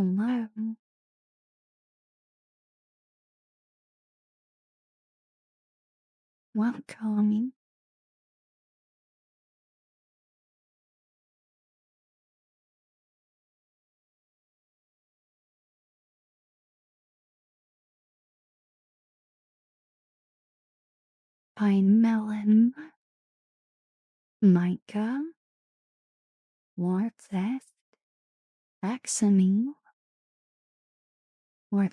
Hello. Welcome. Pine melon, mica, warzest, axamine,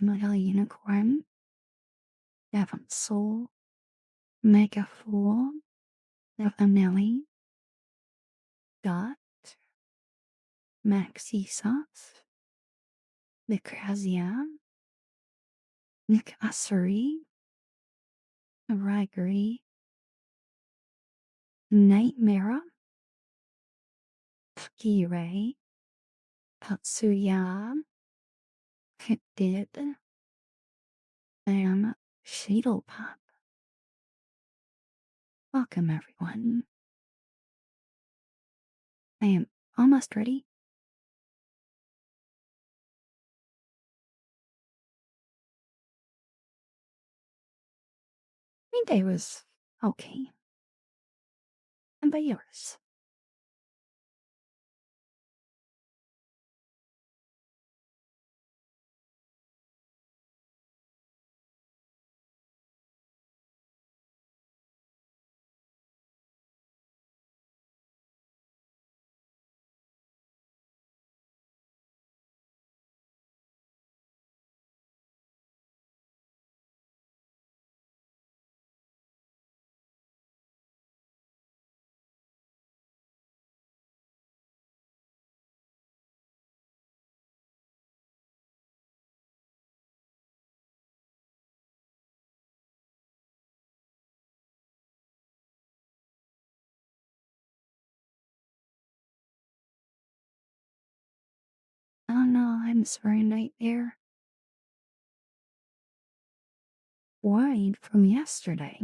metal unicorn, devon soul, mega fool, nevanelli, dot, maxi sauce, vicrazia, nicasserie, raggery, nightmare, ray, tatsuya, did, and Sheedlepop. Welcome, everyone. I am almost ready. My day was okay. And by yours? Oh no, I'm sorry, Nightmare. Wine from yesterday.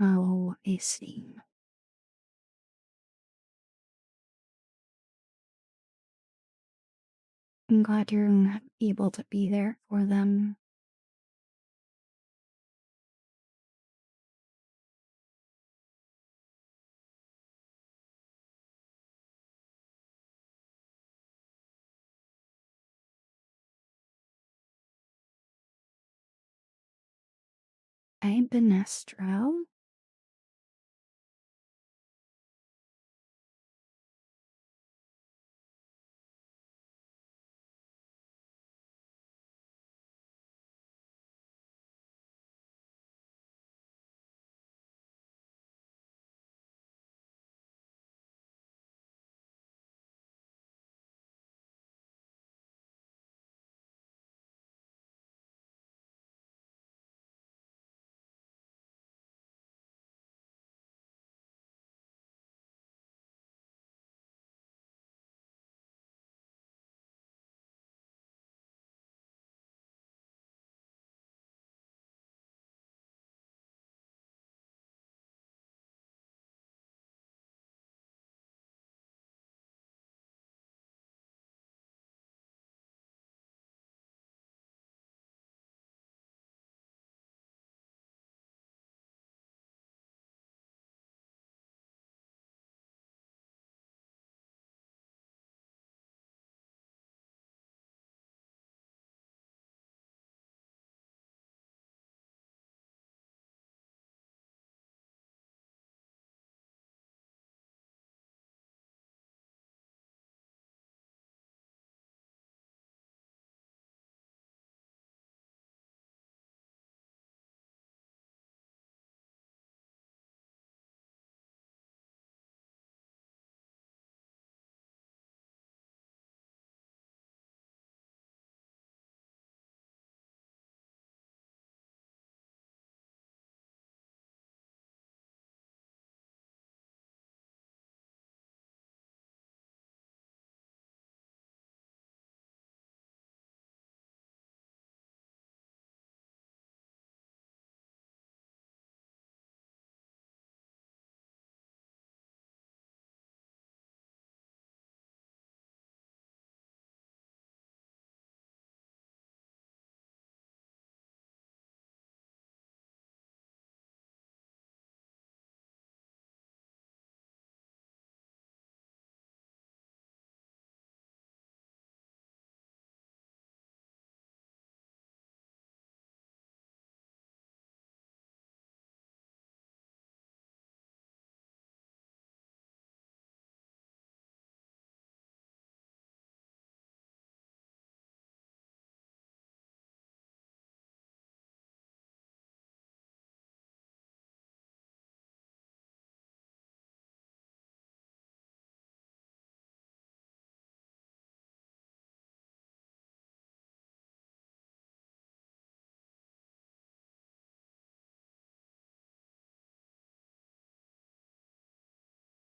Oh, I see. I'm glad you're able to be there for them. Hey, Benestro.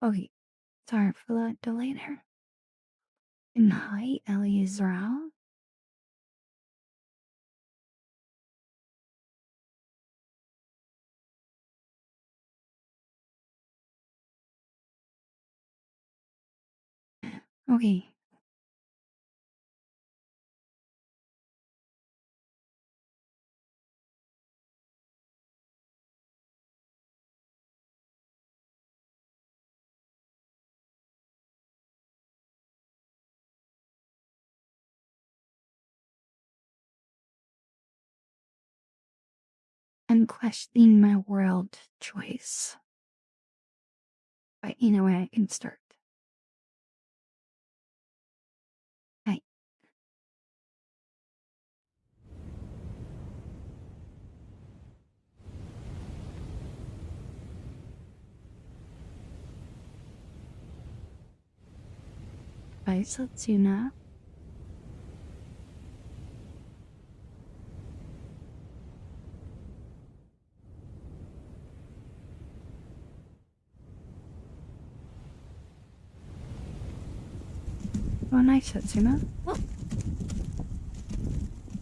Okay, sorry for the delay there. And hi, Ellie Israel. Okay, I'm questioning my world choice. But you know where I can start. Hi, bye, Satsuna. Oh, nice, Satsuna. Oh,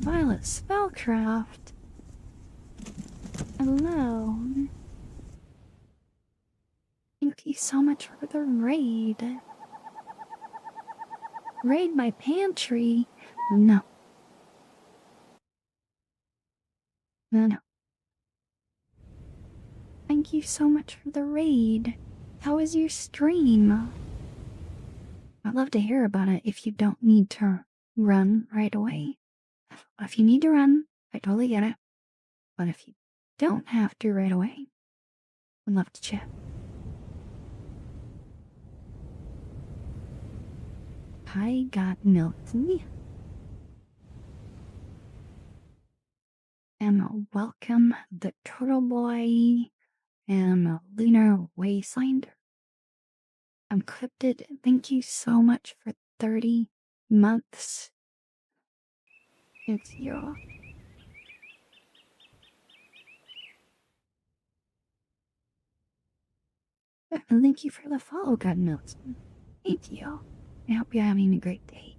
Violet Spellcraft. Hello. Thank you so much for the raid. Raid my pantry. No, no. Thank you so much for the raid. How was your stream? I'd love to hear about it if you don't need to run right away. If you need to run, I totally get it. But if you don't have to right away, I'd love to chat. I got Milton. And welcome the Turtle Boy and Lunar Wasteland. Encrypted, thank you so much for 30 months. It's your. And thank you for the follow, God Milton. Thank you. I hope you're having a great day.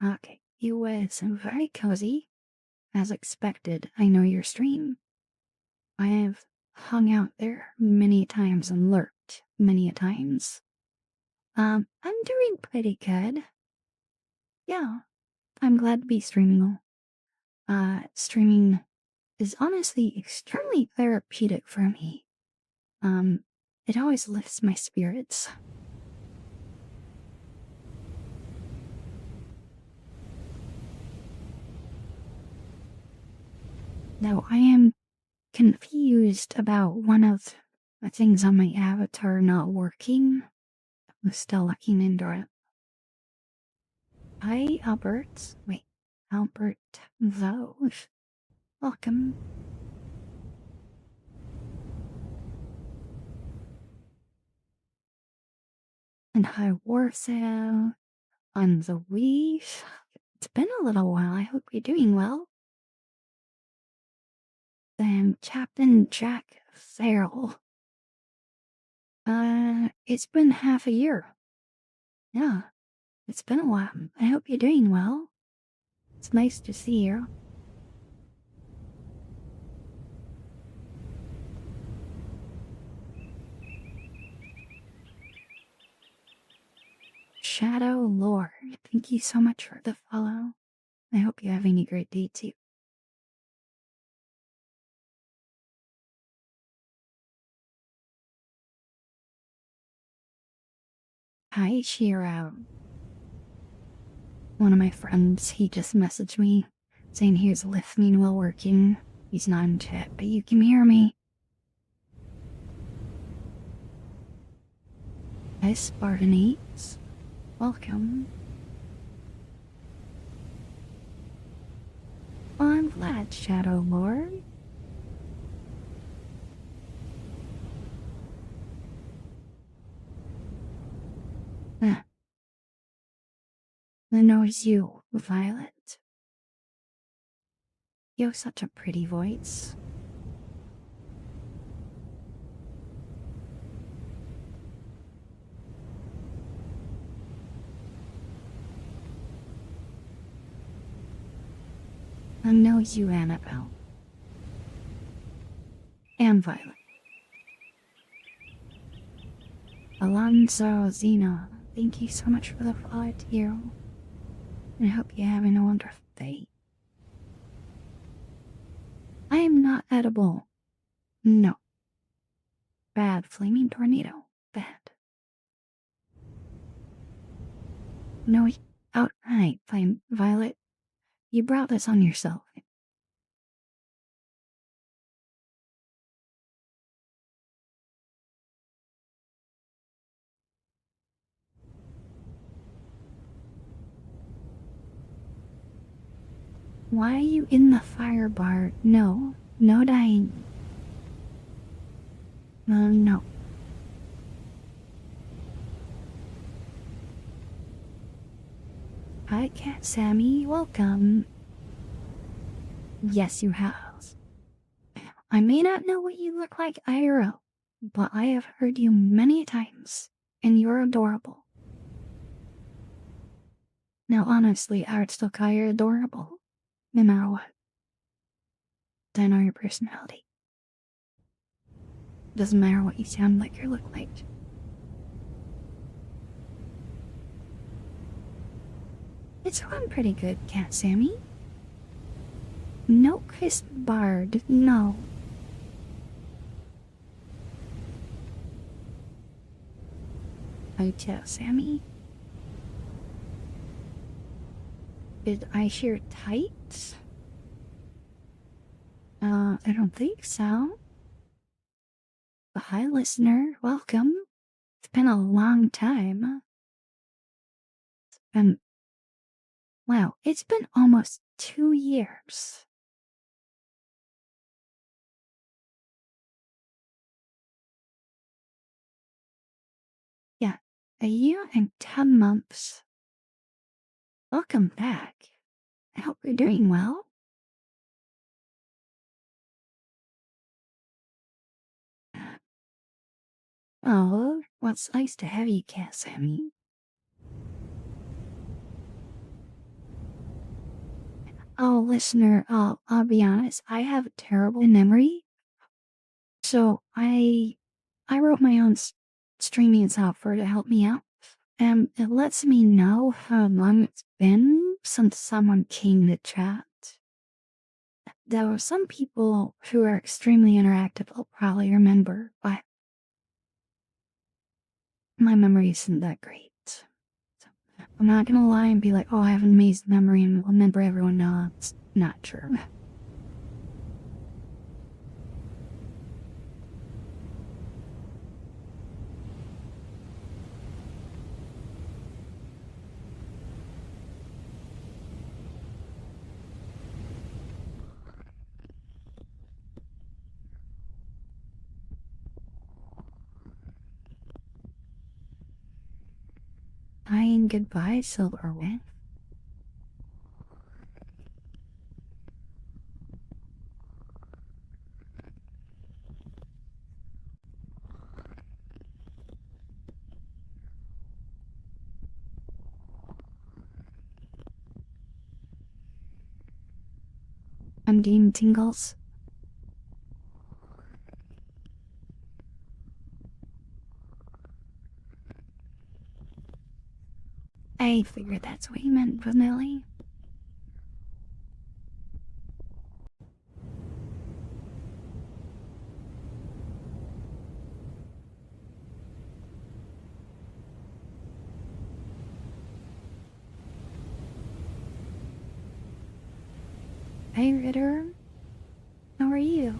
Okay, it was very cozy. As expected, I know your stream. I have hung out there many times and lurked many a times. I'm doing pretty good. Yeah, I'm glad to be streaming. Streaming is honestly extremely therapeutic for me. It always lifts my spirits. Now, I am confused about one of the things on my avatar not working. I'm still looking into it. Hi, Albert. Wait, Albert Vose. Welcome. And hi, Warsaw. On the Wii. It's been a little while. I hope you're doing well. Then Captain Jack Farrell. It's been half a year. Yeah, it's been a while. I hope you're doing well. It's nice to see you. Shadow Lord, thank you so much for the follow. I hope you're having a great day too. Hi, Shiro. One of my friends, he just messaged me saying he was listening while working. He's not in chat, but you can hear me. Hi, Spartanates. Welcome. Well, I'm glad, Shadow Lord. I know it's you, Violet. You have such a pretty voice. knows you, Annabelle. And Violet. Alonso Zena, thank you so much for the volunteer. And I hope you're having a wonderful day. I am not edible. No. Bad flaming tornado. Bad. No, outright, Flame Violet. You brought this on yourself. Why are you in the fire bar? No. No dying. No. Hi, Cat Sammy. Welcome. Yes, you have. I may not know what you look like, IRL, but I have heard you many times, and you're adorable. Now, honestly, I would still call you adorable, no matter what. I know your personality. Doesn't matter what you sound like or look like. It's going pretty good, Cat Sammy. No Chris Bard, no. Hotel Sammy? Did I share tights? I don't think so. But hi, listener. Welcome. It's been a long time. Wow, it's been almost 2 years. Yeah, a year and 10 months. Welcome back. I hope you're doing well. Oh, well, it's nice to have you, Cat Sammy. Oh, listener, I'll be honest, I have a terrible memory. So I wrote my own streaming software to help me out. It lets me know how long it's been since someone came to chat. There were some people who are extremely interactive will probably remember, but my memory isn't that great. So, I'm not gonna lie and be like, oh, I have an amazing memory and will remember everyone. No, it's not true. Hi and goodbye, Silverwing. I'm Dean Tingles. I figured that's what you meant, Vanilli. Hey, Ritter. How are you?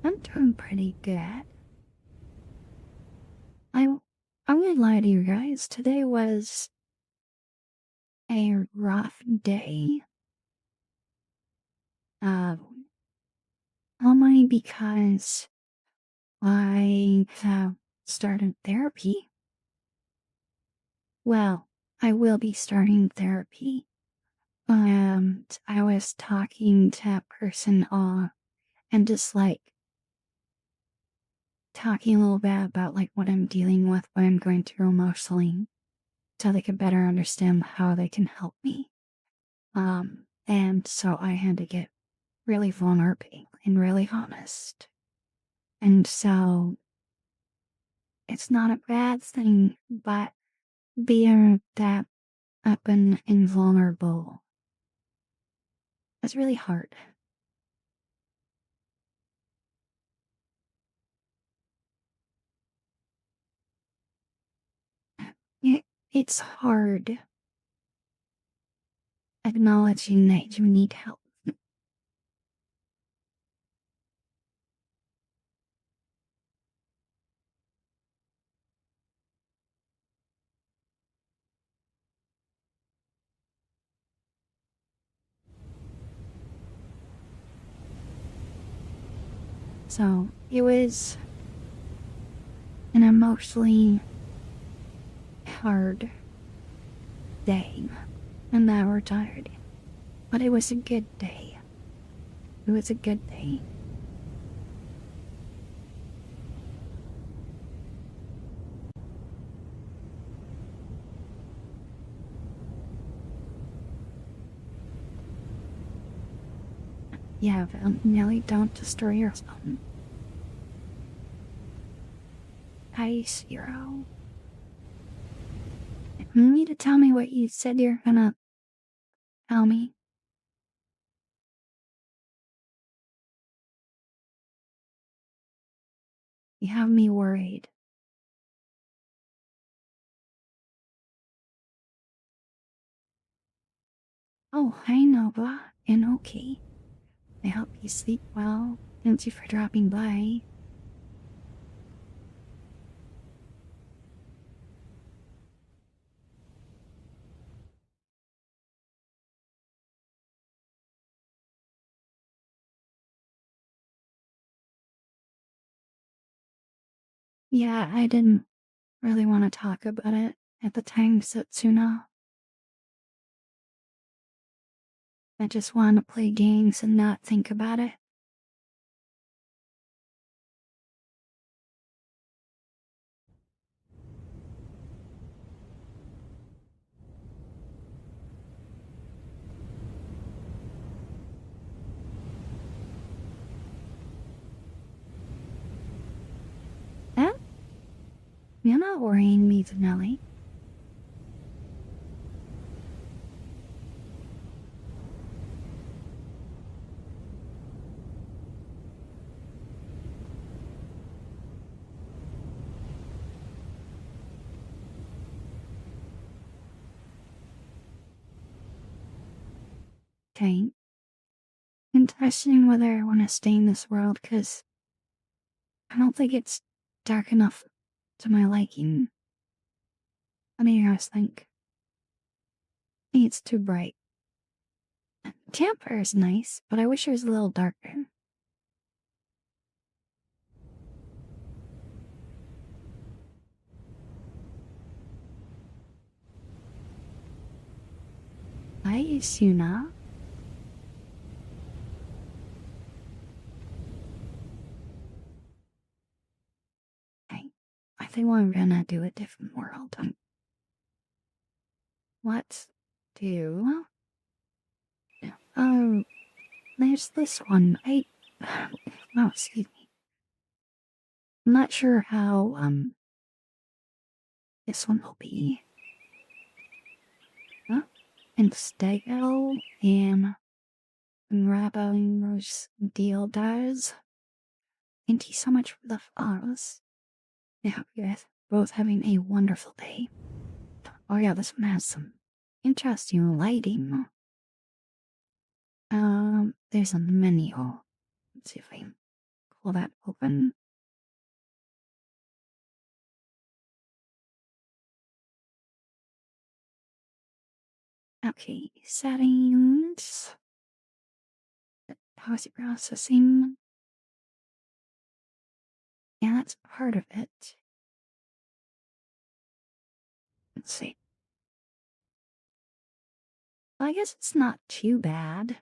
I'm doing pretty good. I'm gonna lie to you guys. Today was a rough day. Uh, only because I have started therapy. Well, I will be starting therapy. I was talking to that person and just like talking a little bit about like what I'm dealing with, what I'm going through emotionally, so they could better understand how they can help me. And so I had to get really vulnerable and really honest. And so it's not a bad thing, but being that open and vulnerable is really hard. It's hard acknowledging that you need help. So it was an emotionally hard day, and now we're tired. But it was a good day. It was a good day. Yeah, Val, Nelly, don't destroy your phone. Hi, Zero. You need to tell me what you said you're gonna tell me. You have me worried. Oh, hi, Nova. And okay. I hope you sleep well. Thank you for dropping by. Yeah, I didn't really want to talk about it at the time, Satsuna. I just wanted to play games and not think about it. Eh? You're not worrying me, Nelly. Okay. I'm questioning whether I want to stay in this world because I don't think it's dark enough to my liking. What do you guys think? I think it's too bright. Campfire is nice, but I wish it was a little darker. Hi, Isuna. Hey, I think we're gonna do a different world. Let's do. Oh, there's this one. Oh, excuse me. I'm not sure how, this one will be. Huh? And Stego and Rabo's deal does. Thank you so much for the flowers. I hope you guys both having a wonderful day. Oh yeah, this one has some interesting lighting. There's a menu. Let's see if I can pull that open. Okay, settings. How is it processing? Yeah, that's part of it. Let's see. Well, I guess it's not too bad.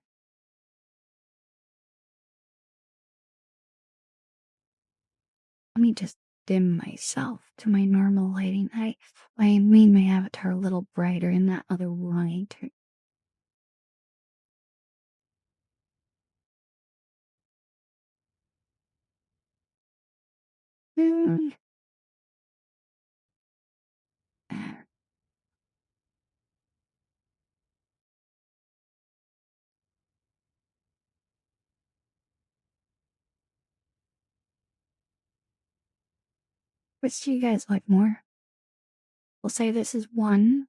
Let me just dim myself to my normal lighting. I made my avatar a little brighter in that other light. Mm, uh, Which do you guys like more? We'll say this is 1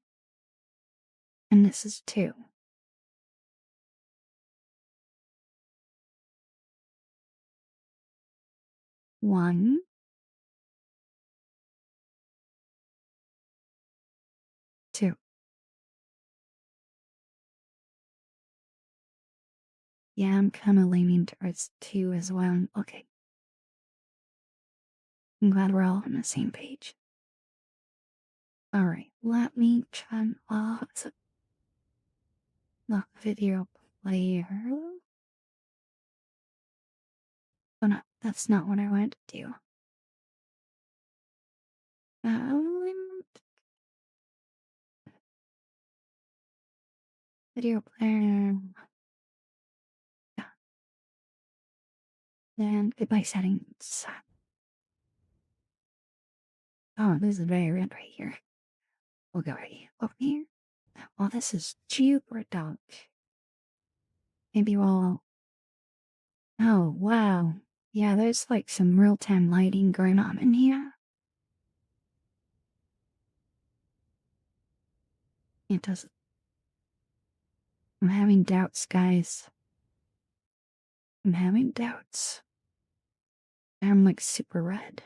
and this is 2. 1, 2. Yeah, I'm kind of leaning towards 2 as well. Okay, I'm glad we're all on the same page. Alright, let me turn off the video player. Oh no, that's not what I wanted to do. Um, Video player. Yeah, then goodbye settings. Oh, this is very red right here. We'll go right over here. Oh, this is super dark. Maybe we'll. Oh, wow. Yeah, there's like some real time lighting going on in here. It doesn't. I'm having doubts, guys. I'm having doubts. I'm like super red.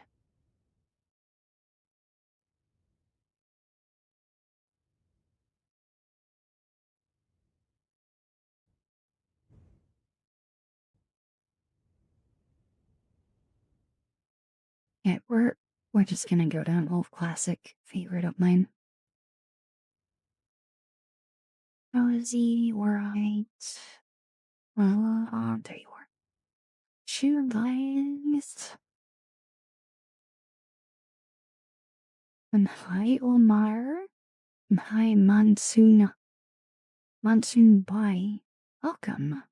Yeah, we're just gonna go down old classic favorite of mine. Cozy, right. There you are. Shoe guys. And hi Omar. And hi Monsoon. Monsoon Bye. Welcome.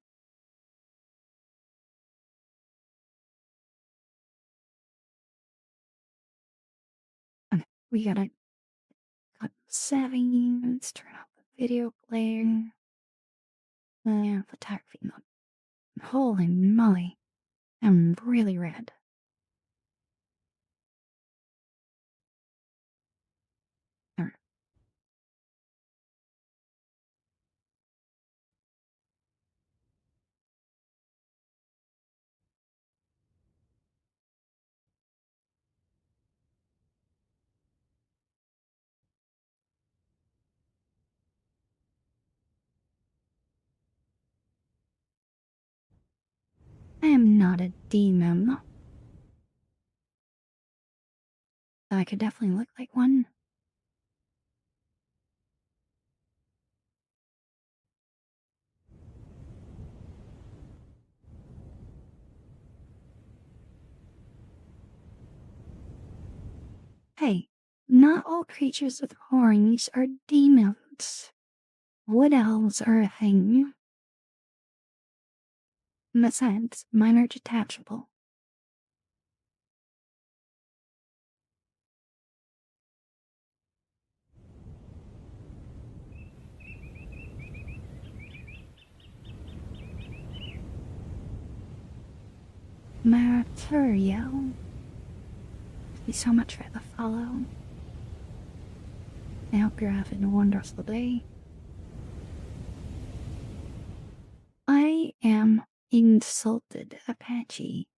And we gotta cut settings, turn off the video player. Yeah, photography mode. Holy moly. I'm really red. Alright. I am not a demon. I could definitely look like one. Hey, not all creatures with horns are demons. Wood elves are a thing. Besides, mine are detachable. Material. Thank you so much for the follow. I hope you're having a wonderful day. I am insulted, Apache.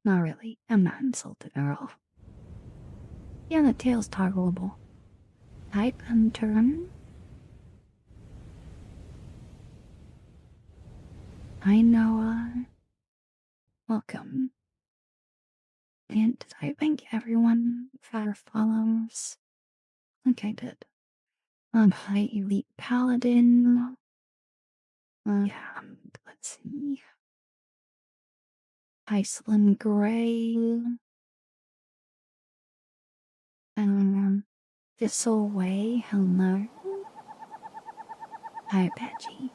Not really. I'm not insulted at all. Yeah, the tail's toggleable. Type and turn. Hi, Noah. Welcome. And did I thank everyone for follows? I think I did. Hi, Elite Paladin. Yeah, let's see. Iceland Gray, Thistle Way, hello, hi Apache,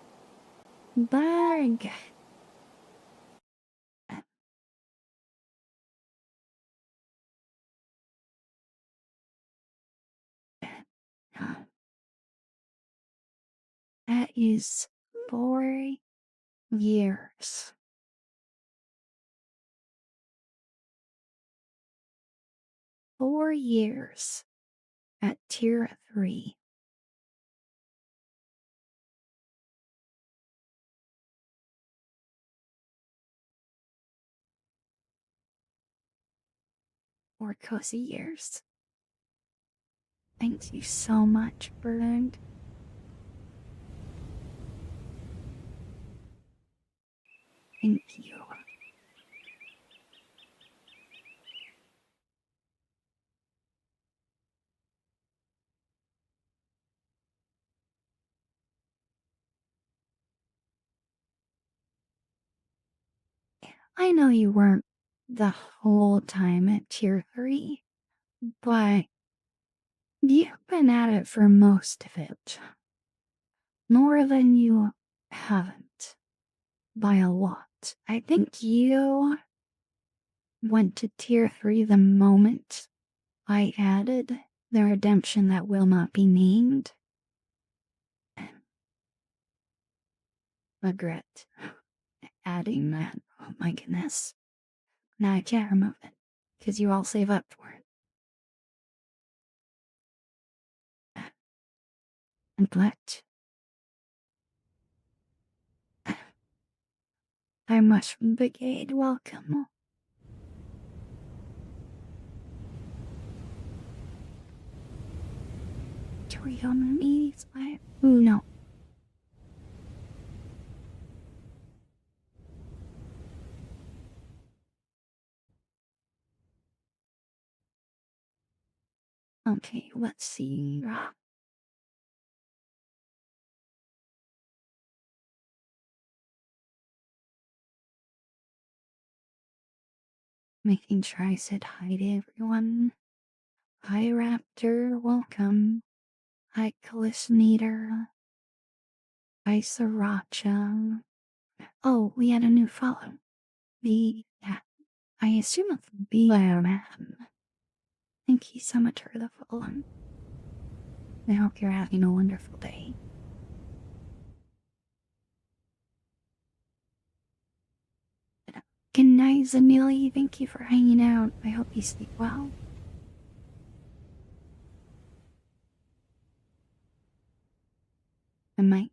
Barg, that is 4 years. 4 years at tier 3. Or cozy years. Thank you so much, Bird. Thank you. I know you weren't the whole time at tier 3, but you've been at it for most of it. More than you haven't. By a lot. I think you went to tier 3 the moment I added the redemption that will not be named. Regret adding that. Oh my goodness. Now I can't remove it, because you all save up for it. Neglect. Our Mushroom Brigade, welcome. Torion Ooh, no. Okay, let's see. Making sure I said hi to everyone. Hi, Raptor, welcome. Hi, Callisnator. Hi, Sriracha. Oh, we had a new follow. Yeah, I assume it's man. Thank you so much for the follow. I hope you're having a wonderful day. Good night, Zanili. Thank you for hanging out. I hope you sleep well. Am I?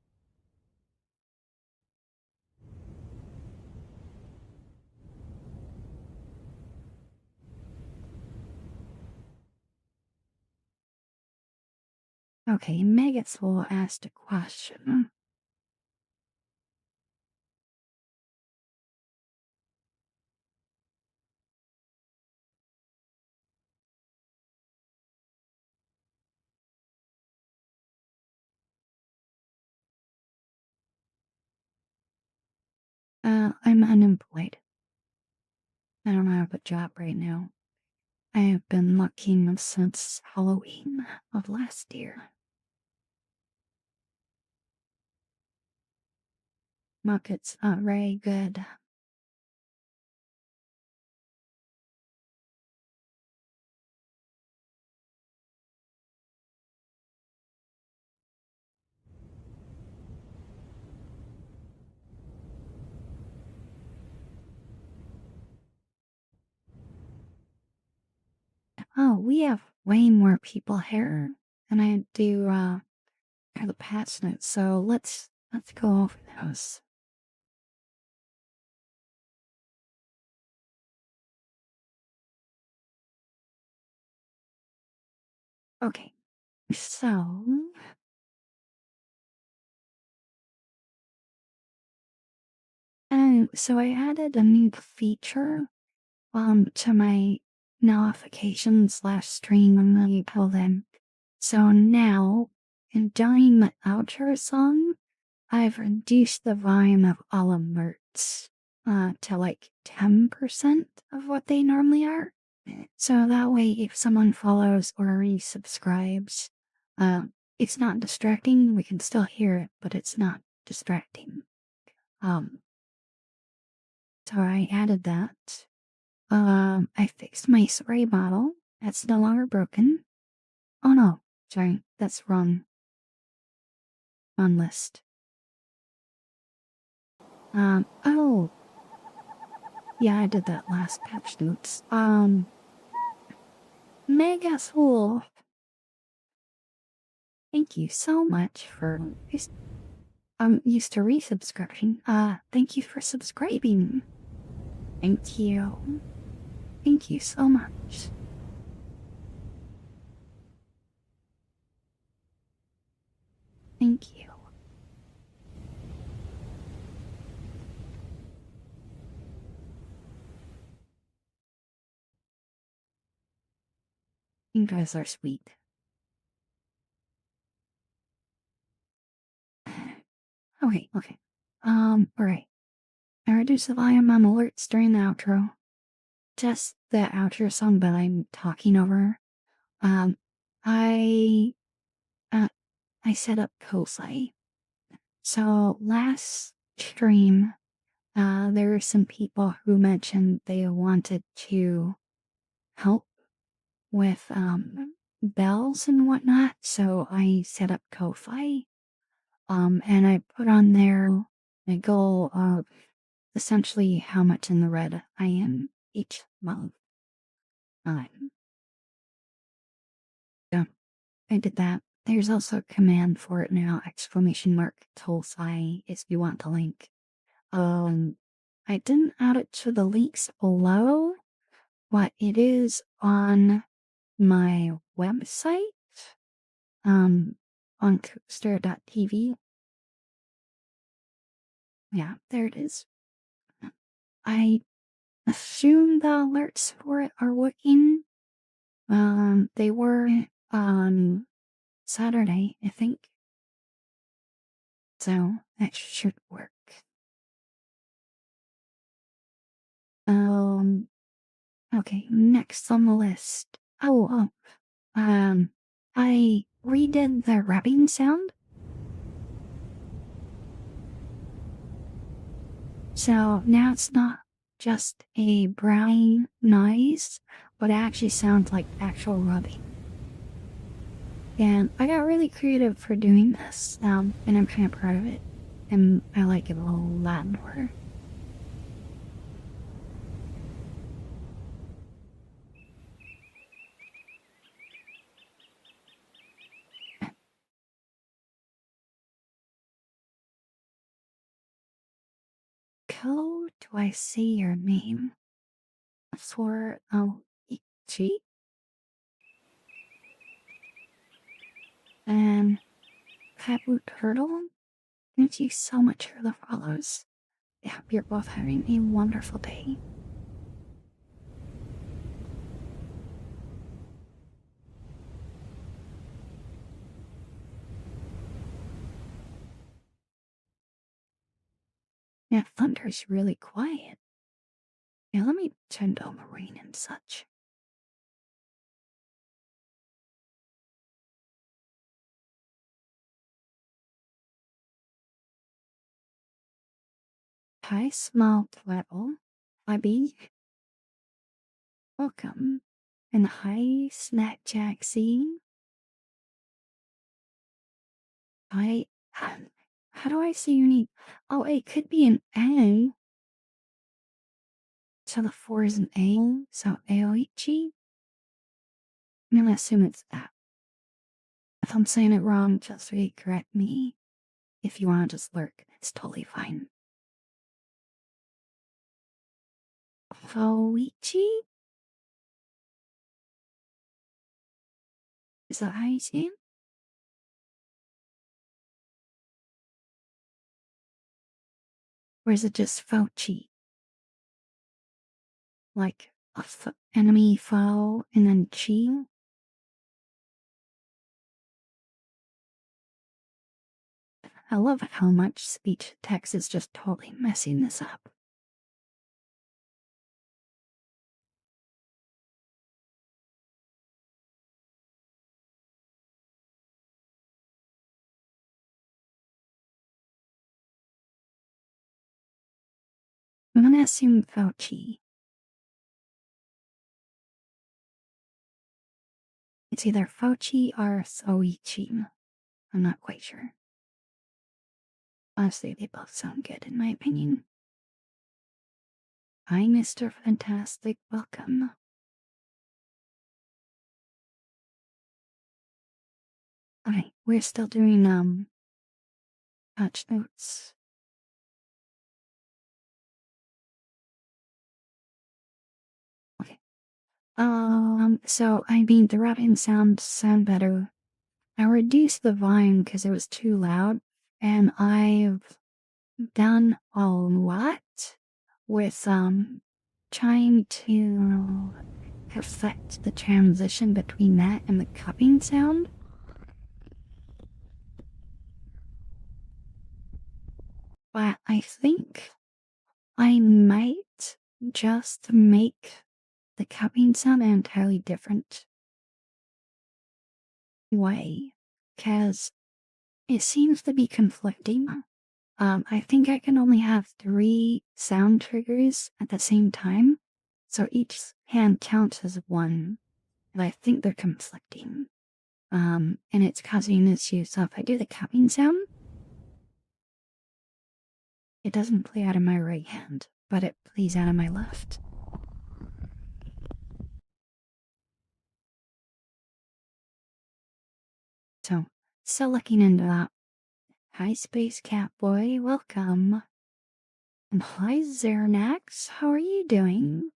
Okay, Megasoul asked a question. I'm unemployed. I don't have a job right now. I have been looking since Halloween of last year. Market's not very good. Oh, we have way more people here than I do for the patch notes, so let's go over those. Okay, so so I added a new feature to my notifications slash stream and then you tell them. So now, in during the outro song, I've reduced the volume of all alerts. to like 10% of what they normally are. So that way, if someone follows or resubscribes, uh, it's not distracting. We can still hear it, but it's not distracting. Um, so I added that. I fixed my spray bottle. That's no longer broken. Oh no, sorry, that's wrong. On list. Oh, yeah, I did that last patch notes. Mega Soul, thank you so much for I'm used to resubscribing. Thank you for subscribing. Thank you. Thank you so much. Thank you. You guys are sweet. Okay, okay. Alright. I reduce the volume on alerts during the outro. Just the outro song, but I'm talking over. Um, I, uh, I set up Kosai. So last stream, there were some people who mentioned they wanted to help with bells and whatnot. So I set up Ko-Fi. And I put on there a goal of essentially how much in the red I am each month. Yeah, I did that. There's also a command for it now, exclamation mark Tulsi if you want the link. I didn't add it to the links below, but it is on my website, on coaster.tv. Yeah, there it is. I assume the alerts for it are working. They were on Saturday, I think. So that should work. Um, okay, next on the list. I redid the rubbing sound. So now it's not just a browning noise, but it actually sounds like actual rubbing. And I got really creative for doing this, and I'm kind of proud of it. And I like it a lot more. How do I say your name? For, Ichi? And Papu Turtle? Thank you so much for the follows. I hope you're both having a wonderful day. Yeah, thunder's really quiet. Yeah, let me turn down the rain and such. Hi, small twaddle. Bobby. Welcome. And hi, Snack Jacksy. I, how do I say your name? Oh, it could be an A. So the 4 is an A, so Aoichi? I'm gonna assume it's that. If I'm saying it wrong, just correct me. If you wanna just lurk, it's totally fine. Foichi? Is that how you say it? Or is it just Fauci? Like enemy foe and then chi? I love how much speech text is just totally messing this up. gonna assume Fauci. It's either Fauci or Soichi. I'm not quite sure. Honestly, they both sound good in my opinion. Hi, Mr. Fantastic. Welcome. Alright, we're still doing, touch notes. Okay. So I mean, the rubbing sound better. I reduced the volume because it was too loud, and I've done a lot with, trying to perfect the transition between that and the cupping sound. But I think I might just make the cupping sound an entirely different way, because it seems to be conflicting. I think I can only have 3 sound triggers at the same time, so each hand counts as one, and I think they're conflicting. And it's causing issues. So if I do the cupping sound, it doesn't play out of my right hand, but it plays out of my left. So, still looking into that. Hi, Space Cat Boy, welcome. And hi, Zernax, how are you doing?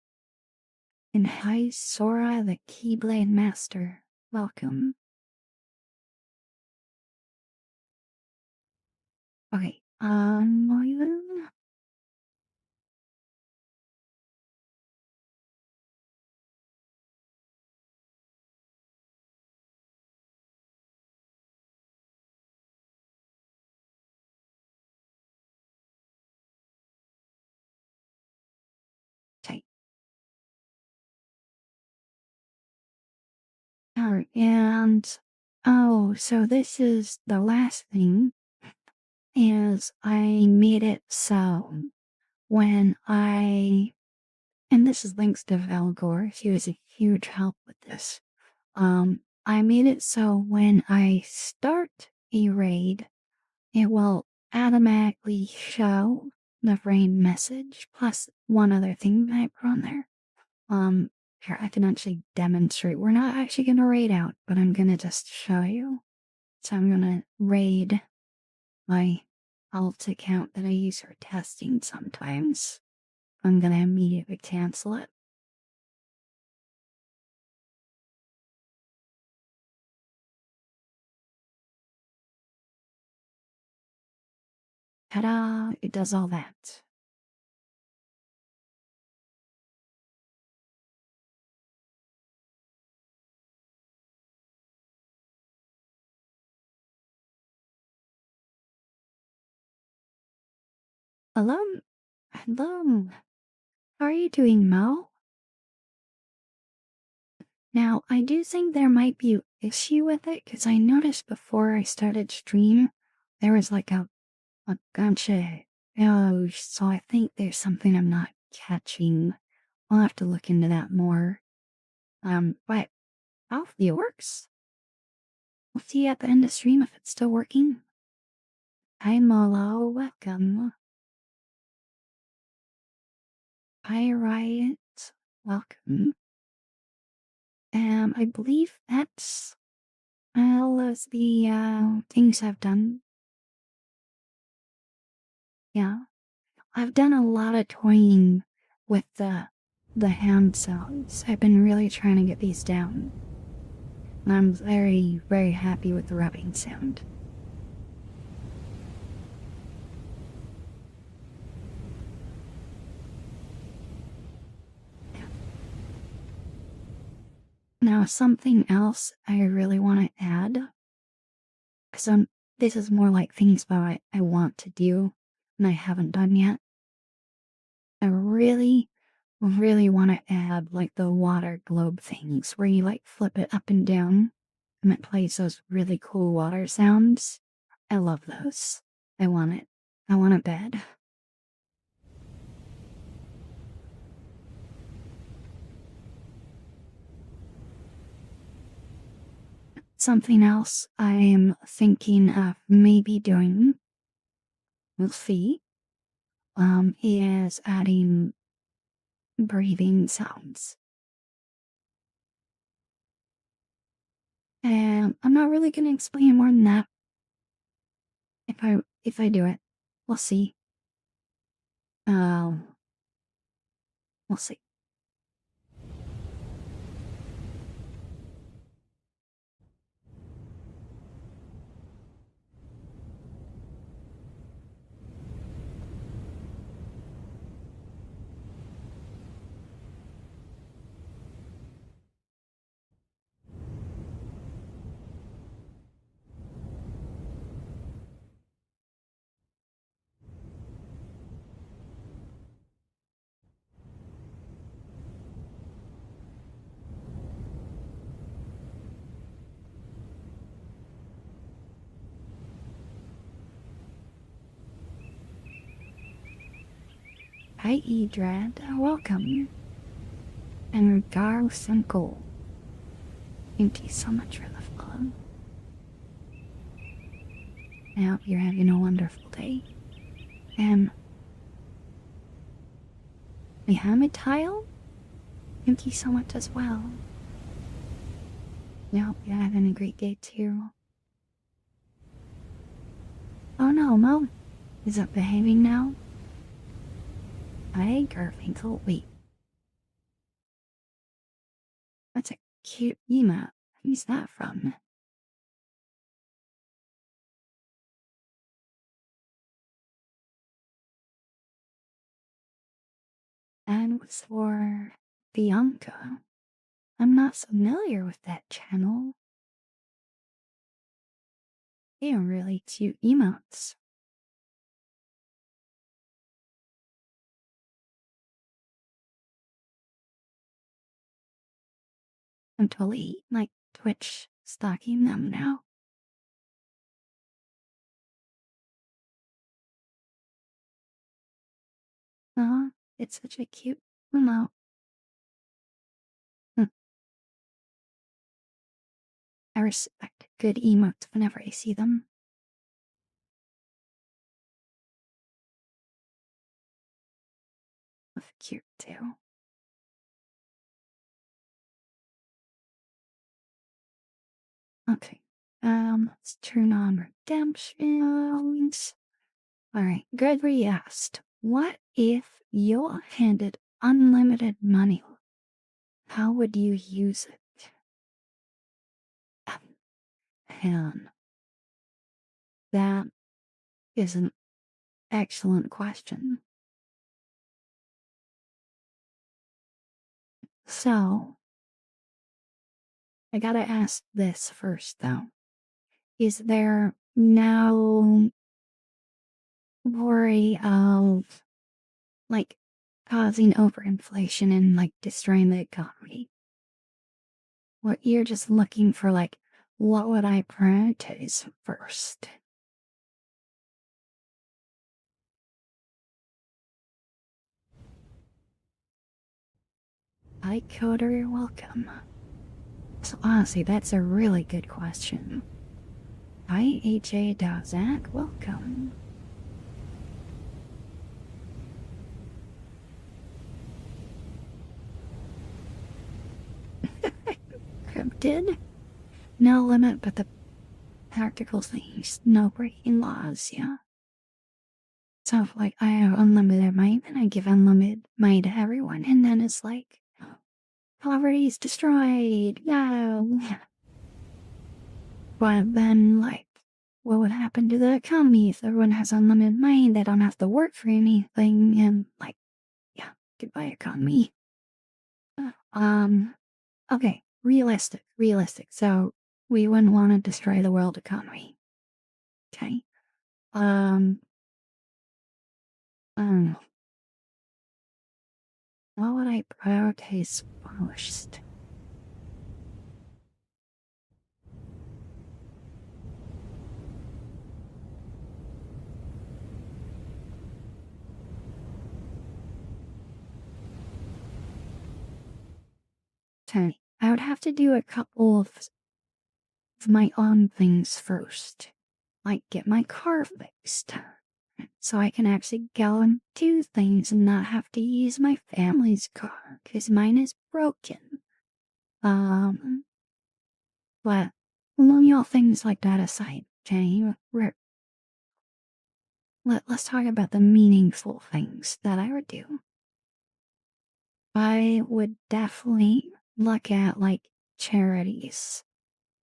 And hi, Sora, the Keyblade Master, welcome. Okay, okay. Alright, and oh, so this is the last thing is I made it so when and this is thanks to Valgor, he was a huge help with this. I made it so when I start a raid, it will automatically show the raid message plus one other thing that I put on there. Here I can actually demonstrate. We're not actually gonna raid out, but I'm gonna just show you. So I'm gonna raid my alt account that I use for testing sometimes. I'm gonna immediately cancel it. Ta-da! It does all that. Hello? Hello. How are you doing, Mo? Now, I do think there might be an issue with it, because I noticed before I started stream, there was like a gotcha. Oh, so I think there's something I'm not catching. I'll have to look into that more. But hopefully it works. We'll see you at the end of stream if it's still working. Hi, Molo. Welcome. Hi, Riot. Welcome. I believe that's all of the things I've done. Yeah. I've done a lot of toying with the hand sounds. I've been really trying to get these down. And I'm very, very happy with the rubbing sound. Now, something else I really want to add, because this is more like things that I want to do and I haven't done yet. I really, really want to add like the water globe things where you like flip it up and down and it plays those really cool water sounds. I love those. I want it. I want it bad. something else I am thinking of maybe doing, we'll see, is adding breathing sounds. And I'm not really gonna explain more than that. If I do it, we'll see. Um, we'll see. Hi, Edrad. Welcome. And regardless and gold. Thank you so much for the follow. I hope you're having a wonderful day. And Mohammed Tile, thank you so much as well. I hope you're having a great day too. Oh no, Mo. Is it behaving now? Hi, Garfinkel. Wait. That's a cute emote. Who's that from? And was for Bianca. I'm not familiar with that channel. They are really cute emotes. I'm totally, like, Twitch stalking them now. Oh, it's such a cute emote. Hmm. I respect good emotes whenever I see them. Looks cute too. Okay. Let's turn on redemptions. Alright, Gregory asked, what if you handed unlimited money? How would you use it? And that is an excellent question. So, I gotta ask this first though. Is there no worry of, like, causing overinflation and, like, destroying the economy? What you're just looking for, like, what would I prioritize first? Hi, Coder, you're welcome. So honestly, that's a really good question. Hi, AJ Dazak, welcome. Cryptid? No limit, but the practical things, no breaking laws, yeah. So if, like, I have unlimited money, then I give unlimited money to everyone, and then it's like, poverty's destroyed, no. But then, like, what would happen to the economy if everyone has unlimited money? They don't have to work for anything, and, like, yeah, goodbye economy. Okay, realistic. So we wouldn't want to destroy the world economy. Okay. Um, um, what would I prioritize first? Okay, I would have to do a couple of my own things first. Like get my car fixed. So I can actually go and do things and not have to use my family's car because mine is broken. Um, but leaving all things like that aside, okay? Let's talk about the meaningful things that I would do. I would definitely look at like charities.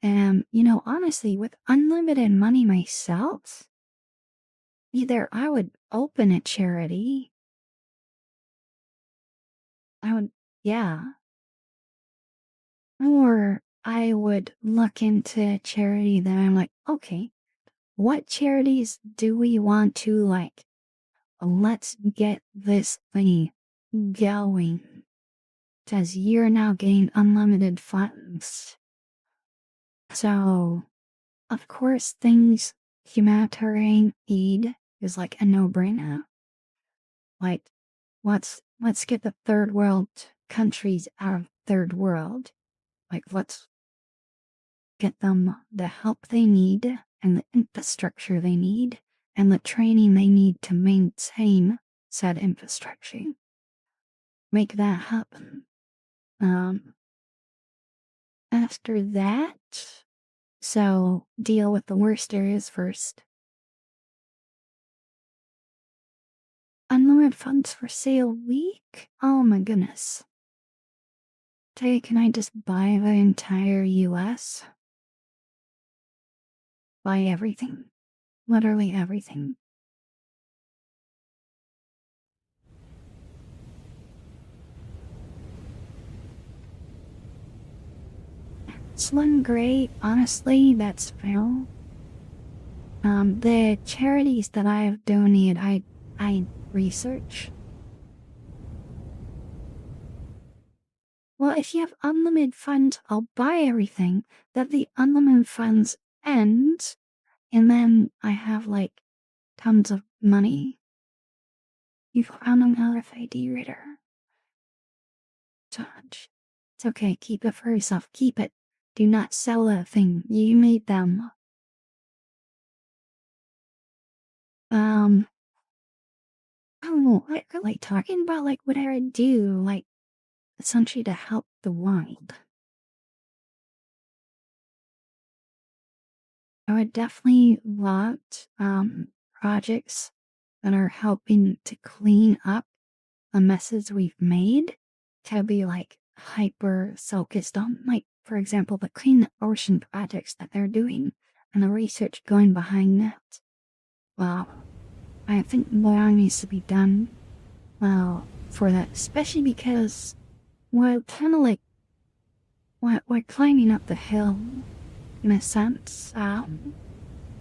And, honestly, with unlimited money myself, either I would open a charity, I would, yeah, or I would look into a charity that I'm like, okay, what charities do we want to like? Let's get this thing going. Because you're now getting unlimited funds. So, of course, things humanitarian aid is like a no-brainer. Like, let's get the third world countries out of third world. Like, let's get them the help they need and the infrastructure they need and the training they need to maintain said infrastructure. Make that happen. Um, After that, so deal with the worst areas first. Unlimited funds for sale week? Oh my goodness. Can I just buy the entire US? Buy everything. Literally everything. Slim Gray, honestly, that's fair. The charities that I have donated, I research. Well, if you have unlimited funds, I'll buy everything. That the unlimited funds end, and then I have like tons of money. You found an RFID reader. Touch. It's okay. Keep it for yourself. Keep it. Do not sell that thing. You made them. Um, oh, like talking about like what I would do, like essentially to help the world. I would definitely want projects that are helping to clean up the messes we've made to be like hyper focused on, like, for example, the clean ocean projects that they're doing and the research going behind that. Well, I think more needs to be done, well, for that, especially because we're kind of like, we're climbing up the hill in a sense,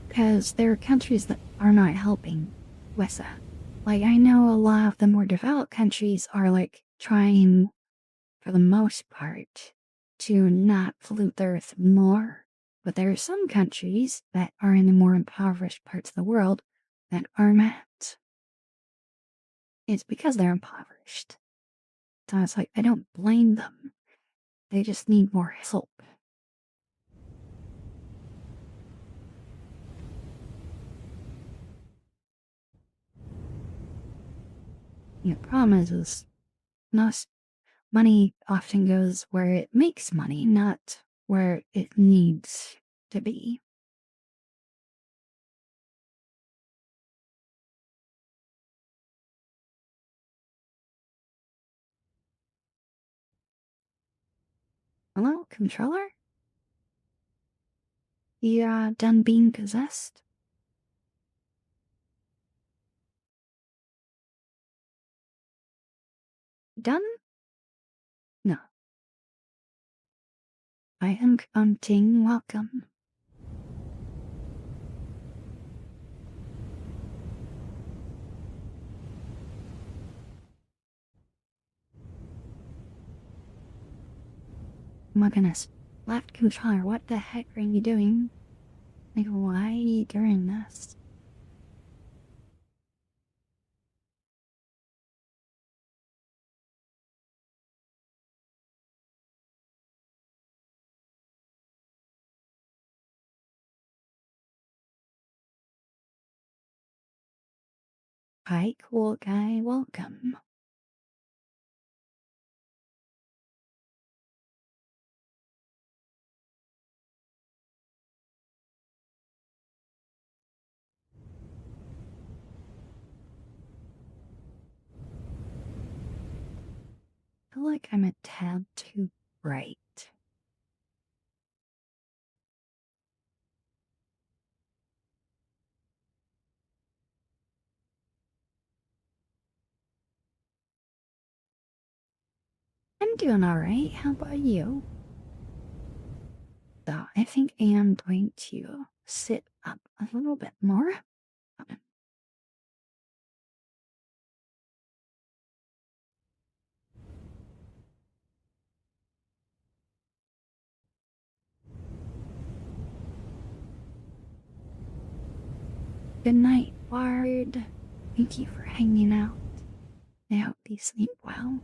because there are countries that are not helping with that. Like, I know a lot of the more developed countries are like trying for the most part, to not pollute the earth more. But there are some countries that are in the more impoverished parts of the world that are not. It's because they're impoverished. So it's like, I don't blame them. They just need more help. The problem is most money often goes where it makes money, not where it needs to be. Hello, controller? You done being possessed? Done? No. I am counting welcome. Oh my goodness. Left controller, what the heck are you doing? Like, why are you doing this? Hi, cool guy, welcome. I feel like I'm a tad too bright. I'm doing alright, how about you? So, I think I am going to sit up a little bit more. Good night, Ward. Thank you for hanging out. I hope you sleep well.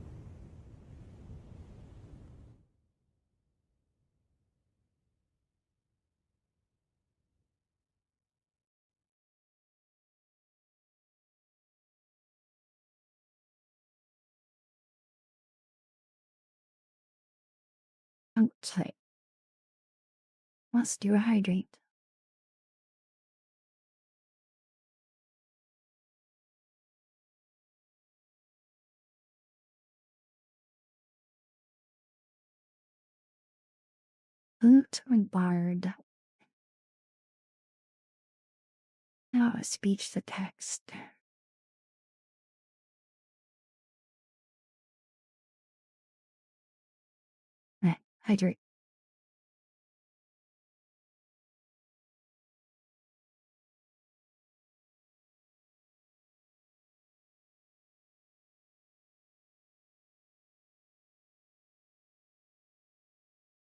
Outside. Must do hydrate. Boot and Bard. Now speech to text. Hydrate.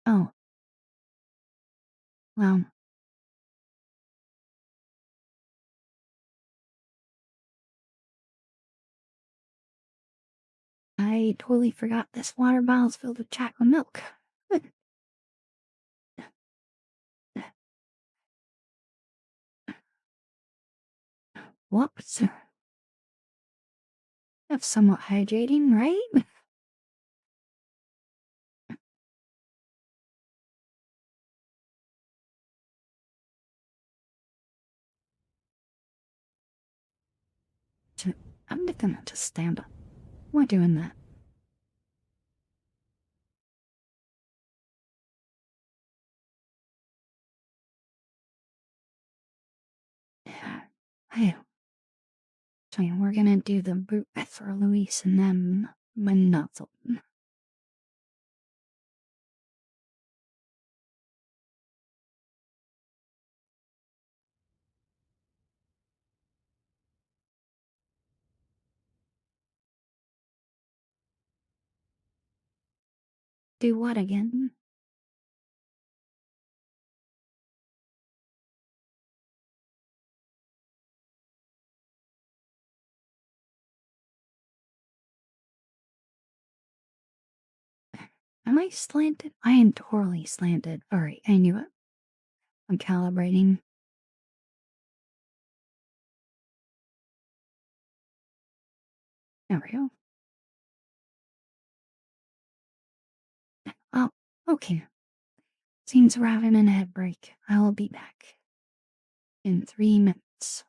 Oh, well, I totally forgot this water bottle's filled with chocolate milk. Whoops. That's somewhat hydrating, right? I'm gonna just stand up. Why doing that? Hey, so we're gonna do the boot for Luis and then Manutzel. Do what again? Am I slanted? I am totally slanted. Alright, I knew it. I'm calibrating. There we go. Oh, okay. Seems we're having a head break. I will be back in 3 minutes.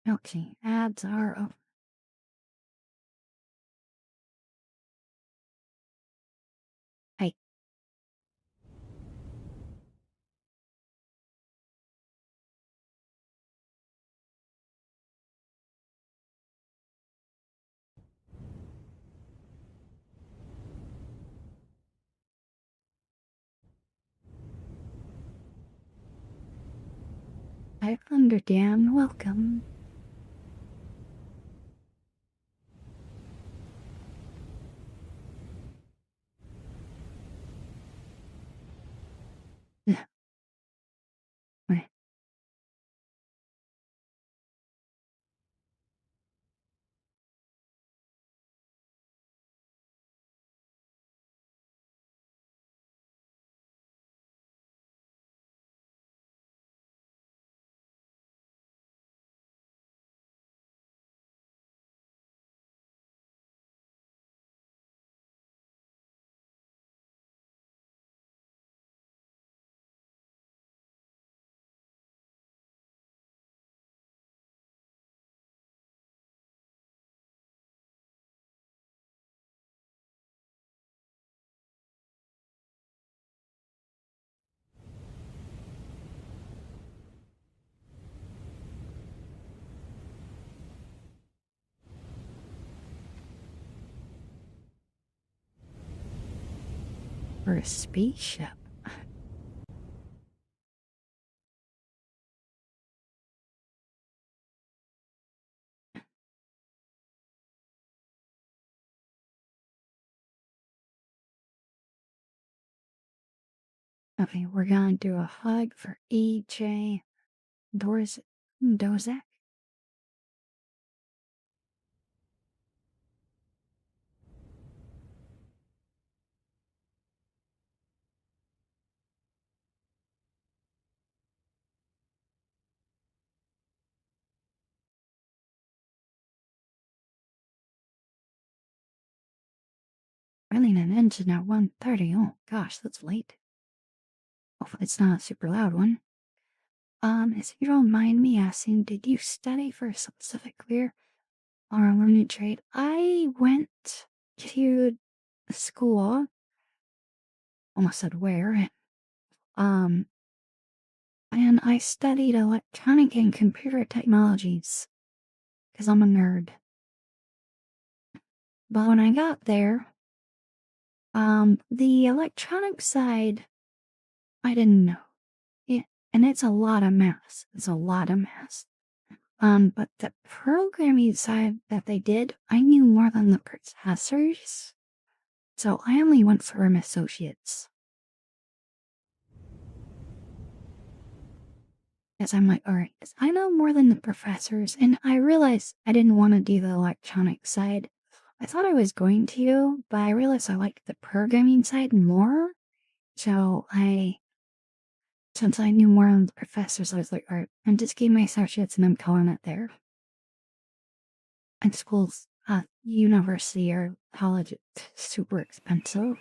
Okay, ads are up. Hey, I understand. Welcome. Wait, for a spaceship. Okay, we're gonna do a hug for EJ Dozak. Running an engine at 1:30. Oh gosh, that's late. Hopefully it's not a super loud one. If you don't mind me asking, did you study for a specific career or a learning trade? I went to school, almost said where, um, and I studied electronic and computer technologies because I'm a nerd. But when I got there, the electronic side, I didn't know. Yeah, and it's a lot of math. It's a lot of math. But the programming side that they did, I knew more than the professors. So I only went for an associate's. As I'm like, alright, I know more than the professors, and I realized I didn't want to do the electronic side. I thought I was going to, but I realized I liked the programming side more. So since I knew more than the professors, I was like, alright, I'm just getting my associates and I'm calling it there. And schools, university or college, it's super expensive.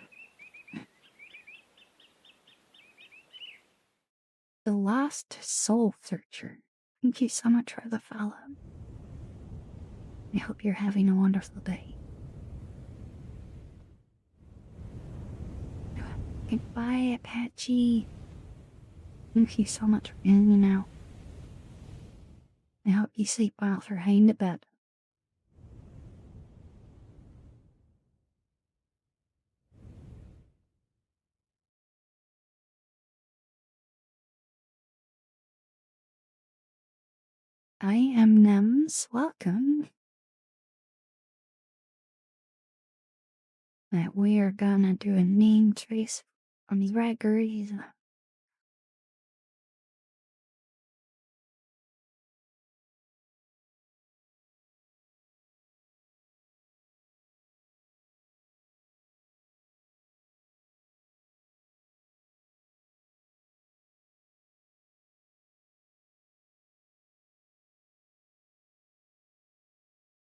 The Lost Soul Searcher. Thank you so much for the follow. I hope you're having a wonderful day. Goodbye, Apache. Thank you so much for hanging out. I hope you sleep well for heading to bed. I am Nems. Welcome. That we are gonna do a name trace from Gregory's.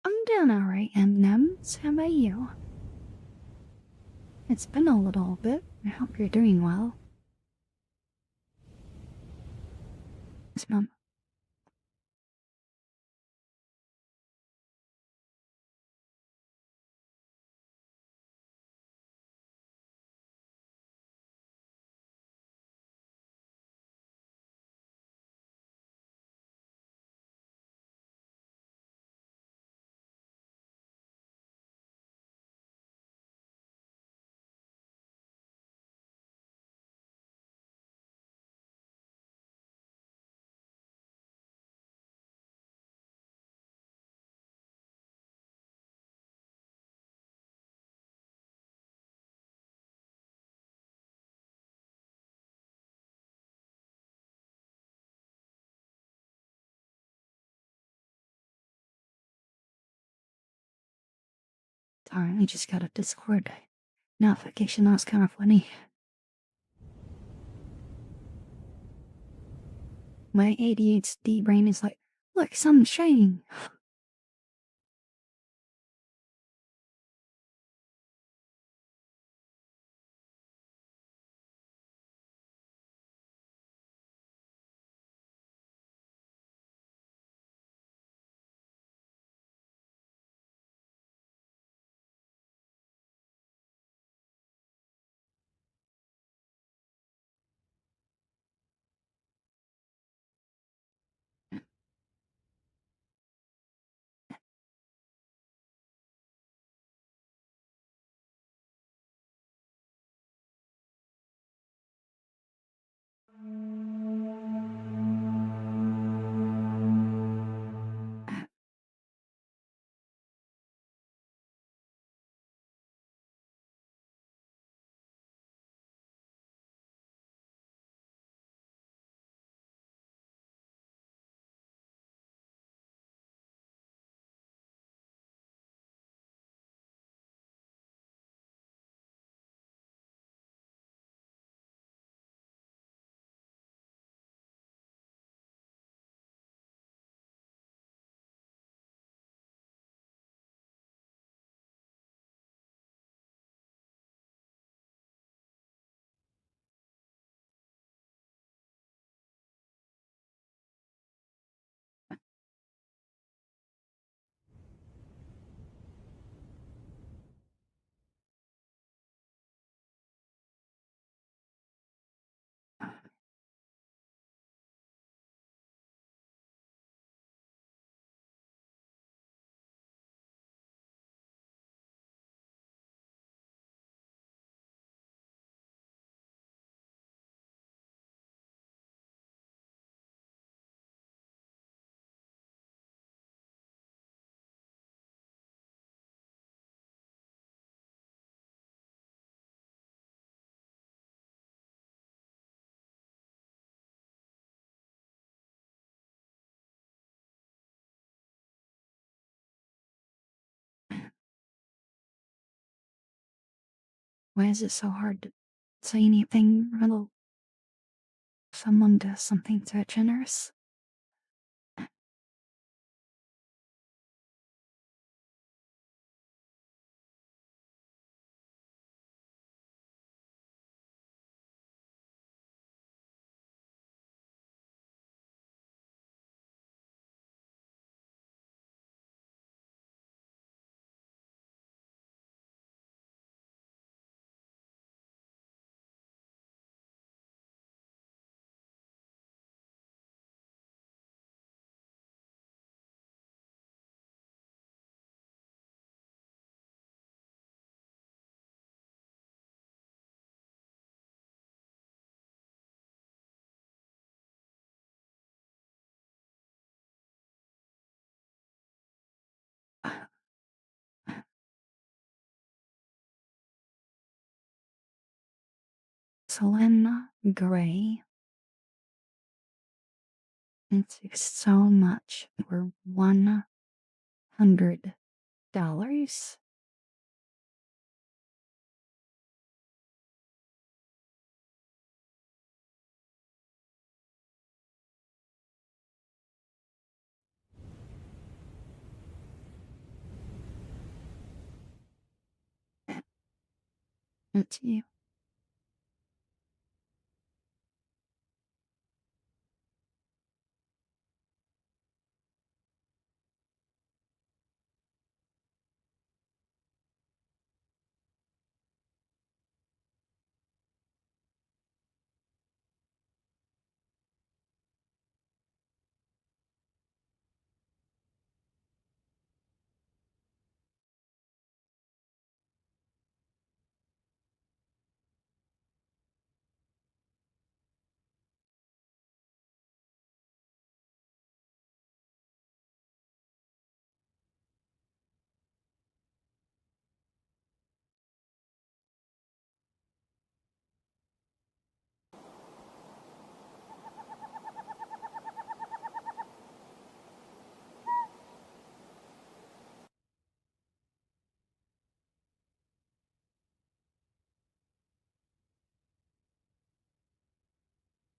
I'm doing alright, Nems. How about you? It's been a little bit. I hope you're doing well. Yes, Mom. I just got a Discord notification. That was kind of funny. My ADHD brain is like, look, something's shining. Why is it so hard to say anything when someone does something so generous? Selena Gray. It's so much for $100. It's you.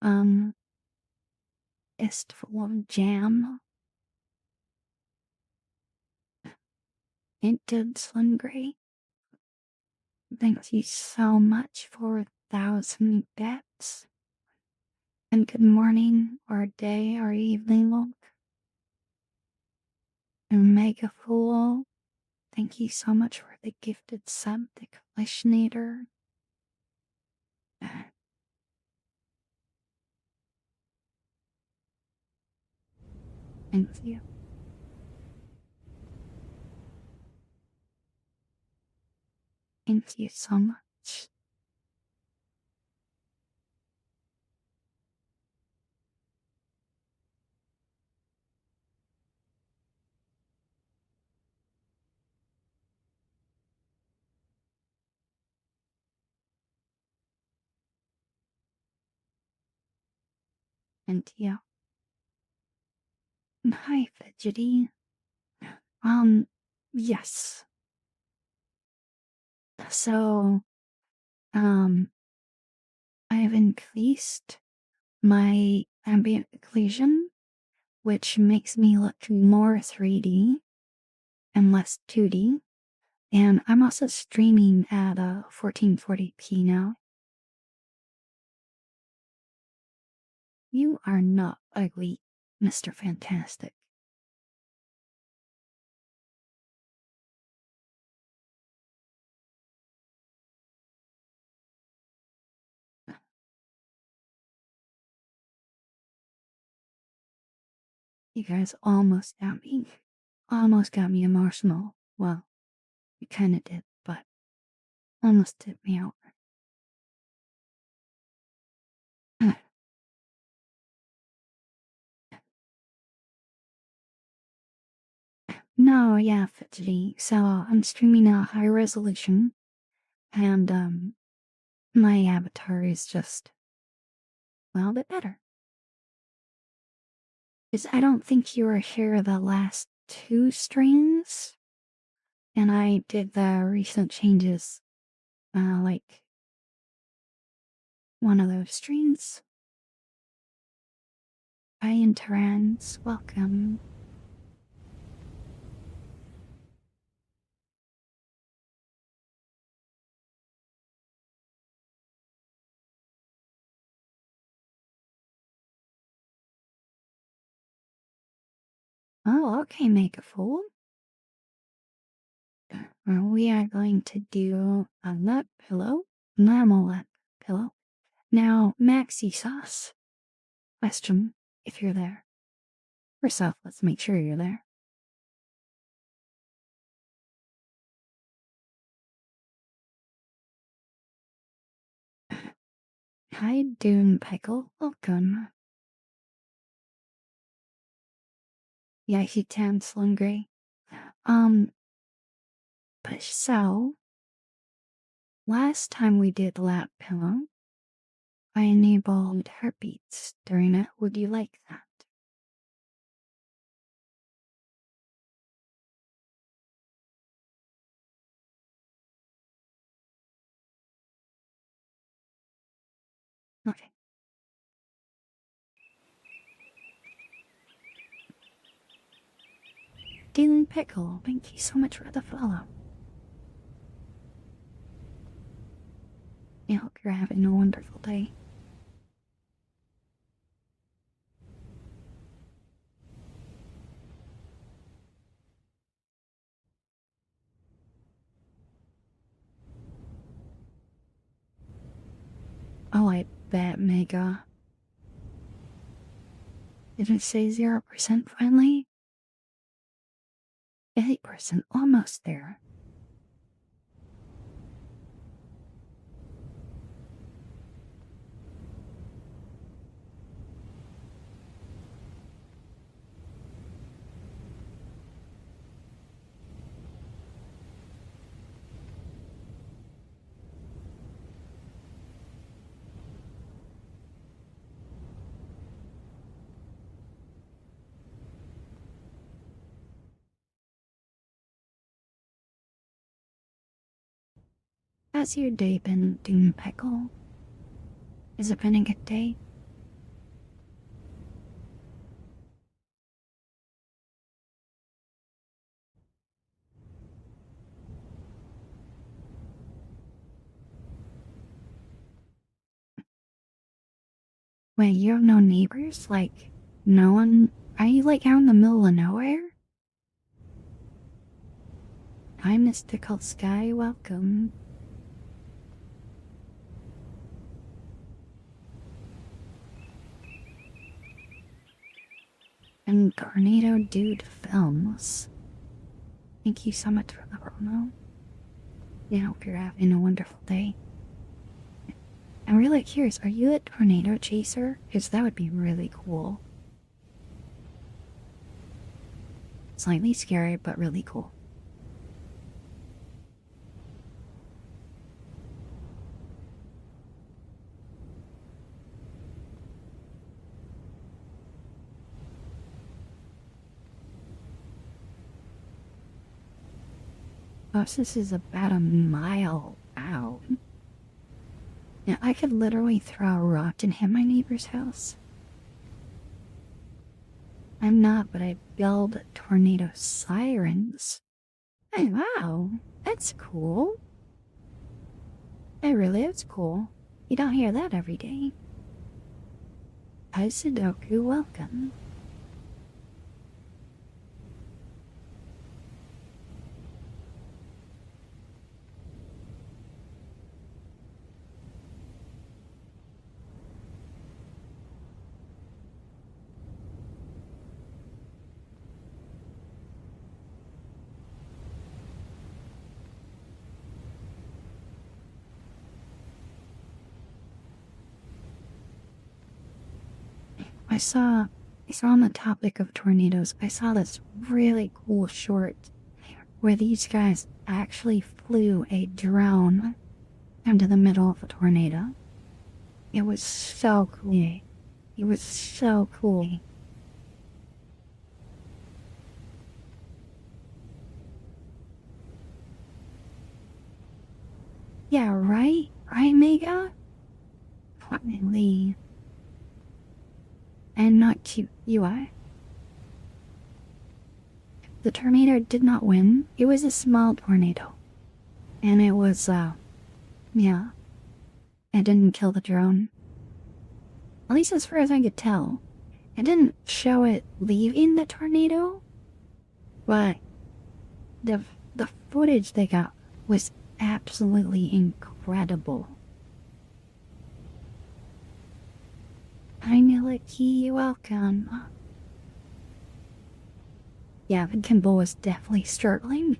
Um, it's full of jam. It did Slim Gray. Thank you so much for 1,000 bits. And good morning, or day, or evening, look. And Mega Fool, thank you so much for the gifted sub, the Collisionator. Thank you. Thank you so much. And yeah. Hi, Fidgety. Yes. So, um, I've increased my ambient occlusion, which makes me look more 3D and less 2D. And I'm also streaming at 1440p now. You are not ugly, Mr. Fantastic. You guys almost got me. Almost got me emotional. Well, you kinda did, but almost tipped me out. No, yeah, Fidgety. So I'm streaming a high resolution, and my avatar is just, well, a bit better. Because I don't think you were here the last two streams, and I did the recent changes, like one of those streams. Hi, Interans, welcome. Oh, okay, make a fool. We are going to do a nut pillow, normal nut pillow. Now, Maxi Sauce. Question, if you're there. First off, let's make sure you're there. Hi, Doom Pickle. Welcome. Yeah, he tan Slim Gray. But so, last time we did lap pillow, I enabled heartbeats during it. Would you like that? Okay. Doom Pickle, thank you so much for the follow. I hope you're having a wonderful day. Oh, I bet, Mega. Did it say 0% finally? 8%, almost there. How's your day been, Doom Pickle? Has it been a good day? Wait, you have no neighbors? Like, no one? Are you like out in the middle of nowhere? Hi, Mystical Sky, welcome. And Tornado Dude Films. Thank you so much for the promo. I hope you're having a wonderful day. I'm really curious, are you a tornado chaser? Because that would be really cool. Slightly scary, but really cool. Plus, this is about a mile out. Yeah, I could literally throw a rock and hit my neighbor's house. I'm not, but I build tornado sirens. Hey, wow, that's cool. It really is cool. You don't hear that every day. Hi, Sudoku, welcome. I saw on the topic of tornadoes, I saw this really cool short where these guys actually flew a drone into the middle of a tornado. It was so cool. It was so cool. Yeah, right? Right, Mega? Finally. And not cute UI. The tornado did not win. It was a small tornado. And it was, yeah. It didn't kill the drone. At least as far as I could tell. It didn't show it leaving the tornado, but the footage they got was absolutely incredible. Hi, Miliki, welcome. Yeah, the Kimball was definitely struggling.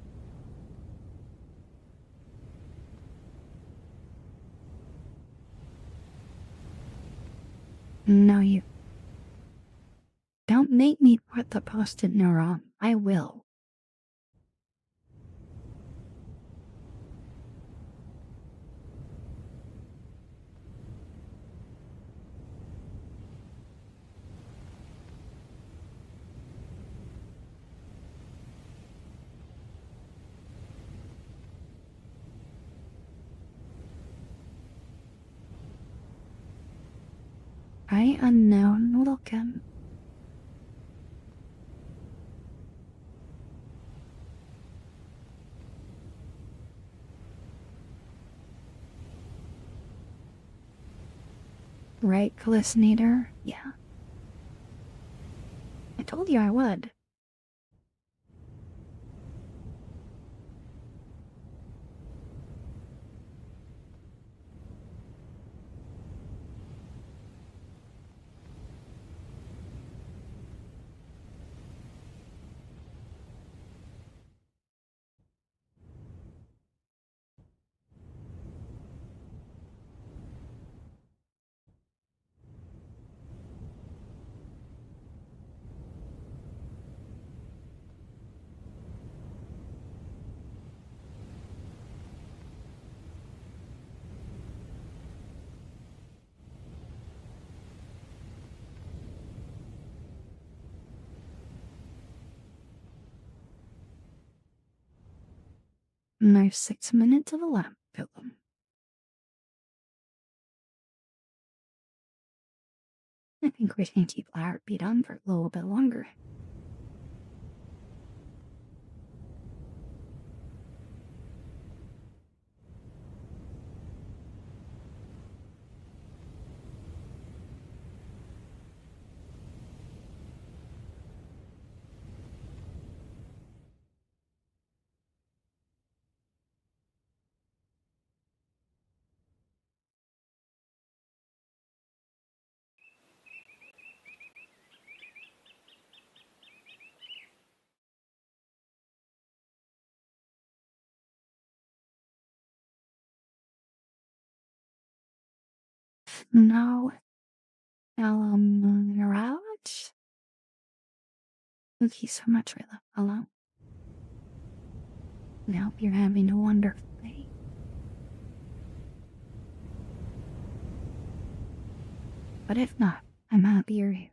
No, you don't make me put the post-it note on. I will. Hi, unknown, welcome. Right, Callicinator? Yeah. I told you I would. Now 6 minutes of a lamp pillow. I think we can keep our heartbeat on for a little bit longer. No, garage? Thank you so much for the hello. I hope you're having a wonderful day. But if not, I'm happy you're here.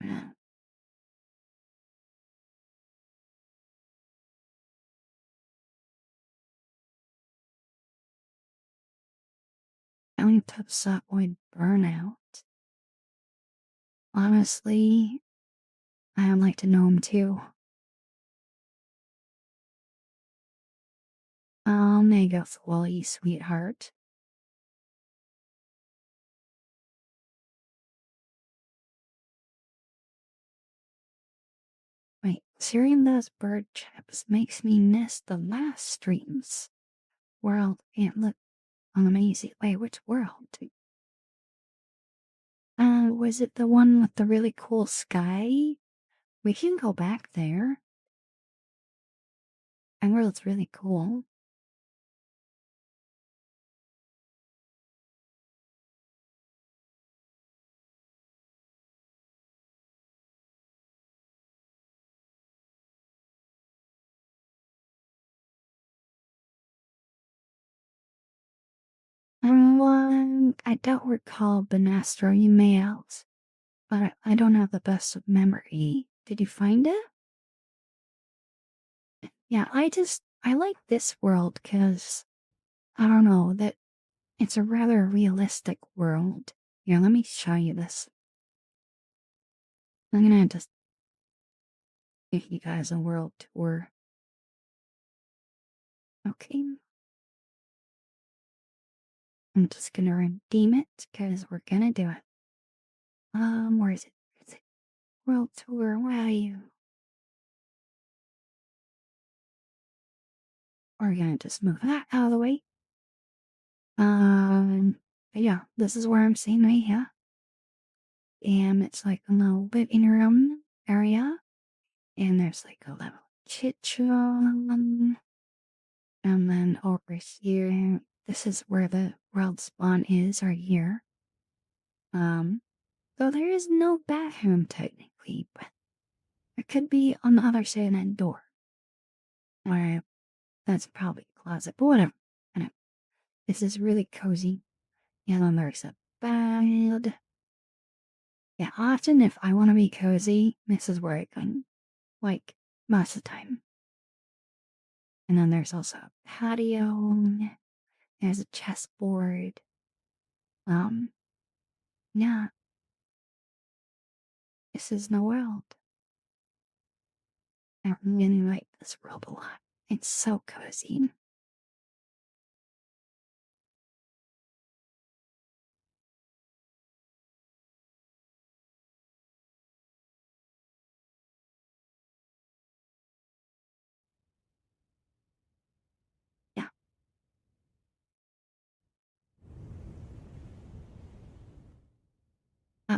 Yeah. Going to avoid burnout. Honestly, I'd like to know him too. Mega Wally, sweetheart. Wait, seeing those bird chips makes me miss the last streams. World can't look amazing. Wait, which world? Was it the one with the really cool sky? We can go back there. That world's really cool. I don't recall Benastro emails, but I don't have the best of memory. Did you find it? Yeah, I like this world because, I don't know, that it's a rather realistic world. Here, let me show you this. I'm gonna just give you guys a world tour. Okay. I'm just gonna redeem it because we're gonna do it. Where is it? Is it world tour? Where are you? We're gonna just move that out of the way. But yeah, this is where I'm staying right here. And it's like a little living room area. And there's like a little kitchen. And then over here, this is where the world spawn is, right here. Though there is no bathroom technically, but it could be on the other side of that door. Or that's probably a closet, but whatever. And this is really cozy. Yeah, then there's a bed. Yeah, often if I want to be cozy, this is where I go. Like, most of the time. And then there's also a patio. There's a chessboard. Um, yeah, this is the world. I really like this world a lot. It's so cozy. Yeah.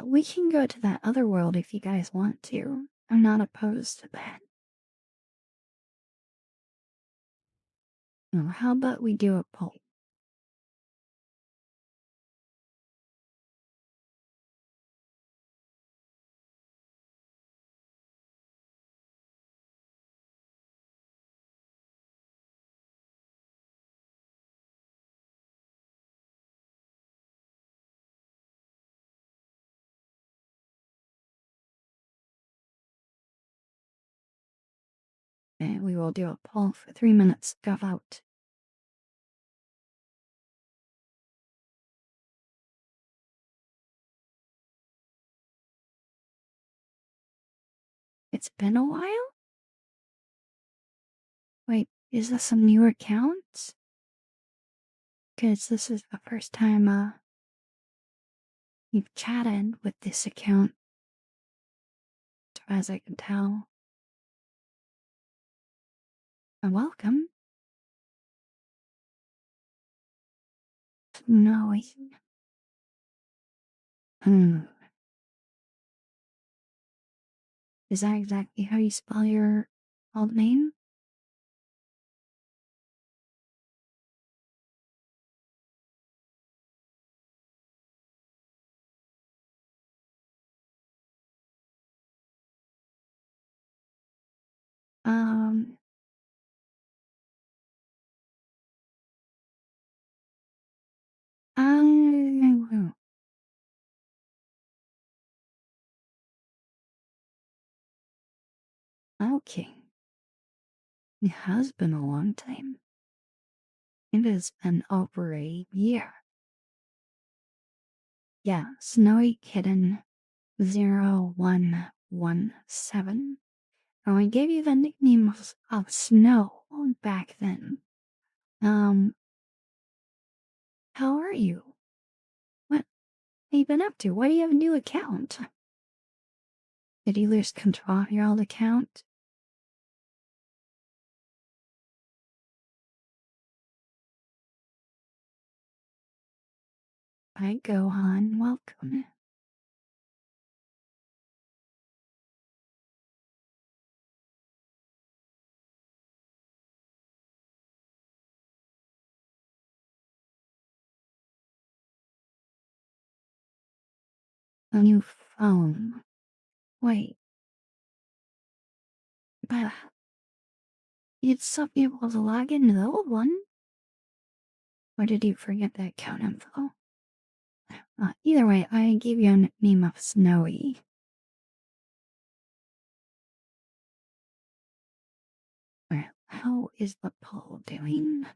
We can go to that other world if you guys want to. I'm not opposed to that. How about we do a poll? And we will do a poll for 3 minutes. Go out. It's been a while? Wait, is this a new account? Because this is the first time, you've chatted with this account, as I can tell. Welcome. No, I... Hmm. Is that exactly how you spell your old name? Um, I, okay. It has been a long time. It has been over a year. Yeah, Snowy Kitten 0117. Oh, I gave you the nickname of Snow back then. Um, how are you? What have you been up to? Why do you have a new account? Did you lose control of your old account? Hi, Gohan. Welcome. A new phone. Wait, but you'd still be able to log into the old one. Or did you forget that account info? Either way, I gave you a nickname of Snowy. Well, how is the poll doing?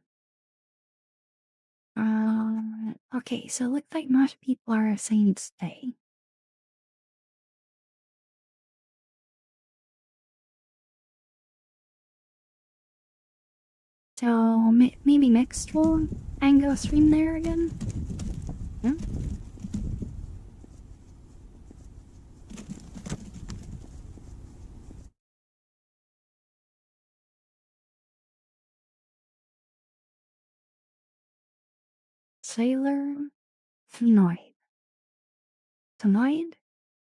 Okay, so it looks like most people are saying stay. So maybe next we'll and go stream there again? Yeah? Sailor Tanoid. Tanoid?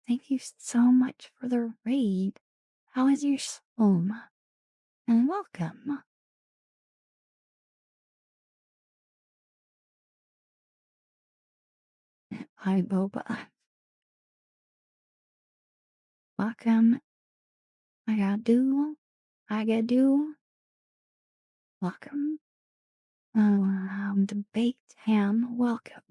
Thank you so much for the raid. How is your soul? And welcome. Hi, Boba. Welcome. I got do. Welcome. Debate ham. Welcome.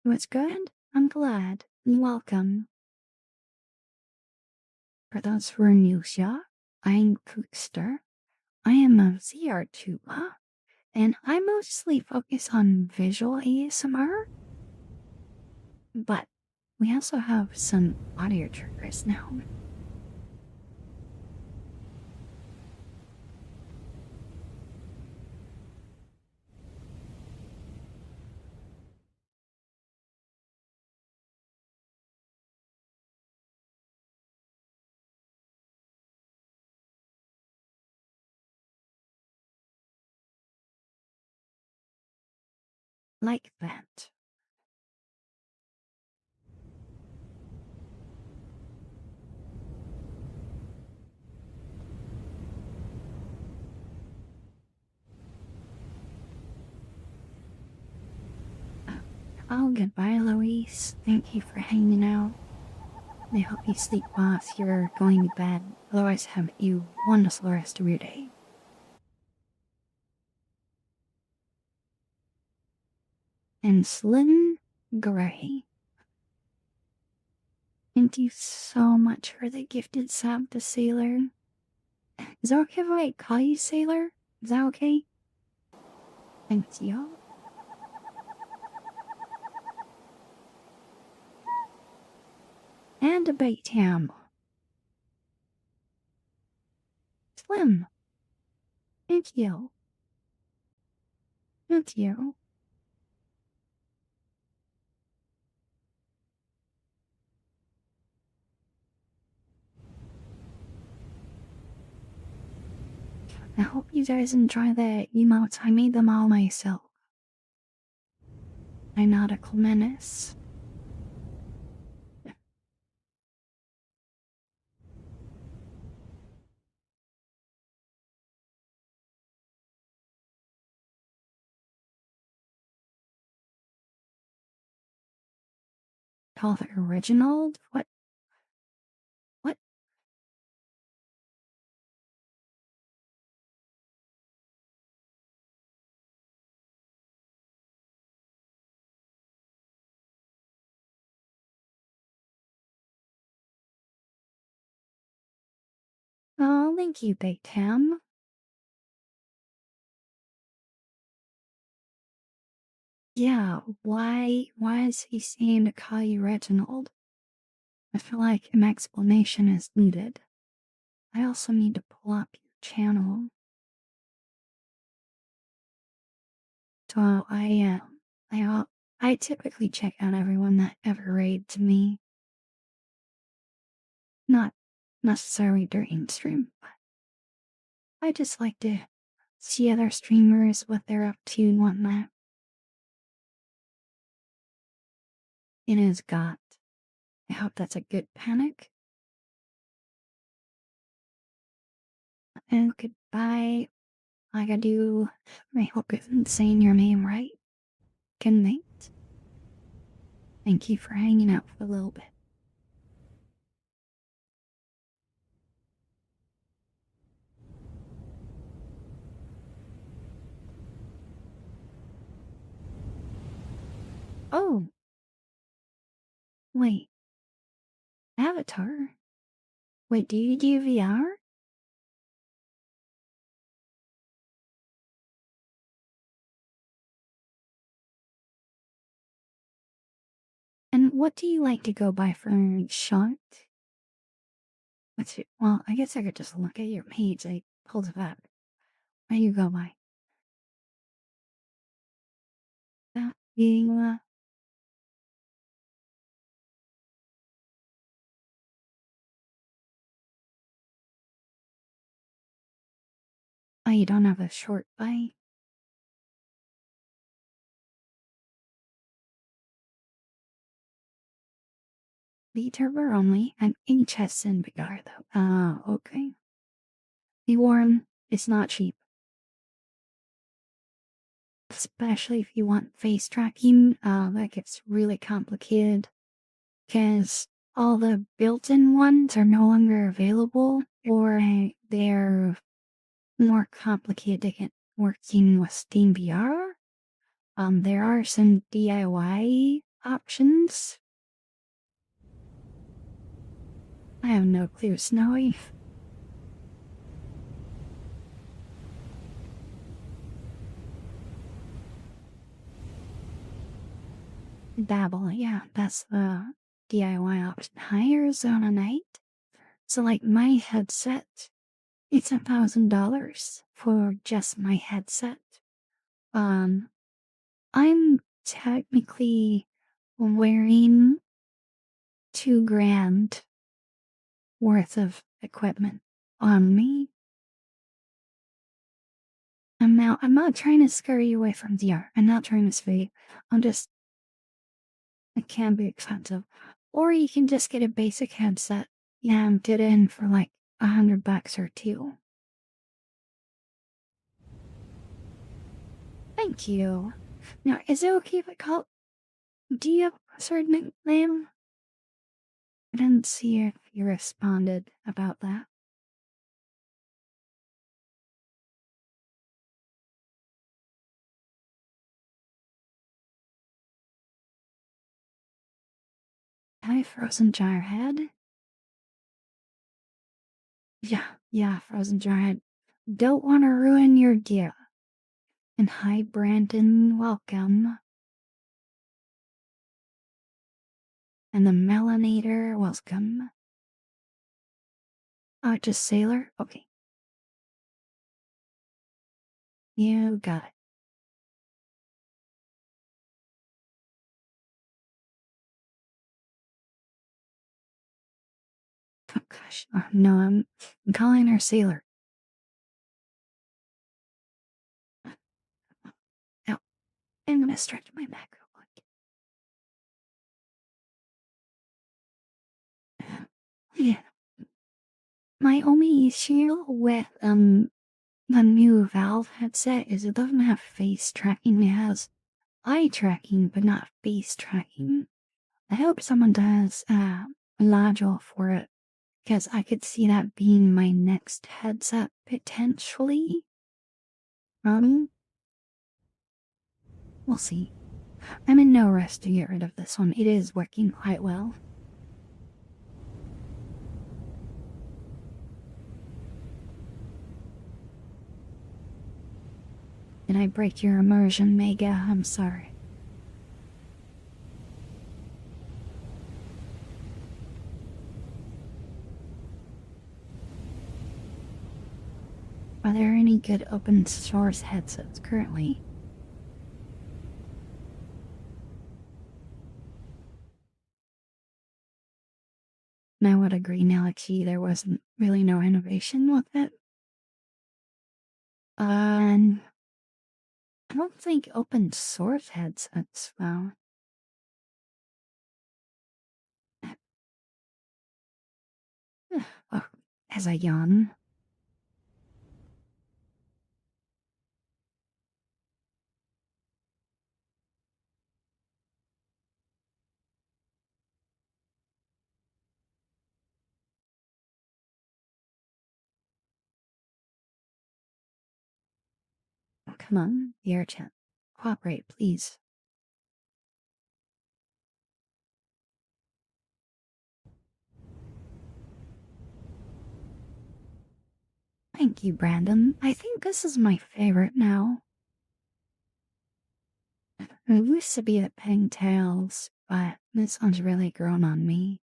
What's good? I'm glad. Welcome. For those who are new here, I'm Cookster. I am a VR tuber, and I mostly focus on visual ASMR, but we also have some audio triggers now. Like that. Oh, goodbye, Louise. Thank you for hanging out. I hope you sleep well if you're going to bed. Otherwise, have you wonderful rest of your day. And Slim Gray. Thank you so much for the gifted sub to Sailor. Is it okay if I call you Sailor? Is that okay? Thanks, yo. And a bait ham. Slim. Thank you. Thank you. I hope you guys enjoy the emotes. I made them all myself. I'm not a menace. Call it original? What? What? Oh, thank you, Big Tam. Yeah, why is he saying to call you Reginald? I feel like an explanation is needed. I also need to pull up your channel. So I typically check out everyone that ever raids me. Not necessarily during stream, but I just like to see other streamers, what they're up to and whatnot. It is got. I hope that's a good panic. And goodbye. I gotta do. I hope I'm saying your name right. Good night. Thank you for hanging out for a little bit. Oh, wait. Avatar? Wait, do you do VR? And what do you like to go by for short? What's it? Well, I guess I could just look at your page. I pulled it up. What do you go by? That being oh, you don't have a short bite? The turbo only, and each has sin Bigar though. Ah, okay. The warm is not cheap. Especially if you want face tracking, that gets really complicated. Because all the built-in ones are no longer available, or they're more complicated to get working with Steam VR. There are some DIY options. I have no clue, Snowy. Dabble, yeah, that's the DIY option. Hi, Arizona Night. So, like, my headset, it's $1,000 for just my headset. Um, I'm technically wearing 2 grand worth of equipment on me. I'm not trying to scare you away from VR. I'm not trying to sway you. I'm just, it can be expensive. Or you can just get a basic headset. Yeah, and get in for like $100 or two. Thank you. Now, is it okay if I call? Do you have a certain nickname? I didn't see if you responded about that. Hi, Frozen Jarhead. Yeah, Frozen Jarhead. Don't want to ruin your gear. And hi, Brandon. Welcome. And the Melanator. Welcome. Just Sailor. Okay, you got it. Oh gosh, no, I'm calling her Sailor. I'm gonna stretch my back real quick. Yeah. My only issue with the new Valve headset is it doesn't have face tracking. It has eye tracking, but not face tracking. I hope someone does a module for it, because I could see that being my next headset potentially. Um, we'll see. I'm in no rush to get rid of this one. It is working quite well. Did I break your immersion, Mega? I'm sorry. Are there any good open source headsets currently? I would agree, Galaxy, there wasn't really no innovation with it. And I don't think open source headsets, well. Oh, as I yawn. Oh, come on, the chat. Cooperate, please. Thank you, Brandon. I think this is my favorite now. It used to be the pigtails, but this one's really grown on me.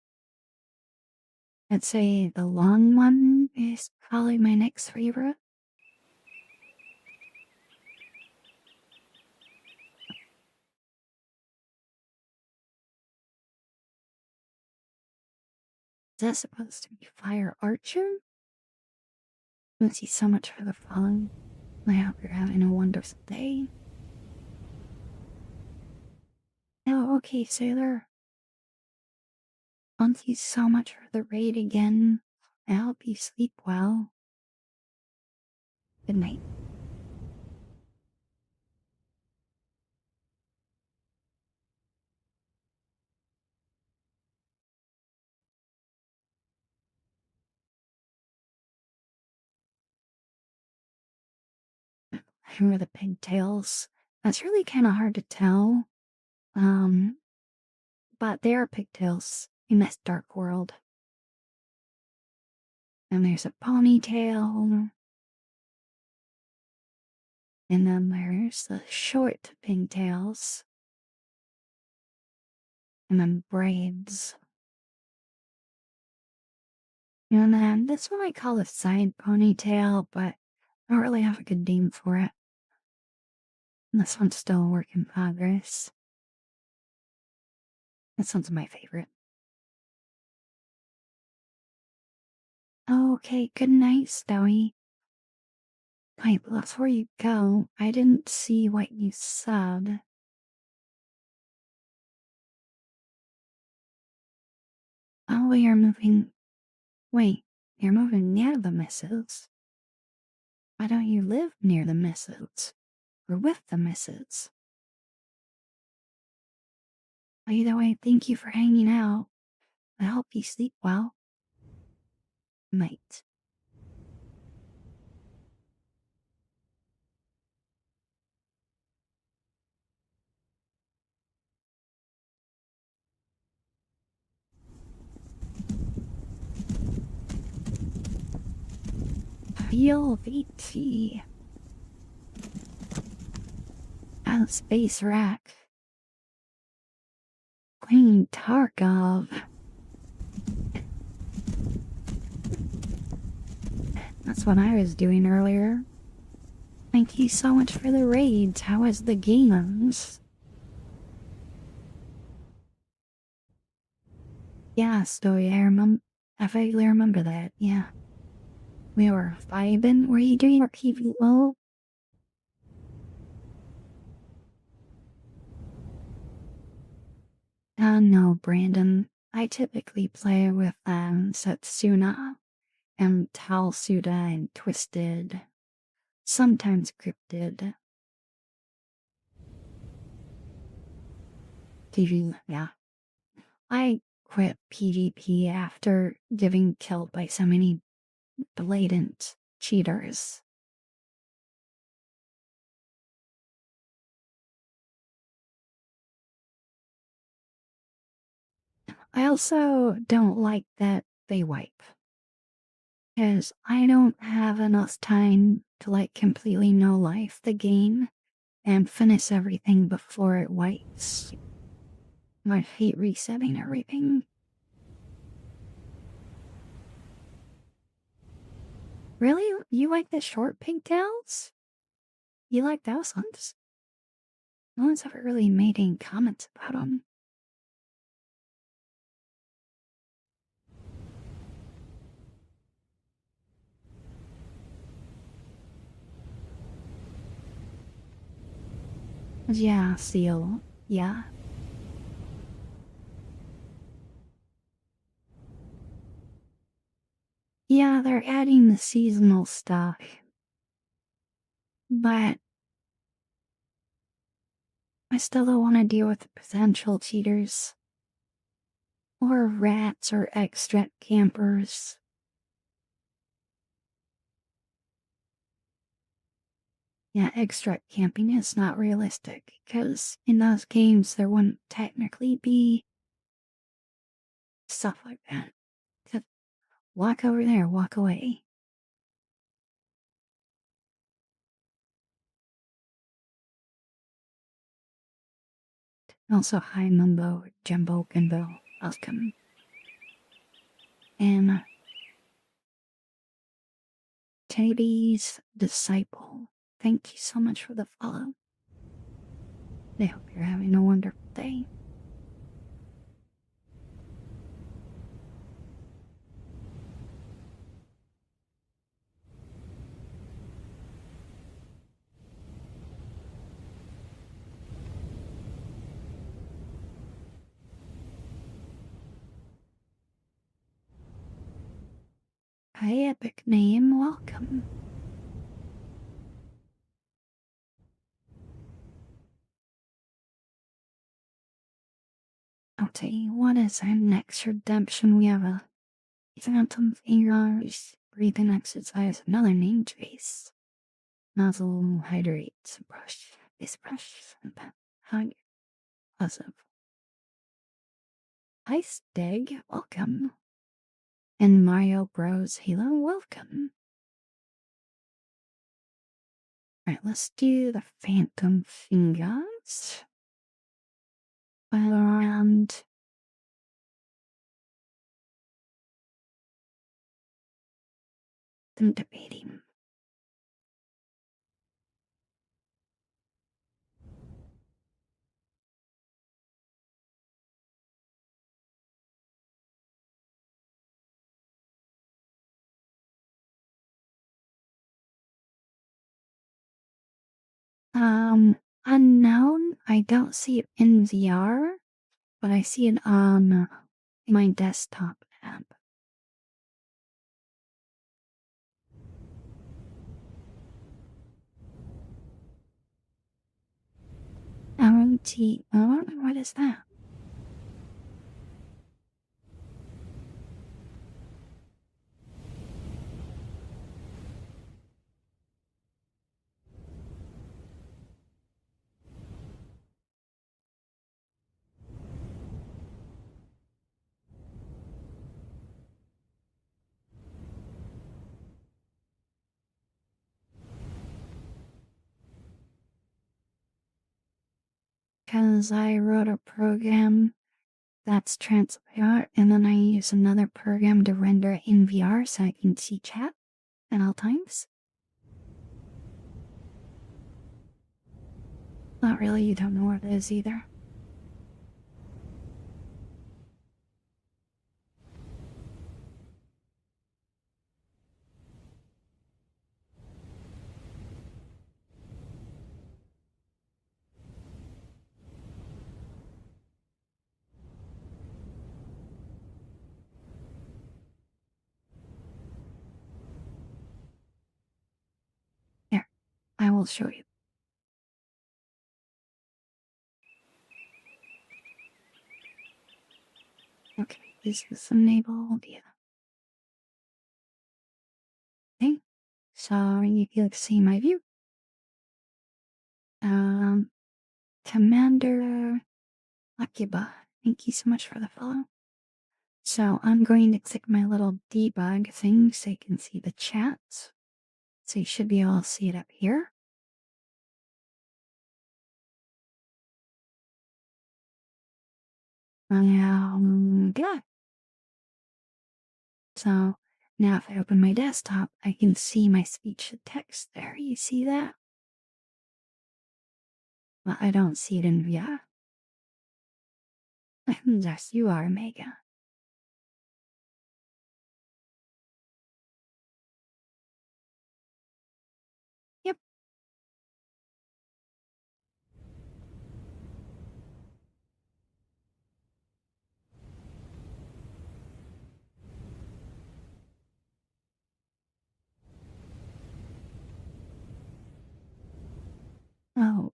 I'd say the long one is probably my next favorite. Is that supposed to be Fire Archer? Thank you so much for the follow. I hope you're having a wonderful day. Oh, okay, Sailor. Thank you so much for the raid again. I hope you sleep well. Good night. Who are the pigtails? That's really kind of hard to tell. Um, but they are pigtails in this dark world. And there's a ponytail. And then there's the short pigtails. And then braids. And then this one I call a side ponytail, but I don't really have a good name for it. And this one's still a work in progress. This one's my favorite. Okay, good night, Stowie. Wait, before you go, I didn't see what you said. Oh, you're moving. Wait, you're moving near the misses. Why don't you live near the misses? Or with the misses? Either way, thank you for hanging out. I hope you sleep well. Night. Feel VT. Out space rack. Queen Tarkov. That's what I was doing earlier. Thank you so much for the raids. How was the games? Yeah, Story, I vaguely remember that, yeah. We were vibing. Were you doing your PvO? No, Brandon. I typically play with Setsuna and Talsuda and Twisted, sometimes Cryptid. PvP, yeah. I quit PvP after getting killed by so many blatant cheaters. I also don't like that they wipe. Because I don't have enough time to completely no life the game and finish everything before it wipes. I hate resetting everything. Really? You like the short pigtails? You like those ones? No one's ever really made any comments about them. Yeah, Seal. Yeah. Yeah, they're adding the seasonal stuff. But I still don't want to deal with the potential cheaters. Or rats or extract campers. Yeah, extract camping is not realistic, because in those games there wouldn't technically be stuff like that. Just walk over there, walk away. Also, hi Mumbo, Jumbo, Gunbo, welcome. And Teddy's Disciple, thank you so much for the follow. I hope you're having a wonderful day. Hi Epic Name, welcome. I'll tell you what is our next redemption. We have a Phantom Fingers, breathing exercise, another name trace. Nozzle, hydrate, brush, face brush, and hug. Awesome. Hi Steg, welcome. And Mario Bros. Halo, welcome. Alright, let's do the Phantom Fingers. And I'm debating. Unknown, I don't see it in VR, but I see it on my desktop app. What is that? Because I wrote a program that's transparent, and then I use another program to render it in VR so I can see chat at all times. Not really, you don't know what it is either. I'll show you. Okay, this is enabled. Yeah. Okay. So you can see my view. Um, Commander Akiba, thank you so much for the follow. So I'm going to click my little debug thing so you can see the chat. So you should be able to see it up here. Yeah. So now if I open my desktop, I can see my speech to text there. You see that? Well, I don't see it in VIA. Yes, you are, Mega. Yep. Oh,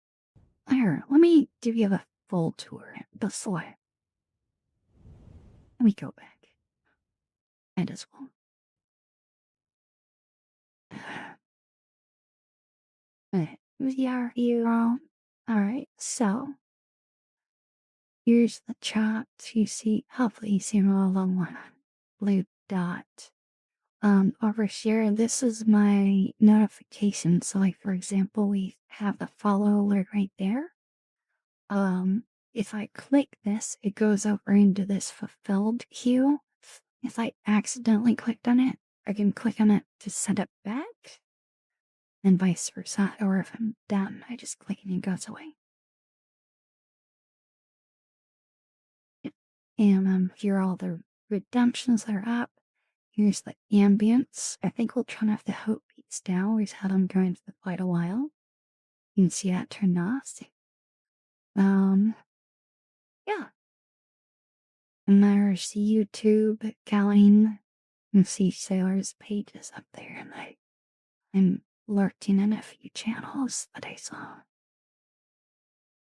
here, let me give you the full tour. Before let me go back. And as well. VR hero. Alright, so here's the chart. You see, hopefully you see all along one blue dot. Over here, this is my notification. So, like, for example, we have the follow alert right there. If I click this, it goes over into this fulfilled queue. If I accidentally clicked on it, I can click on it to send it back, and vice versa. Or if I'm done, I just click and it goes away. And here are all the redemptions that are up. Here's the ambience. I think we'll turn off the hope beats down. We've had them going for quite a while. You can see that turned off. Yeah. And there's YouTube going. You can see Sailor's pages up there, and I'm lurking in a few channels that I saw.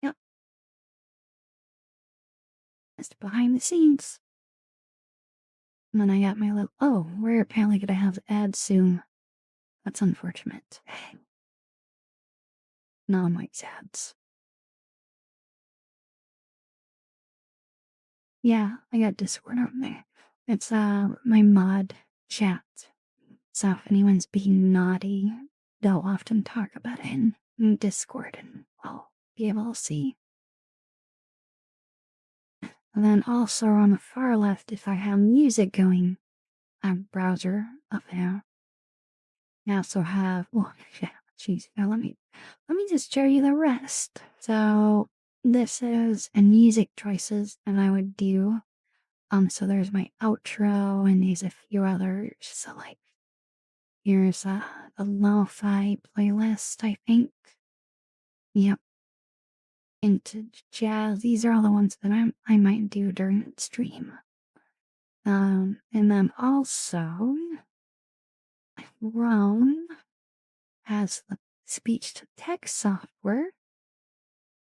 Yep. Just behind the scenes. And then I got my little, oh, we're apparently gonna have ads soon. That's unfortunate. Non-Mike's ads. Yeah, I got Discord on there. It's my mod chat. So if anyone's being naughty, they'll often talk about it in Discord, and I'll be able to see. And then also on the far left, if I have music going, I have browser up there. I also have, well, yeah, jeez, now let me just show you the rest. So this is and music choices, and I would do, so there's my outro, and there's a few others. So like, here's a lo-fi playlist, I think. Yep. Vintage jazz. These are all the ones that I might do during the stream. And then also, Ron has the speech to text software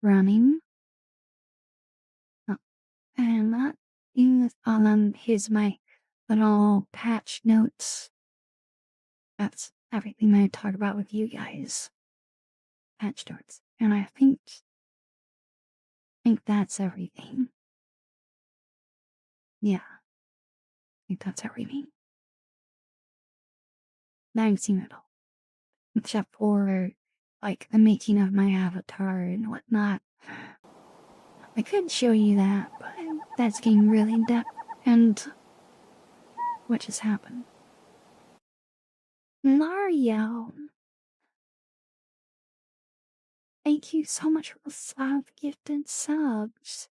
running. Oh, and that is, and then here's my little patch notes. That's everything I talk about with you guys. Patch notes. And I think that's everything. Yeah. I think that's everything. Thanks, you know. Except for, like, the making of my avatar and whatnot. I could show you that, but that's getting really in depth. And what just happened? Mario! Thank you so much for the 5 gifted subs.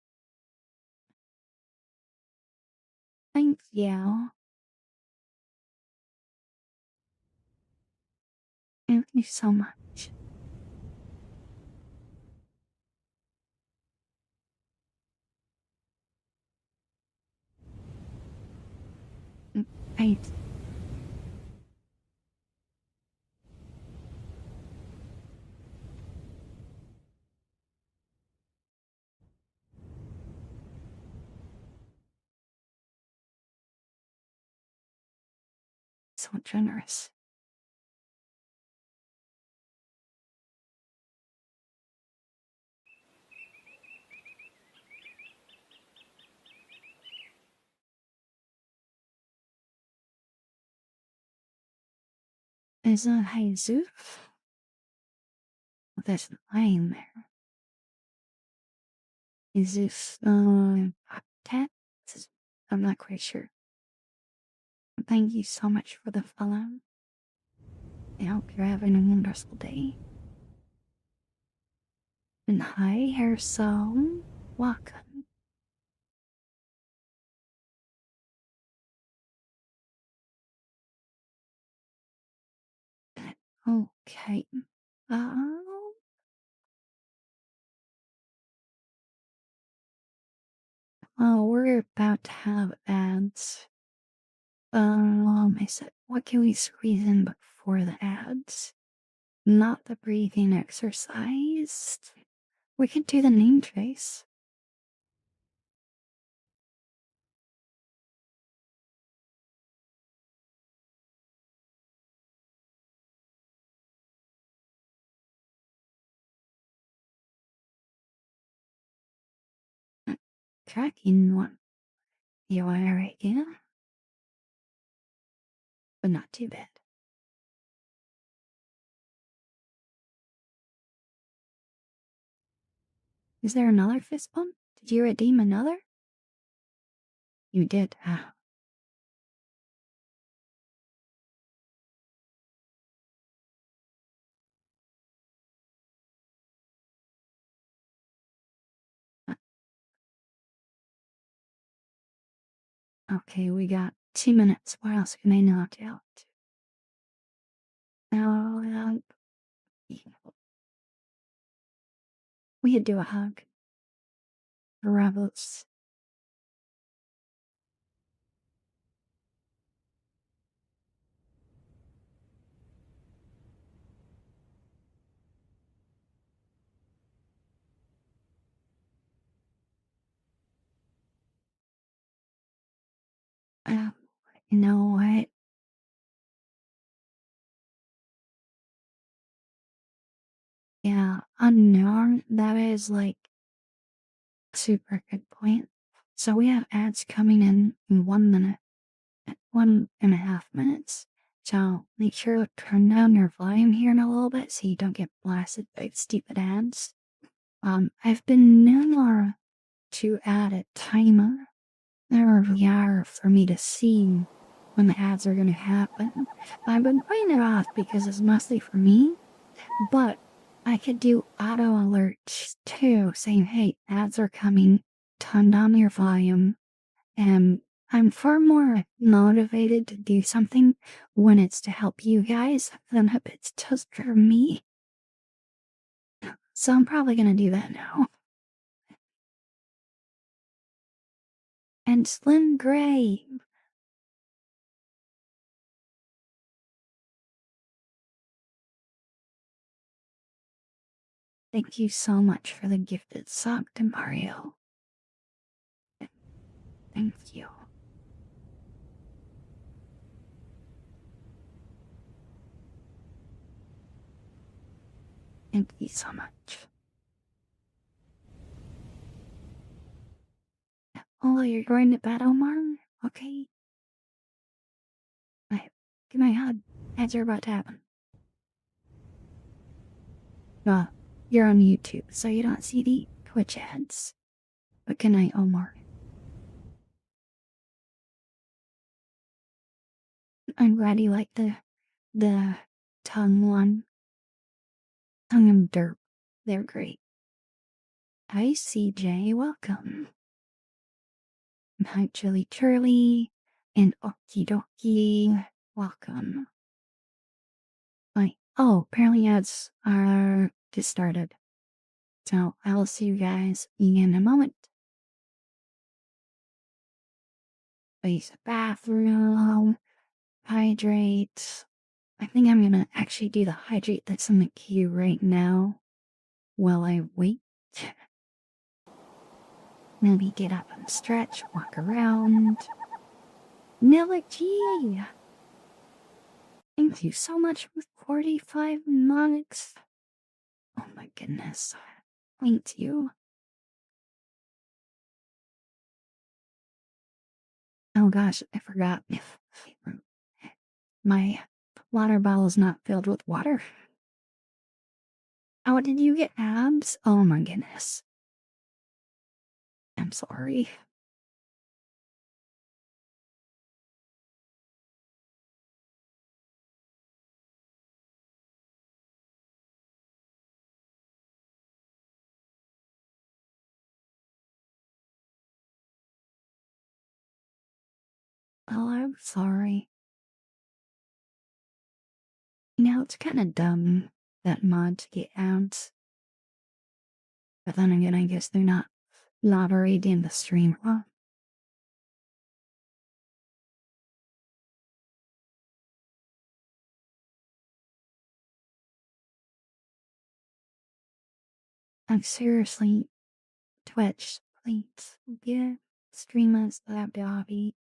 Thank you. Thank you so much. I So generous. Is that Jesus? There's a line there. Is this, Ted? I'm not quite sure. Thank you so much for the follow. I hope you're having a wonderful day. And hi, hair song. Welcome. Okay. Uh, we're about to have ads. I said, what can we squeeze in before the ads? Not the breathing exercise. We could do the name trace. Tracking one. You are right, yeah? But not too bad. Is there another fist bump? Did you redeem another? You did. Ah. Okay, we got 2 minutes. What else can I knock out? Now, we could do a hug. Rebels. You know what? Yeah, unknown. That is like super good point. So we have ads coming in 1 minute, 1.5 minutes. So make sure to turn down your volume here in a little bit so you don't get blasted by stupid ads. I've been known to add a timer every hour for me to see when the ads are gonna happen. I've been putting it off because it's mostly for me, but I could do auto alerts too, saying, hey, ads are coming, turn down your volume, and I'm far more motivated to do something when it's to help you guys than if it's just for me. So I'm probably gonna do that now. And Slim Gray. Thank you so much for the gifted sock to Mario. Thank you. Thank you so much. Oh, you're going to bed, Omar? Okay. Give me a hug. Ads are about to happen. You're on YouTube, so you don't see the Twitch ads. But good night, Omar. I'm glad you like the tongue one. Tongue and derp. They're great. Hi, CJ. Welcome. Hi, Chili Churly. And Okie Dokie. Welcome. Oh, apparently ads are just started. So I will see you guys in a moment. Use the bathroom. Hydrate. I think I'm gonna actually do the hydrate that's in the queue right now while I wait. Maybe get up and stretch, walk around. Nilla G! Thank you so much for 45 mugs. Oh my goodness. Thank you. Oh gosh, I forgot. My water bottle is not filled with water. Oh, did you get abs? Oh my goodness. I'm sorry. Oh, I'm sorry. You know, it's kind of dumb that mods get abs. But then again, I guess they're not lotteried in the stream. Well, I'm seriously, Twitch, please give streamers that hobby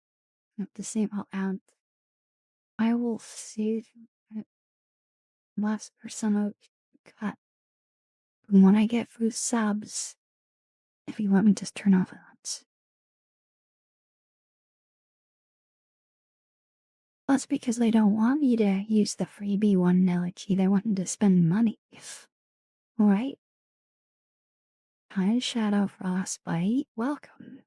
at the same amount. I will save last percent cut when I get through subs. If you let me just turn off ads. That's because they don't want you to use the freebie one, Nelichi. They want you to spend money. Alright? Hi, Shadow Frostbite. Welcome.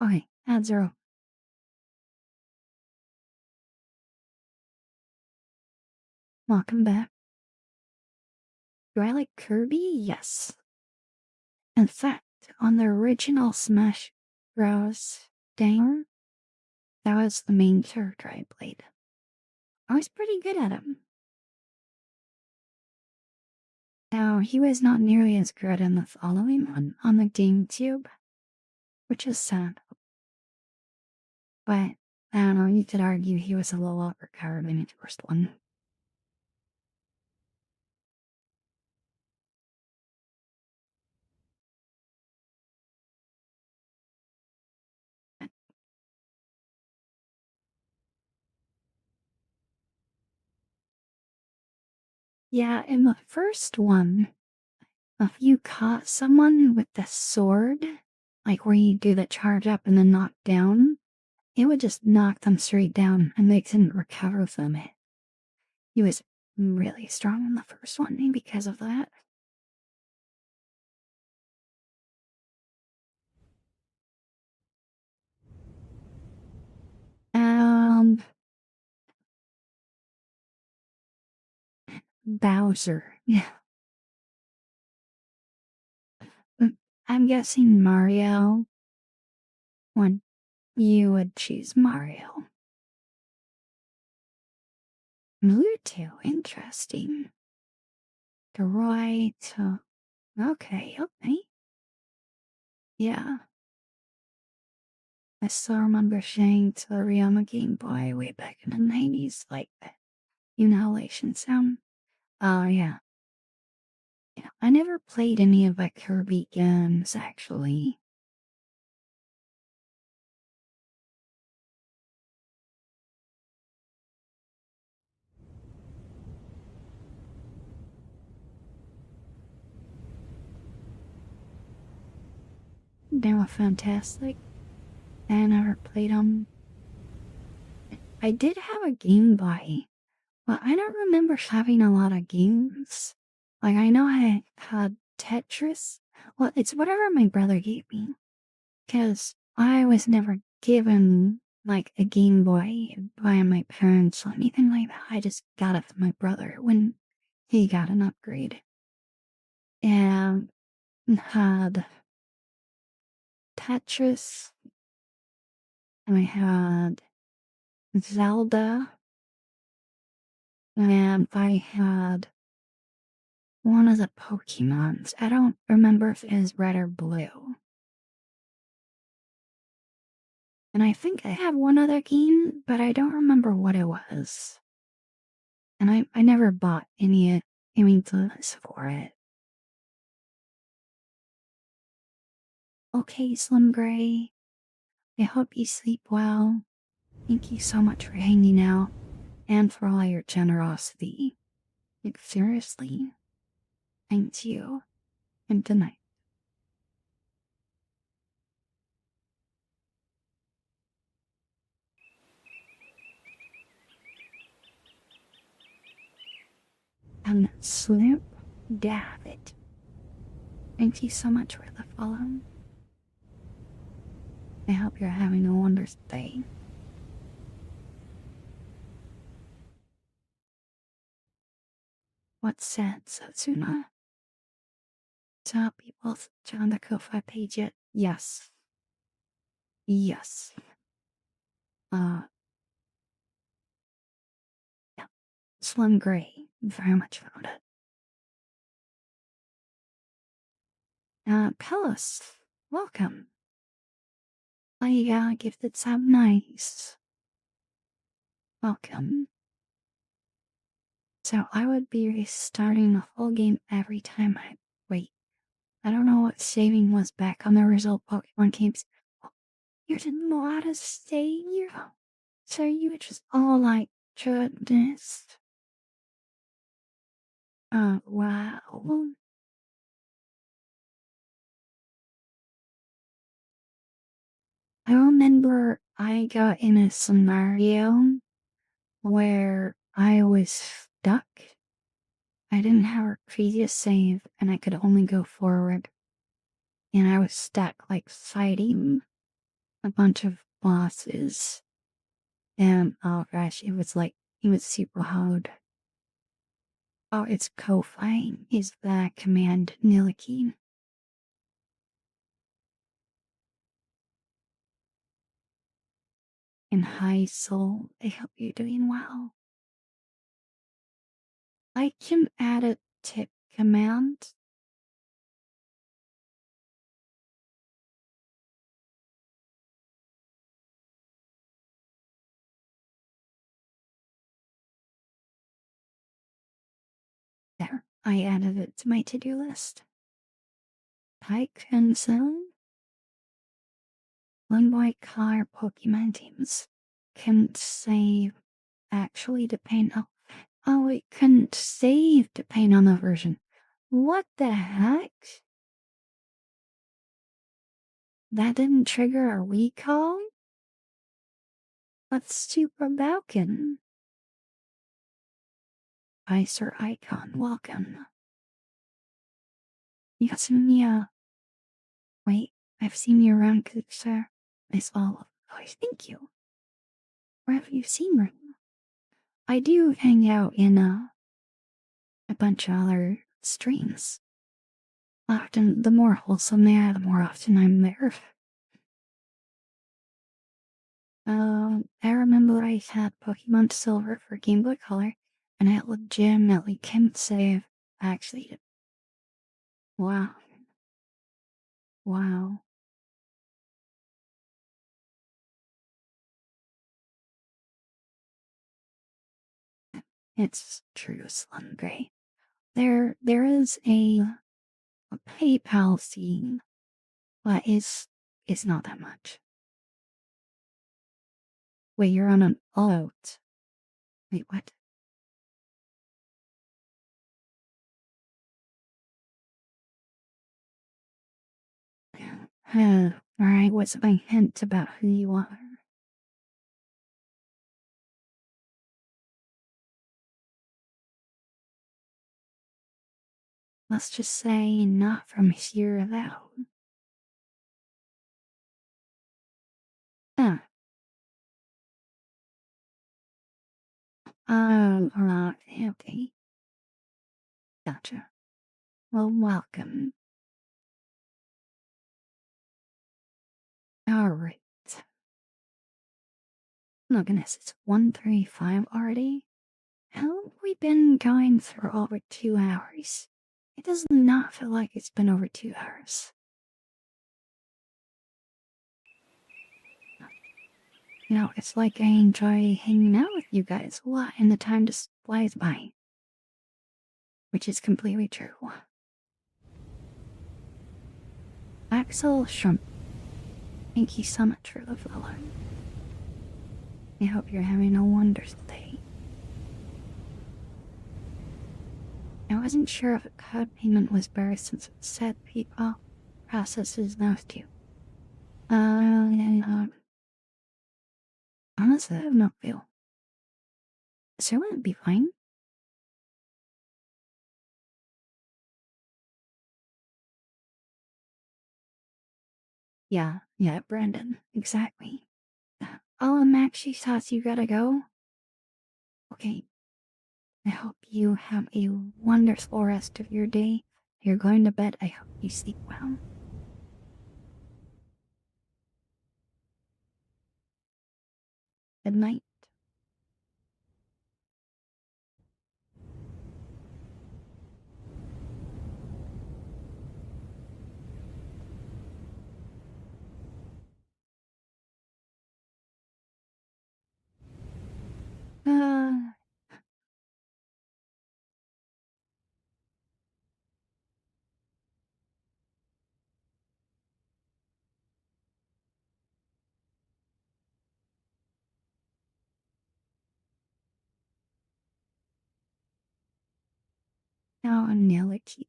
Okay, ads are over. Welcome back. Do I like Kirby? Yes. In fact, on the original Smash Bros. Game, that was the main character I played. I was pretty good at him. Now, he was not nearly as good in the following one on the GameCube, which is sad. But, I don't know, you could argue he was a little overpowered in the first one. Yeah, in the first one, if you caught someone with the sword, like where you do the charge up and then knock down, it would just knock them straight down and they couldn't recover from it. He was really strong in the first one because of that. Um, Bowser. Yeah. I'm guessing Mario. When you would choose Mario. Mewtwo, interesting. Right. Okay, okay. Yeah. I still remember saying to the real Game Boy way back in the 90s, like, inhalation sound. Oh, yeah. Yeah, I never played any of the Kirby games, actually. They were fantastic. I never played them. I did have a Game Boy, but I don't remember having a lot of games. Like, I know I had Tetris. Well, it's whatever my brother gave me. Because I was never given, like, a Game Boy by my parents or anything like that. I just got it from my brother when he got an upgrade. And had Tetris, and I had Zelda, and I had one of the Pokemons. I don't remember if it was red or blue. And I think I had one other game, but I don't remember what it was. And I never bought any images for it. Okay, Slim Gray. I hope you sleep well. Thank you so much for hanging out and for all your generosity. Like, seriously. Thank you. And good night. And Sloop David. Thank you so much for the follow. I hope you're having a wondrous day. What's said, Satsuna? Tell people on the Ko-Fi page yet? Yes. Yes. Uh, yeah. Slim Gray. Very much found it. Pellis. Welcome. I, gifted some nice. Welcome. So I would be restarting the whole game every time I wait. I don't know what saving was back on the result Pokemon games. You didn't know how to save? So you were just all like, goodness. Wow. I remember I got in a scenario where I was stuck. I didn't have a previous save and I could only go forward. And I was stuck, like, fighting a bunch of bosses. And oh gosh, it was super hard. Oh, it's Ko-Fi. Is the command Niliki. And hi, Soul. I hope you're doing well. I can add a tip command. There, I added it to my to-do list. Pike and Zone. One white car Pokemon teams can save actually depend on. Oh, it couldn't save depending on the version. What the heck? That didn't trigger a recall? That's super broken. Hi, Sir Icon, welcome. You got some, wait, I've seen you around, good sir. It's all oh, thank you. Where have you seen me? I do hang out in, a bunch of other streams. Often, the more wholesome they are, the more often I'm there. I remember I had Pokemon Silver for Game Boy Color, and I legitimately can't save. Actually, wow. Wow. It's true, Slim Gray. There is a PayPal fee, but it's not that much. Wait, you're on an alt. Wait, what? Alright, what's my hint about who you are? Let's just say not from here out. Ah, okay. Gotcha. Well, welcome. Alright. Oh goodness, it's 1:35 already? How have we been going for over 2 hours? It does not feel like it's been over 2 hours. You know, it's like I enjoy hanging out with you guys a lot and the time just flies by. Which is completely true. Axel Shrimp, thank you so much for the follow. I hope you're having a wonderful day. I wasn't sure if a card payment was better since it said PayPal processes those too. Honestly, I have no feel. So it would be fine. Yeah, Brandon, exactly. Oh, Max, she thought you gotta go. Okay, I hope you have a wonderful rest of your day. If you're going to bed, I hope you sleep well. Good night. Uh, now I'm allergy.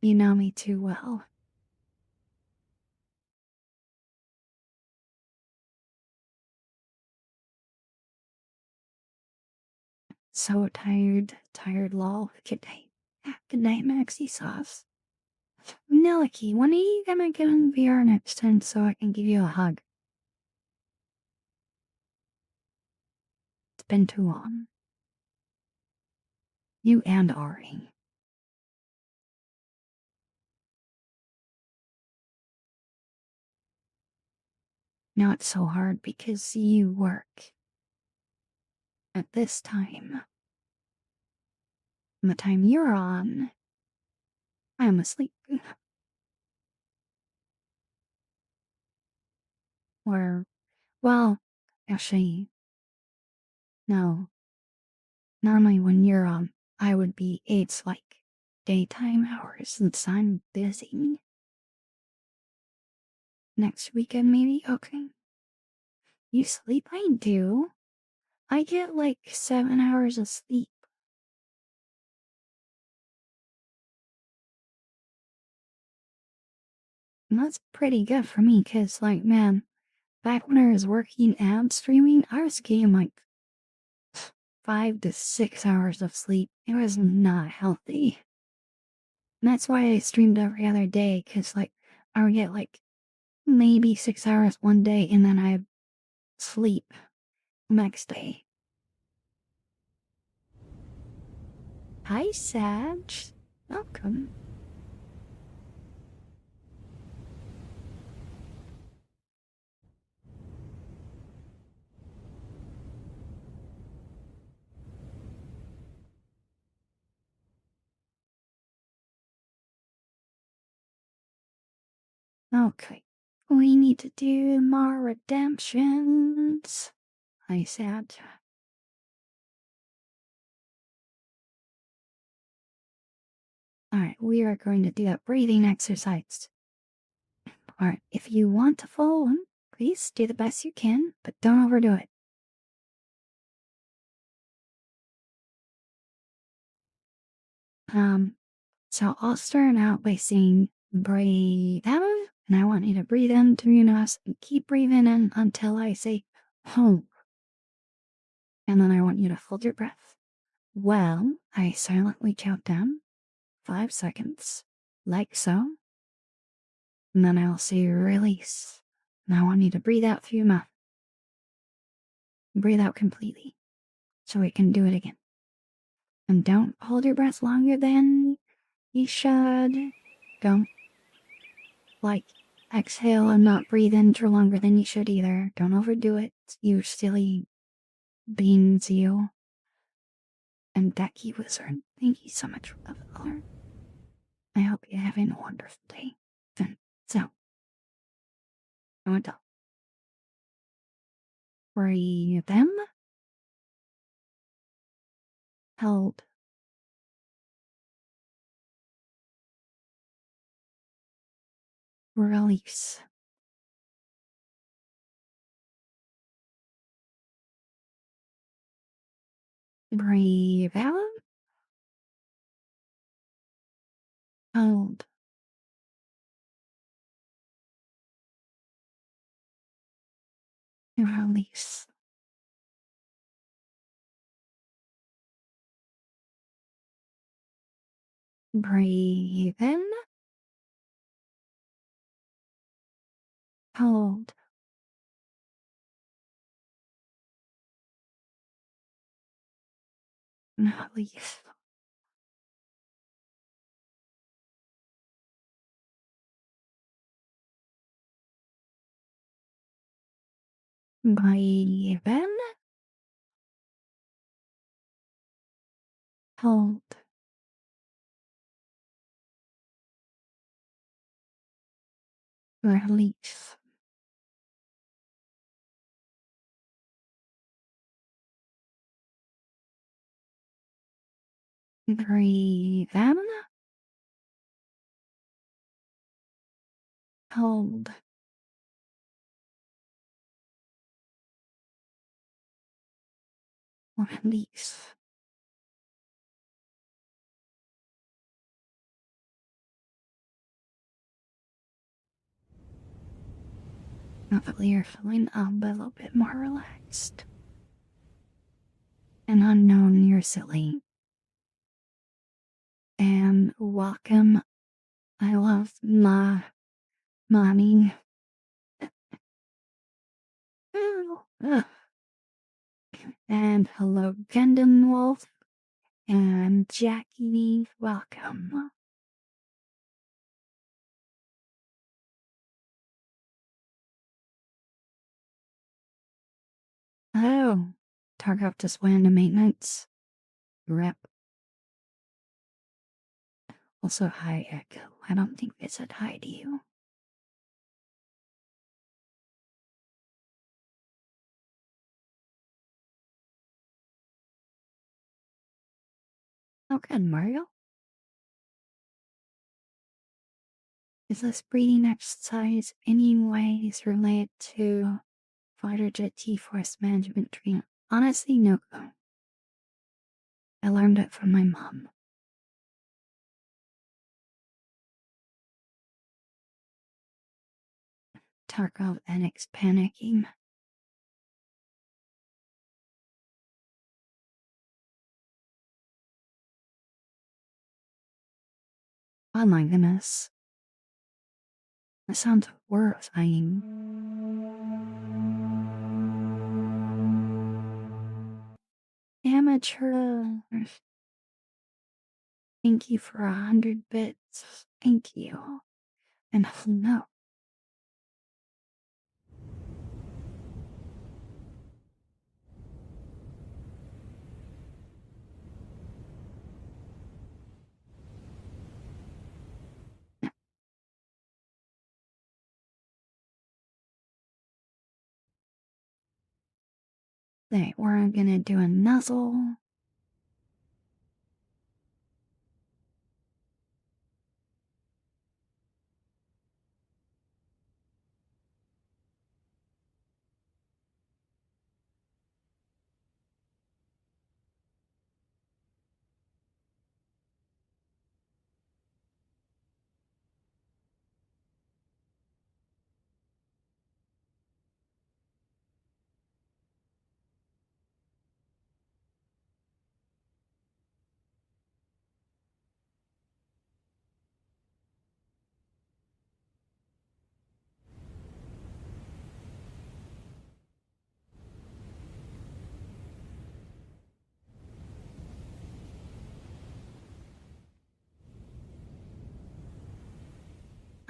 You know me too well. So tired lol. Good night. Good night, Maxie Sauce. Niliki, when are you gonna get in VR next time so I can give you a hug? It's been too long. You and Ari. Not so hard because you work. At this time, the time you're on, I'm asleep. Or, well, actually, no. Normally when you're on, I would be, it's like daytime hours since I'm busy. Next weekend maybe? Okay. You sleep? I do. I get like 7 hours of sleep. And that's pretty good for me, cause like, man, back when I was working and streaming, I was getting like 5 to 6 hours of sleep. It was not healthy. And that's why I streamed every other day, cause like, I would get like maybe 6 hours one day and then I'd sleep next day. Hi, Sag. Welcome. Okay. We need to do more redemptions, I said. Alright, we are going to do a breathing exercise. Alright, if you want to follow them, please do the best you can, but don't overdo it. Um, so I'll start out by saying breathe out, and I want you to breathe in through your nose and keep breathing in until I say hold. And then I want you to hold your breath. Well, I silently count down 5 seconds, like so, and then I'll say release. And I want you to breathe out through your mouth. Breathe out completely so we can do it again. And don't hold your breath longer than you should. Don't, like, exhale and not breathe in for longer than you should either. Don't overdo it, you silly beans, you. And Becky Wizard, thank you so much for the alert. I hope you're having a wonderful day. So, I want to breathe in, hold, release. Breathe out, hold, release. Breathe in, hold, release. Breathe in, hold, release. Breathe in, hold, release. Hopefully you're feeling a little bit more relaxed. An unknown, you're silly. And welcome. I love my mommy. And hello, Gendon Wolf. And Jackie, welcome. Oh, Tarkov just went into maintenance. Rep. Also, hi, Echo. I don't think they said hi to you. Oh, good, Mario. Is this breathing exercise anyways related to fighter jet T-force management training? Honestly, no clue. I learned it from my mom. Tarkov Enix panicking. Oh my goodness. That sounds horrifying. Amateur. Thank you for 100 bits. Thank you. And no. that we're gonna do a nuzzle.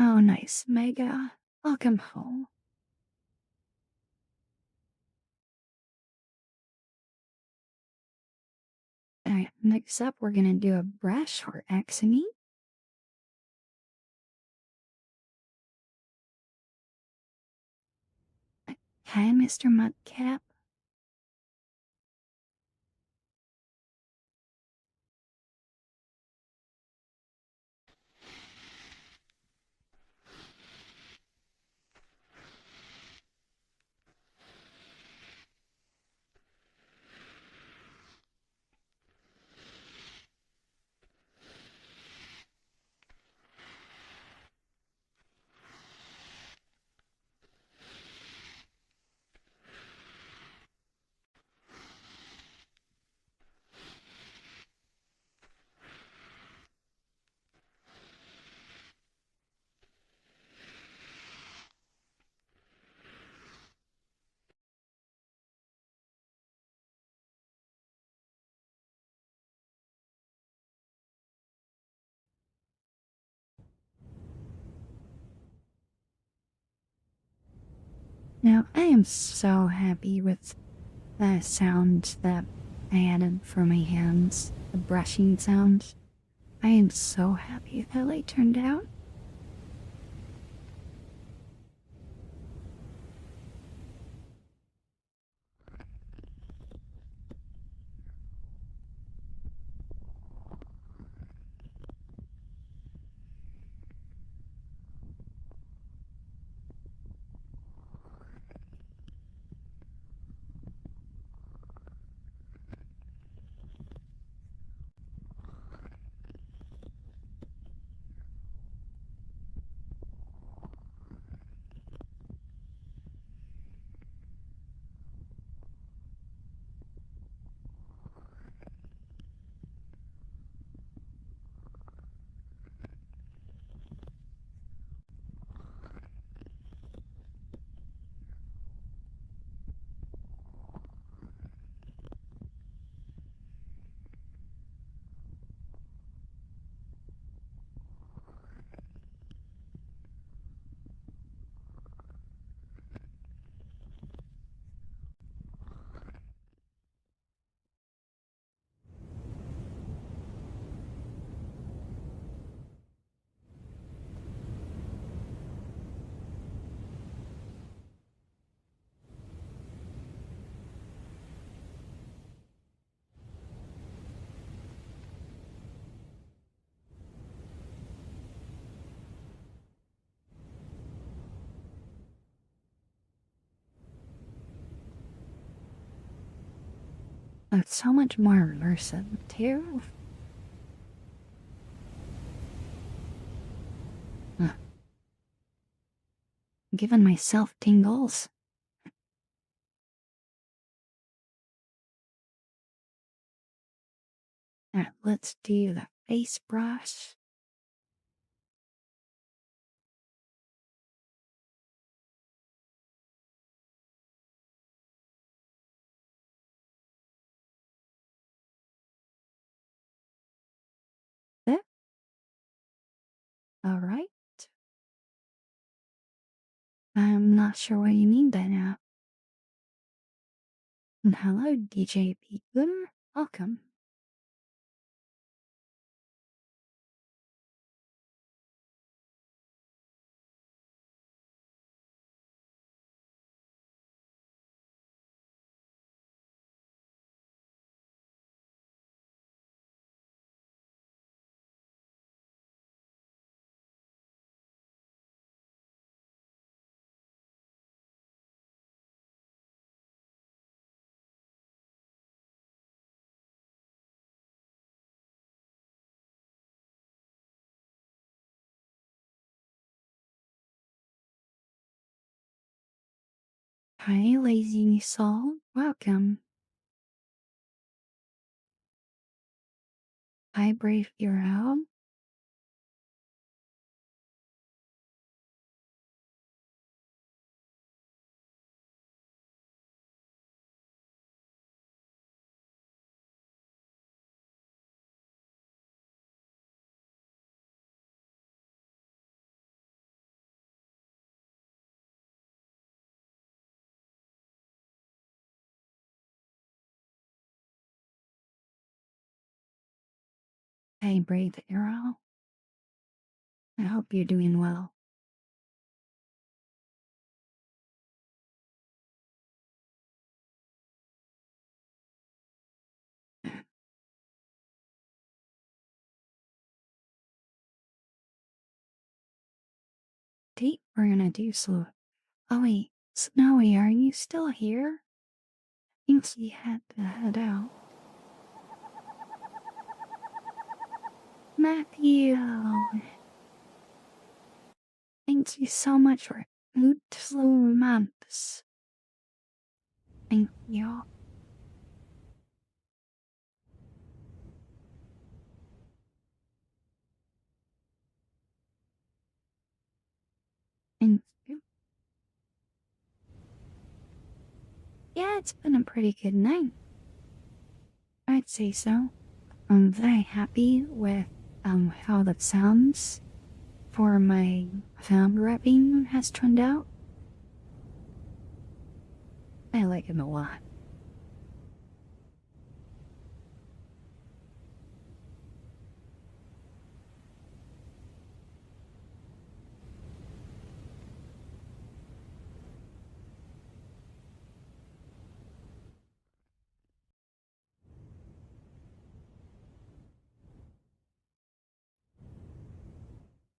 Oh, nice, Mega. Welcome home. Alright, next up, we're gonna do a brush or Axony. Hi, Mr. Mudcap. Now, I am so happy with the sound that I added for my hands, the brushing sound. I am so happy how they turned out. It's so much more immersive, too. Ugh. Giving myself tingles. Alright, let's do the face brush. There. Alright. I'm not sure what you mean by that. And hello, DJ Peter. Welcome. Hi, lazy soul. Welcome. Hi, brave hero. Hey, brave hero. I hope you're doing well. Date we're gonna do slow. Oh wait, Snowy, are you still here? Think she had to head out. Matthew, thank you so much for slow romance. Thank you. Thank you. Yeah, it's been a pretty good night. I'd say so. I'm very happy with how the sounds for my sound wrapping has turned out. I like it a lot.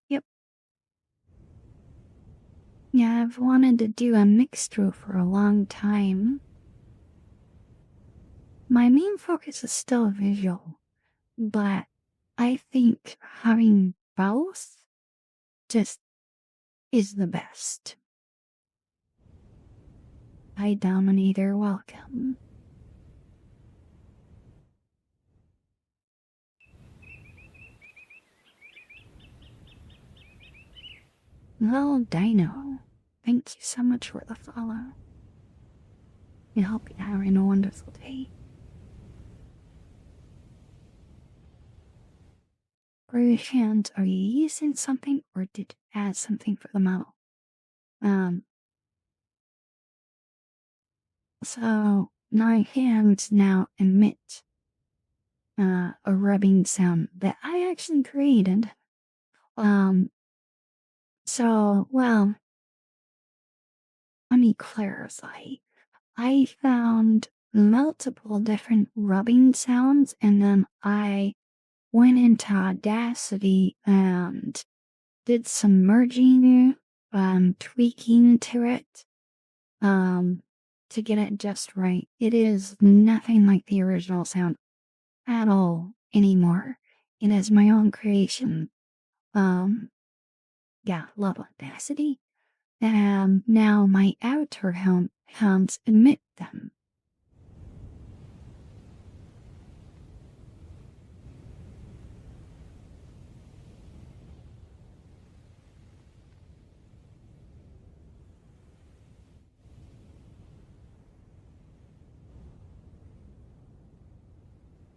Yep. Yeah, I've wanted to do a mixture for a long time. My main focus is still visual, but I think having both just is the best. Hi, Dominator, welcome. Little Dino, thank you so much for the follow. I hope you're having a wonderful day. For your hands, are you using something or did you add something for the model? Um, so my hands now emit a rubbing sound that I actually created. Um, well, let me clarify. I found multiple different rubbing sounds and then I went into Audacity and did some merging, tweaking to it, um, to get it just right. It is nothing like the original sound at all anymore. It is my own creation. Um, yeah, love Audacity. Now my outer hounds emit them.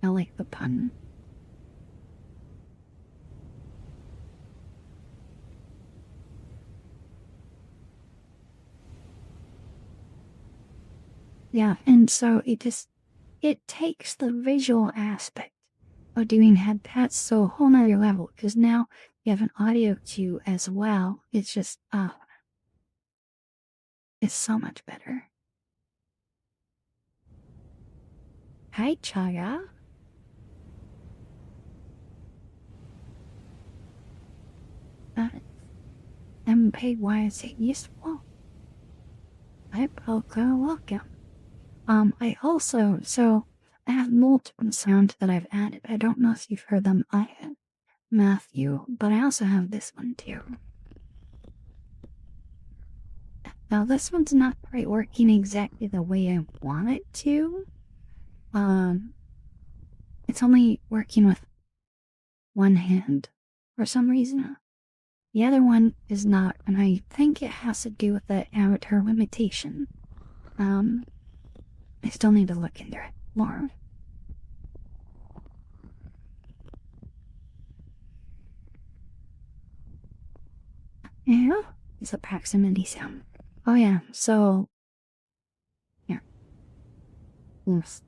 I like the pun. Yeah, and so it takes the visual aspect of doing head pats to a whole nother level because now you have an audio cue as well. It's just it's so much better. Hi, Chaya. Uh, MP, why is it useful? Hi, Poco, welcome. I also, so I have multiple sounds that I've added. I don't know if you've heard them. I have Matthew, but I also have this one too. Now this one's not quite working exactly the way I want it to. It's only working with one hand for some reason. The other one is not, and I think it has to do with the amateur limitation. I still need to look into it more. Yeah, it's a proximity sound. Oh yeah, so here. Oops.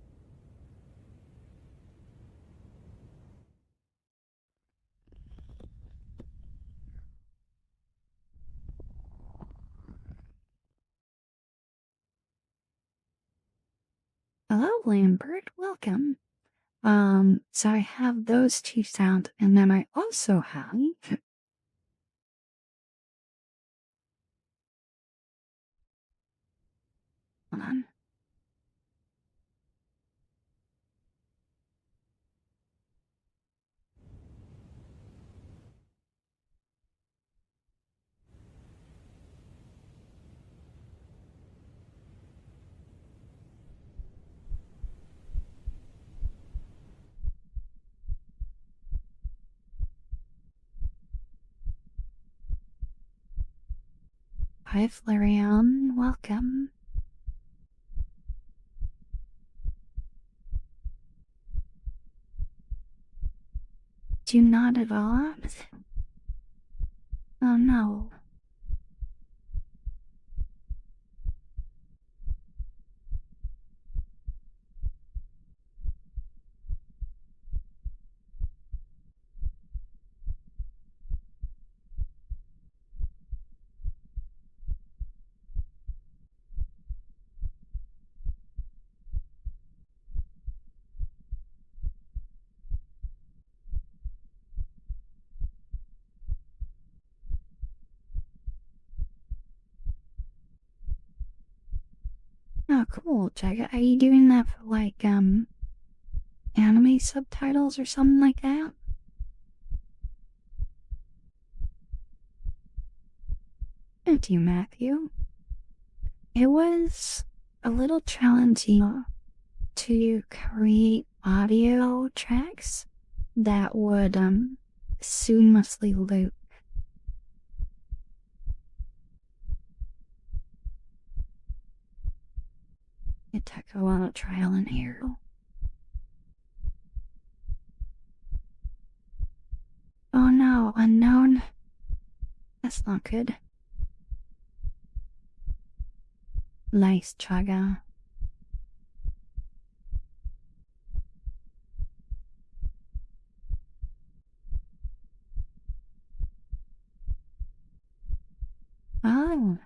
Hello, Lambert. Welcome. So I have those two sounds, and then I also have. Hold on. Hi, Flareon. Welcome. Do you not at all? Oh no. Oh, cool, Jagga. Are you doing that for, like, anime subtitles or something like that? Thank you, Matthew. It was a little challenging to create audio tracks that would, seamlessly loop. It took a lot of trial and error. Oh no, unknown. That's not good. Nice, Chaga. Oh,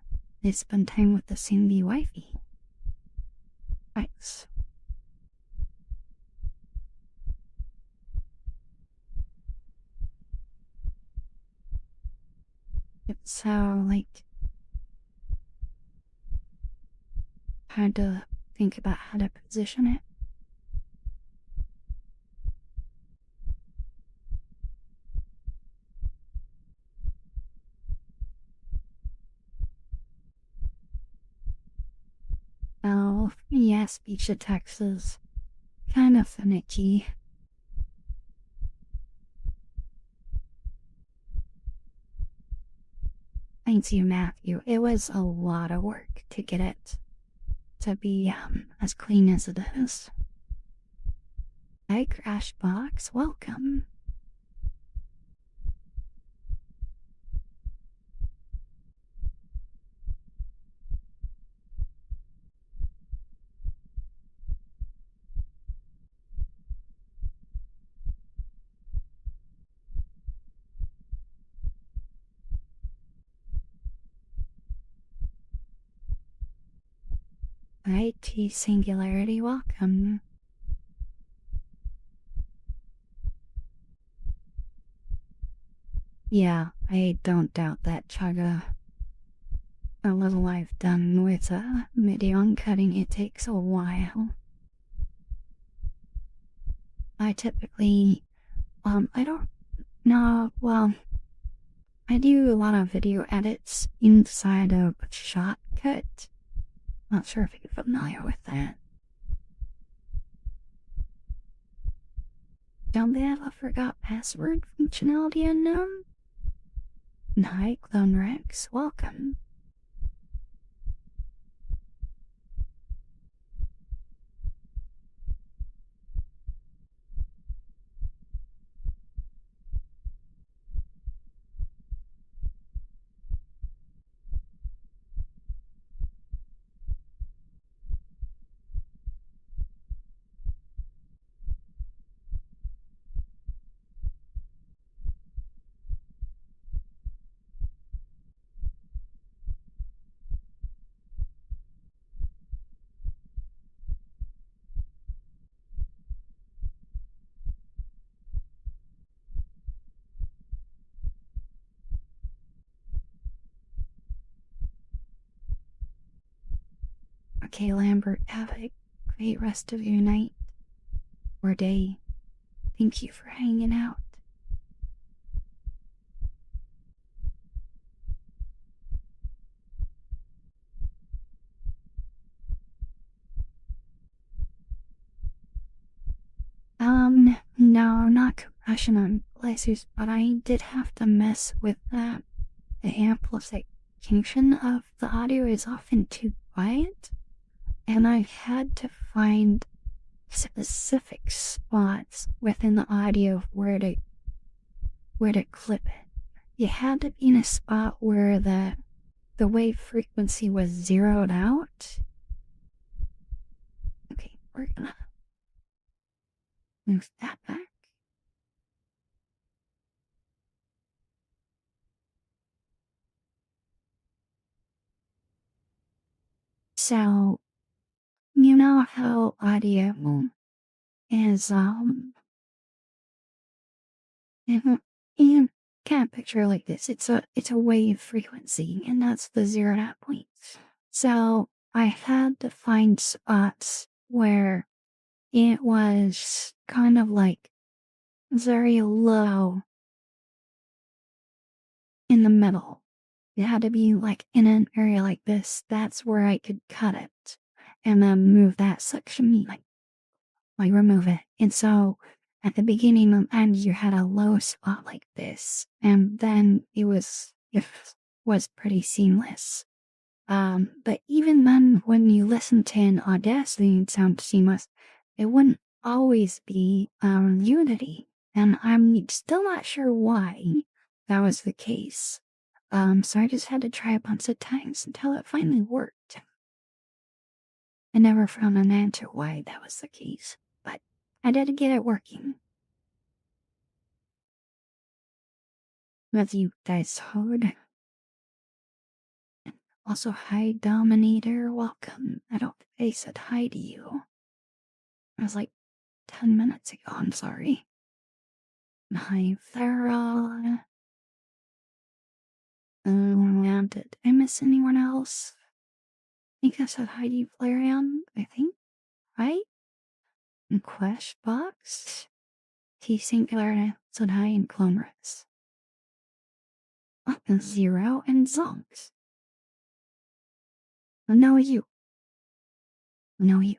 they spend time with the Cindy wifey. Nice. It's so, like, hard to think about how to position it. Oh, yeah, speech to text is kind of finicky. Thanks you, Matthew. It was a lot of work to get it to be as clean as it is. Hi, Crashbox. Welcome. Hi, T Singularity. Welcome. Yeah, I don't doubt that, Chaga. A little I've done with video cutting, it takes a while. I typically, I don't know, well, I do a lot of video edits inside of Shot shortcut. Not sure if you're familiar with that. Don't they have a forgot password functionality unknown? Hi, Clone Rex. Welcome. Okay, Lambert, have a great rest of your night or day. Thank you for hanging out. No, not compassion on places, but I did have to mess with that. The amplification of the audio is often too quiet, and I had to find specific spots within the audio where to clip it. You had to be in a spot where the wave frequency was zeroed out. Okay, we're gonna move that back. So, you know how audio is, you can't picture it like this. It's a wave frequency, and that's the zeroed out point. So, I had to find spots where it was kind of like very low in the middle. It had to be like in an area like this. That's where I could cut it and then move that section, like remove it. And so at the beginning and end, you had a low spot like this, and then it was pretty seamless. But even then, when you listen to an Audacity and sound seamless, it wouldn't always be Unity, and I'm still not sure why that was the case. So I just had to try a bunch of times until it finally worked. I never found an answer why that was the case, but I did get it working. As you guys heard. Also, hi, Dominator. Welcome. I don't think I said hi to you. It was like 10 minutes ago. I'm sorry. Hi, Farah. Did I miss anyone else? I think I said hi to you, Flareon. I think. Right? And Questbox. T Singular said hi in Clone Rex. And Zero and Zonks. No, you. No, you.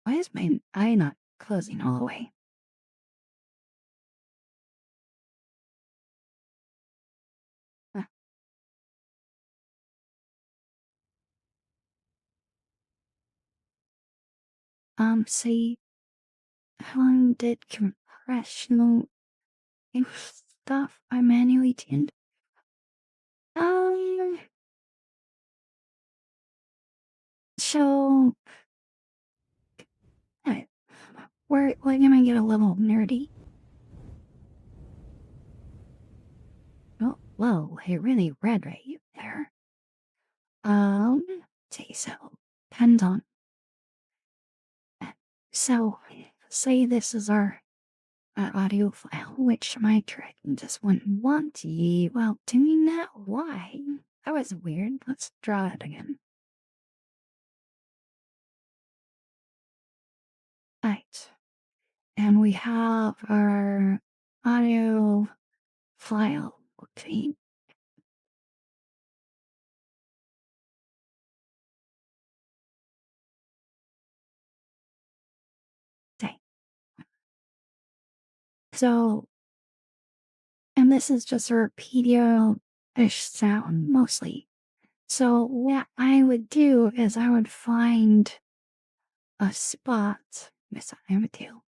Why is my eye not closing all the way? Uh, See, how long did compressional stuff I manually tuned? Um, so, uh, we're gonna get a little nerdy. Oh, whoa, it really read right there. Okay, so, depends on. So, say this is our audio file, which my Dragon just wouldn't want to. Well, doing that, why? That was weird. Let's draw it again. Right. and we have our audio file. Okay. Okay. So, and this is just a repeatio-ish sound mostly. So what I would do is I would find a spot, yes, I would do,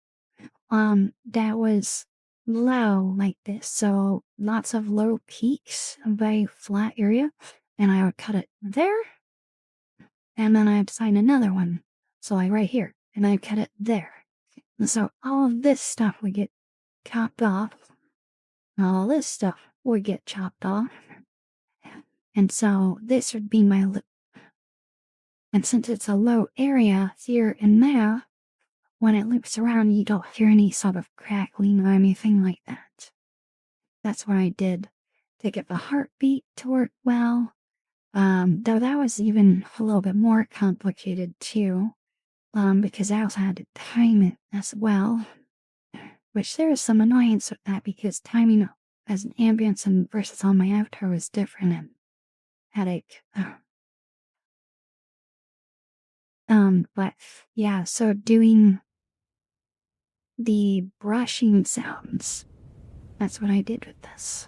that was low like this. So lots of low peaks, a very flat area, and I would cut it there, and then I'd find another one. So like right here, and I'd cut it there. And so all of this stuff would get chopped off. All this stuff would get chopped off. And so this would be my loop. And since it's a low area here and there, when it loops around, you don't hear any sort of crackling or anything like that. That's what I did to get the heartbeat to work well. Though that was even a little bit more complicated too, because I also had to time it as well, which there is some annoyance with that because timing as an ambience and versus on my avatar was different and headache. But yeah, so doing the brushing sounds, that's what I did with this.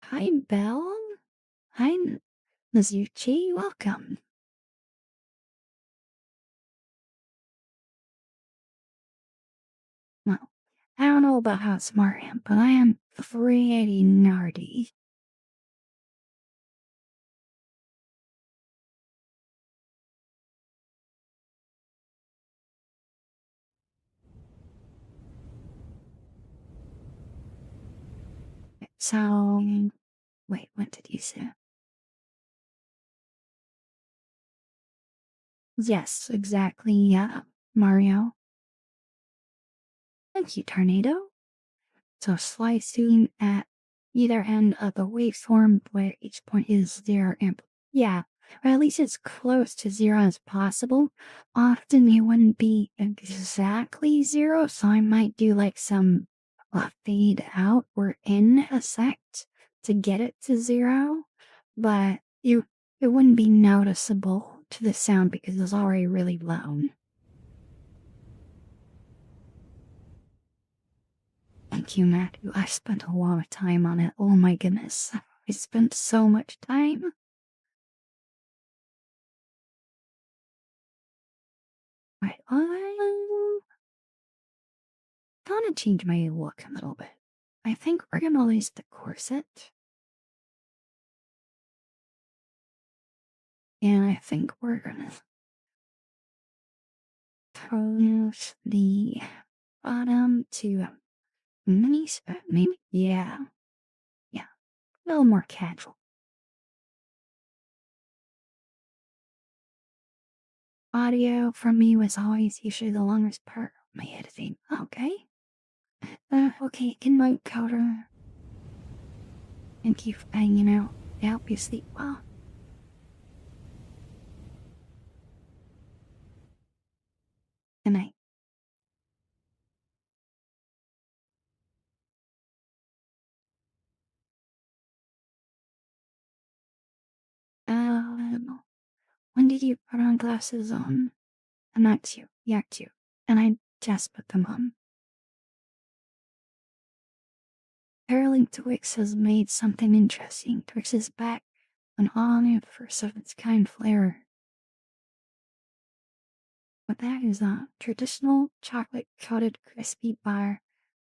Hi, Belle. Hi, Mizuchi. Welcome. Well, I don't know about how smart I am, but I am pretty nerdy. So, wait, what did you say? Yes, exactly. Yeah, Mario. Thank you, Tornado. So slicing at either end of the waveform where each point is zero amp. Yeah, or at least as close to zero as possible. Often it wouldn't be exactly zero, so I might do like some fade out or in effect to get it to zero, but it wouldn't be noticeable to the sound because it's already really low. Thank you, Matthew. I spent a lot of time on it. Oh my goodness. I spent so much time. I'm gonna change my look a little bit. I think we're gonna lose the corset. And I think we're gonna push the bottom to mini skirt, maybe? Yeah. Yeah. A little more casual. Audio from me was always usually the longest part of my editing. Okay. Okay, good night, Coder. Thank you for hanging out. I hope you sleep well. Good night. When did you put on glasses on? Not you. Yeah, you. And I just put them on. Caroling Twix has made something interesting. Twix is back, an all new first of its kind flavor. But that is a traditional chocolate coated crispy bar,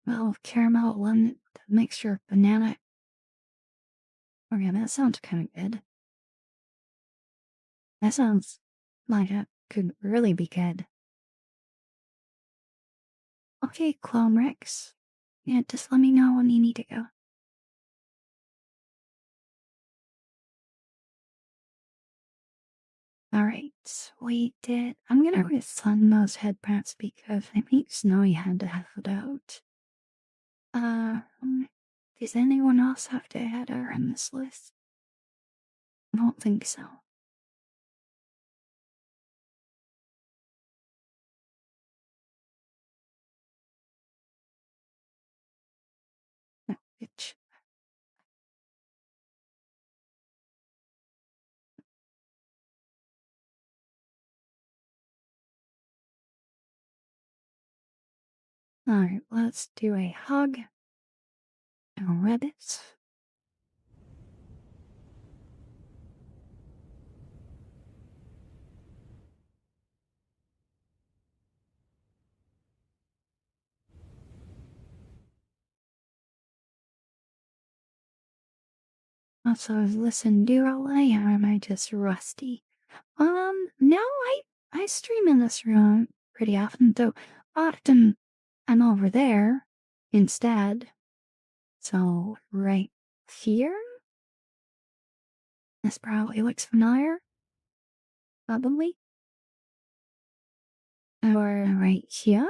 well, with caramel lemon, a mixture of banana. Okay, that sounds kind of good. That sounds like it could really be good. Okay, Clone Rex. Yeah, just let me know when you need to go. Alright, we did. I'm gonna refund those headpats because I think Snowy had to have it out. Um, Does anyone else have to add her in this list? I don't think so. No, bitch. Alright, let's do a hug. And rabbits. Also, listen, do I am I just rusty? No, I stream in this room pretty often, though often I'm over there instead. So right here, this probably looks familiar, probably. Or right here.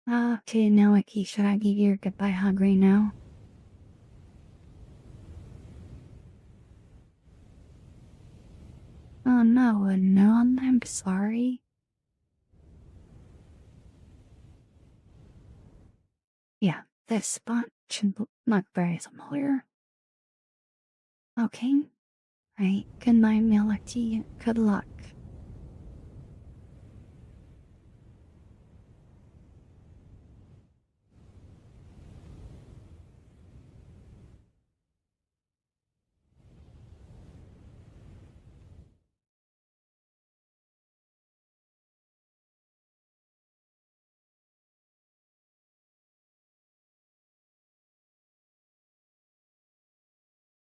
Okay, now Aki, should I give you your goodbye hug right now? Oh no, no, I'm sorry. Yeah, this spot should look very familiar. Okay, right. Good night, Melody. Good luck.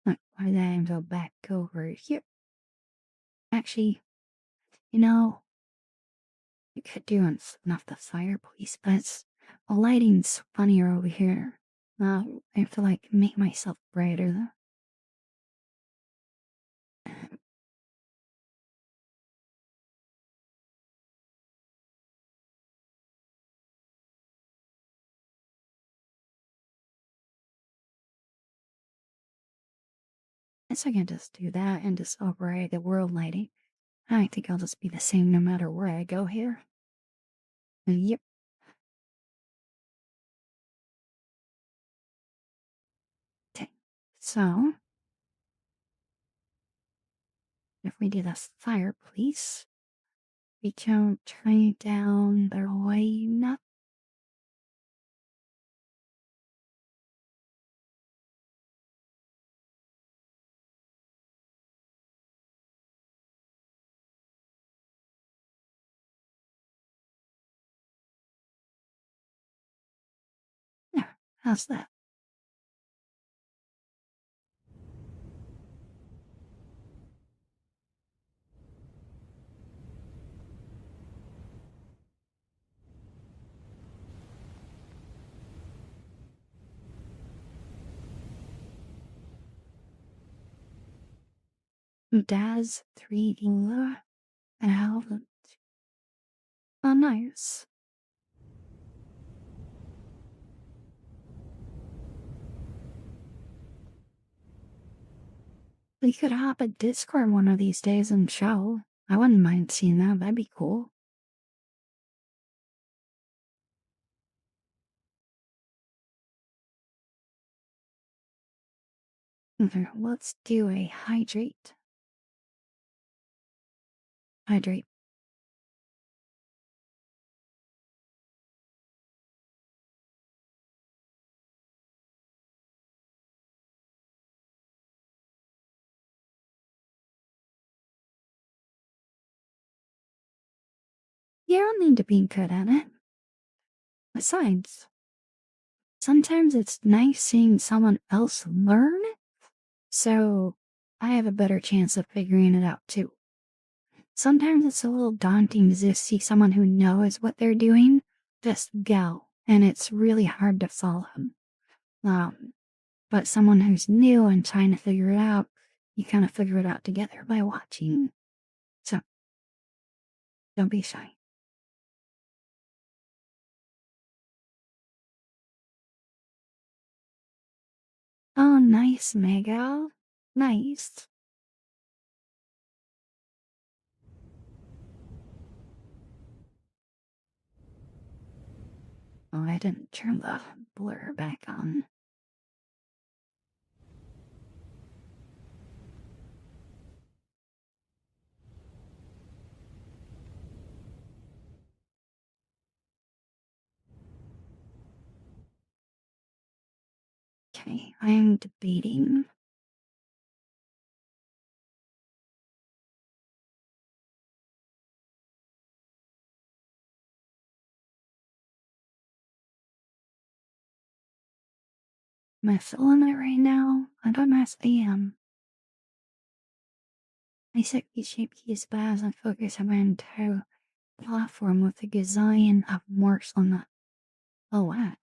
Look, my name's go back over here. Actually, you know, you could do enough the fireplace, but the lighting's funnier over here. I have to like make myself brighter though. Guess I can just do that and just override the world lighting. I think I'll just be the same no matter where I go here. Yep. Okay. So, if we do this fireplace, we can turn it down the way not. There, how's that? Daz 3D Albert. Oh, nice. We could hop a Discord one of these days and show. I wouldn't mind seeing that. That'd be cool. Okay, let's do a hydrate. Hydrate. You don't need to be good at it. Besides, sometimes it's nice seeing someone else learn, so I have a better chance of figuring it out too. Sometimes it's a little daunting to just see someone who knows what they're doing just go, and it's really hard to follow them. But someone who's new and trying to figure it out, you kind of figure it out together by watching. Don't be shy. Oh, nice, Miguel. Nice. Oh, I didn't turn the blur back on. Okay, I'm debating. Am I feeling it right now? I don't know if I am. I set these shape keys bars and focus on my entire platform with a gazillion of marks on the. Oh, wow.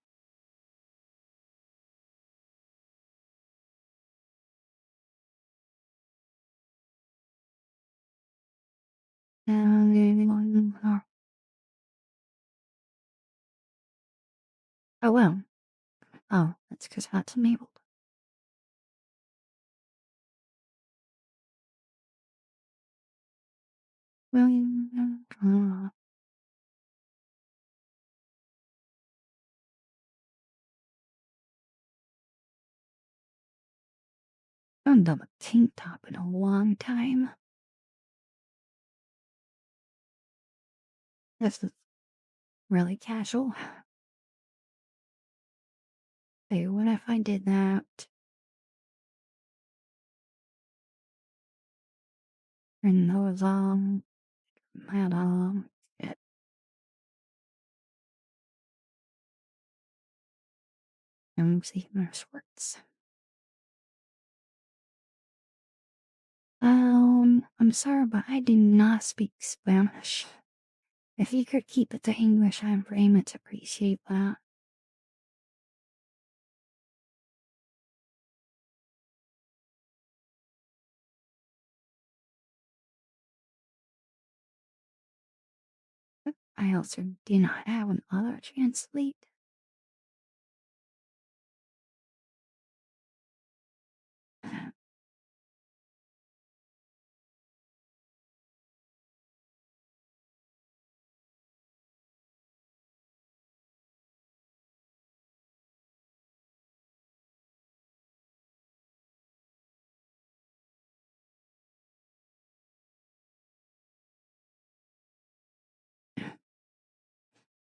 Oh, well. Oh, that's because that's enabled. William. I haven't done a tank top in a long time. This is really casual. Hey, what if I did that? Turn those on. That on. It, and see if this works. I'm sorry, but I do not speak Spanish. If you could keep it to English, I'd very much appreciate that. I also do not have an auto translate.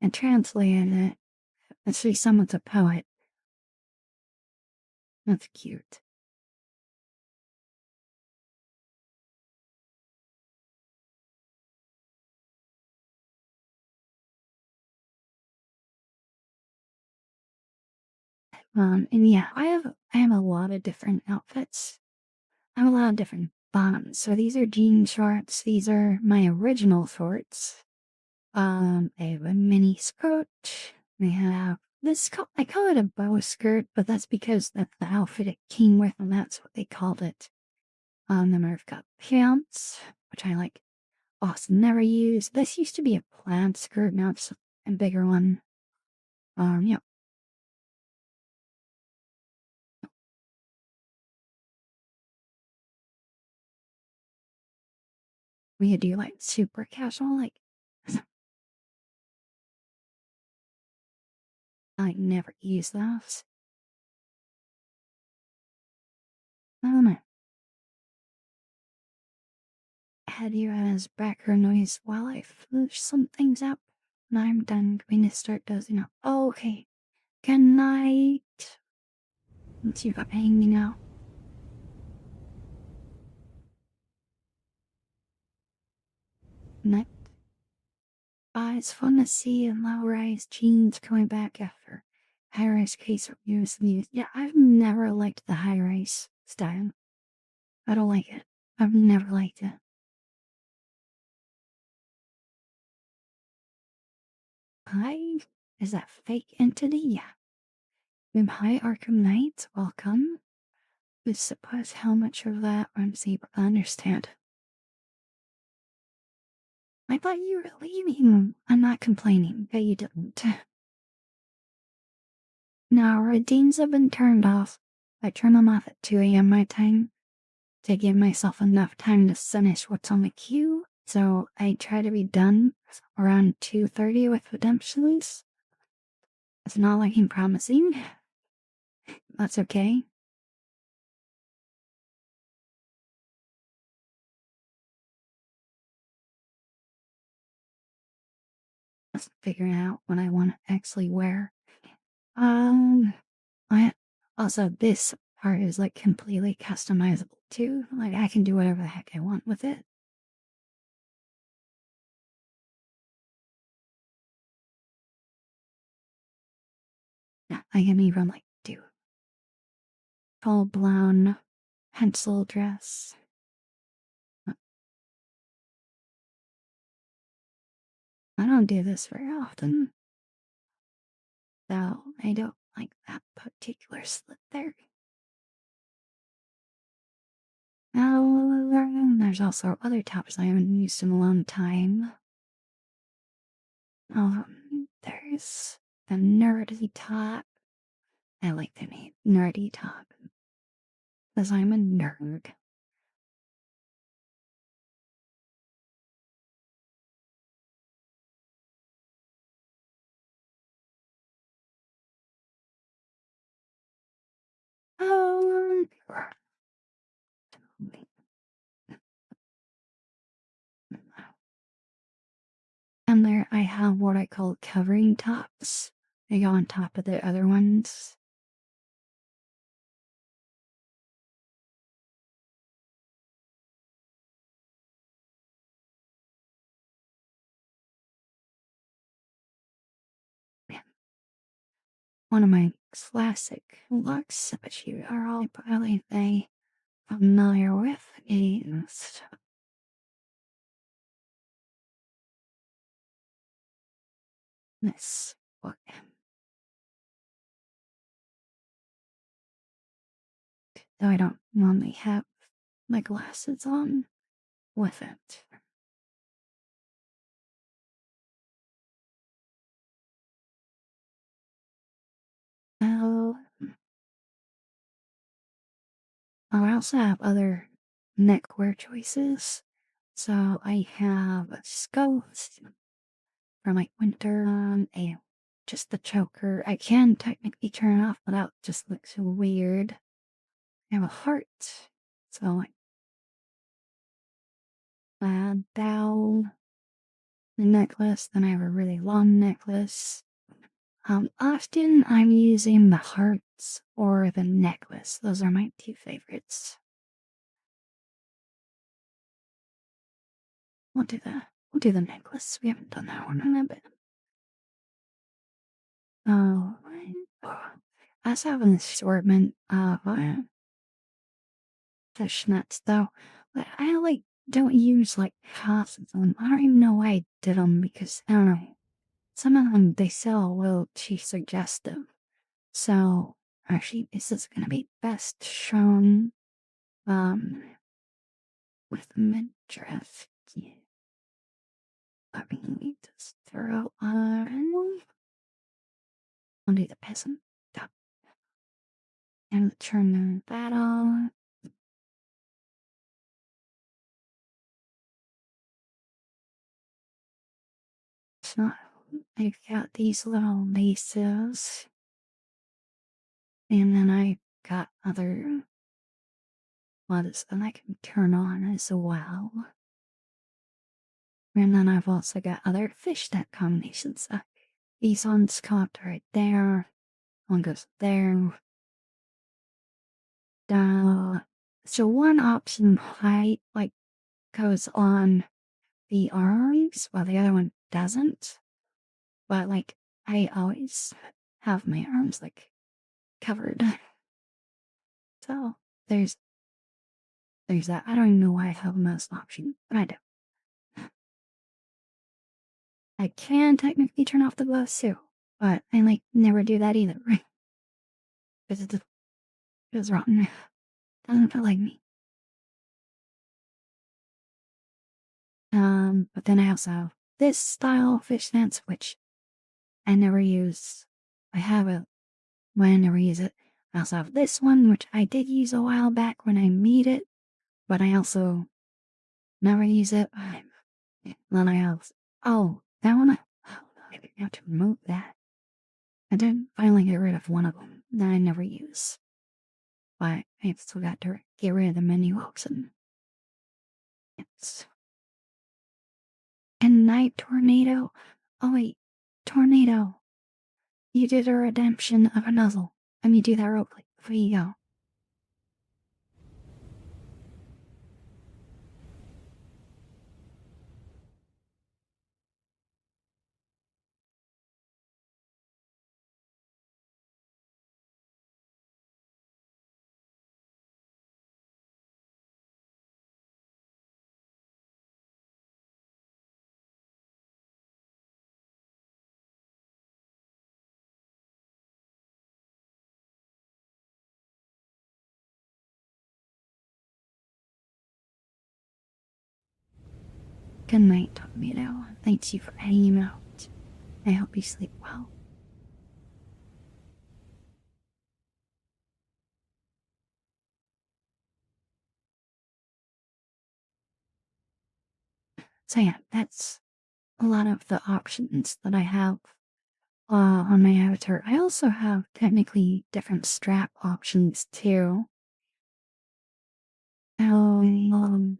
And translated it. Let's see, someone's a poet. That's cute. And yeah, I have a lot of different outfits. I have a lot of different bottoms. So these are jean shorts. These are my original shorts. I have a mini skirt. I have this. I call it a bow skirt, but that's because that's the outfit it came with, and that's what they called it. Then I've got pants, which I like. Awesome, never used. This used to be a plaid skirt. Now it's a bigger one. Yeah. We do like super casual, like I never use those. I don't know. Had you as background noise while I finish some things up. And I'm done going to start dozing off. Oh, okay. Good night. Since you've got paying me now. Night. It's fun to see low-rise jeans coming back after high-rise case reviews. Yeah, I've never liked the high-rise style. I don't like it. I've never liked it. Hi? Is that fake entity? Yeah. Hi, Arkham Knight. Welcome. I suppose how much of that I'm able to understand. I thought you were leaving. I'm not complaining, but you didn't. Now, routines have been turned off. I turn them off at 2 a.m. my time to give myself enough time to finish what's on the queue. So I try to be done around 2:30 with redemptions. It's not like I'm promising. That's okay. Just figuring out what I want to actually wear. Um, I also this part is like completely customizable too. Like I can do whatever the heck I want with it. Yeah, I can even like do full blown pencil dress. I don't do this very often, though I don't like that particular slit there. Oh, there's also other tops I haven't used in a long time. There's the nerdy top. I like the name nerdy top because I'm a nerd. Um, and there I have what I call covering tops. They go on top of the other ones. One of my classic looks, which you are all probably familiar with, is this book. Though I don't normally have my glasses on with it. Oh, I also have other neckwear choices. So I have skulls for my winter, a just the choker. I can technically turn it off, but that just looks weird. I have a heart, so like down the necklace. Then I have a really long necklace. Often I'm using the hearts or the necklace. Those are my two favorites. We'll do the necklace. We haven't done that one in a bit. Oh, I also have an assortment of fishnets though. But I like don't use like half of them. I don't even know why I did them because I don't know. Some of them they sell a little too suggestive. So actually, this is gonna be best shown um with midriff. Yeah. Let me just throw on. I'll do the peasant top and turn that on. It's not. I've got these little laces, and then I got other ones that I can turn on as well. And then I've also got other fishnet combinations. These ones caught right there. One goes there. So one option height like goes on the arms, while the other one doesn't. But like I always have my arms like covered. So there's that. I don't even know why I have them as an option, but I do. I can technically turn off the gloves too, but I like never do that either, right? Because it feels rotten. Doesn't feel like me. But then I also have this style fishnets, which I never use. I have it, but I never use it. I also have this one, which I did use a while back when I made it, but I also never use it. Then I have, oh, that one, I have to remove that. I did finally get rid of one of them that I never use. But I still got to get rid of the menu hooks and it's. And Night Tornado. Oh wait, Tornado. You did a redemption of a nuzzle. Let me do that real quick before you go. Good night, Tornado. Thanks you for hanging out. I hope you sleep well. So yeah, that's a lot of the options that I have on my avatar. I also have technically different strap options too. Um,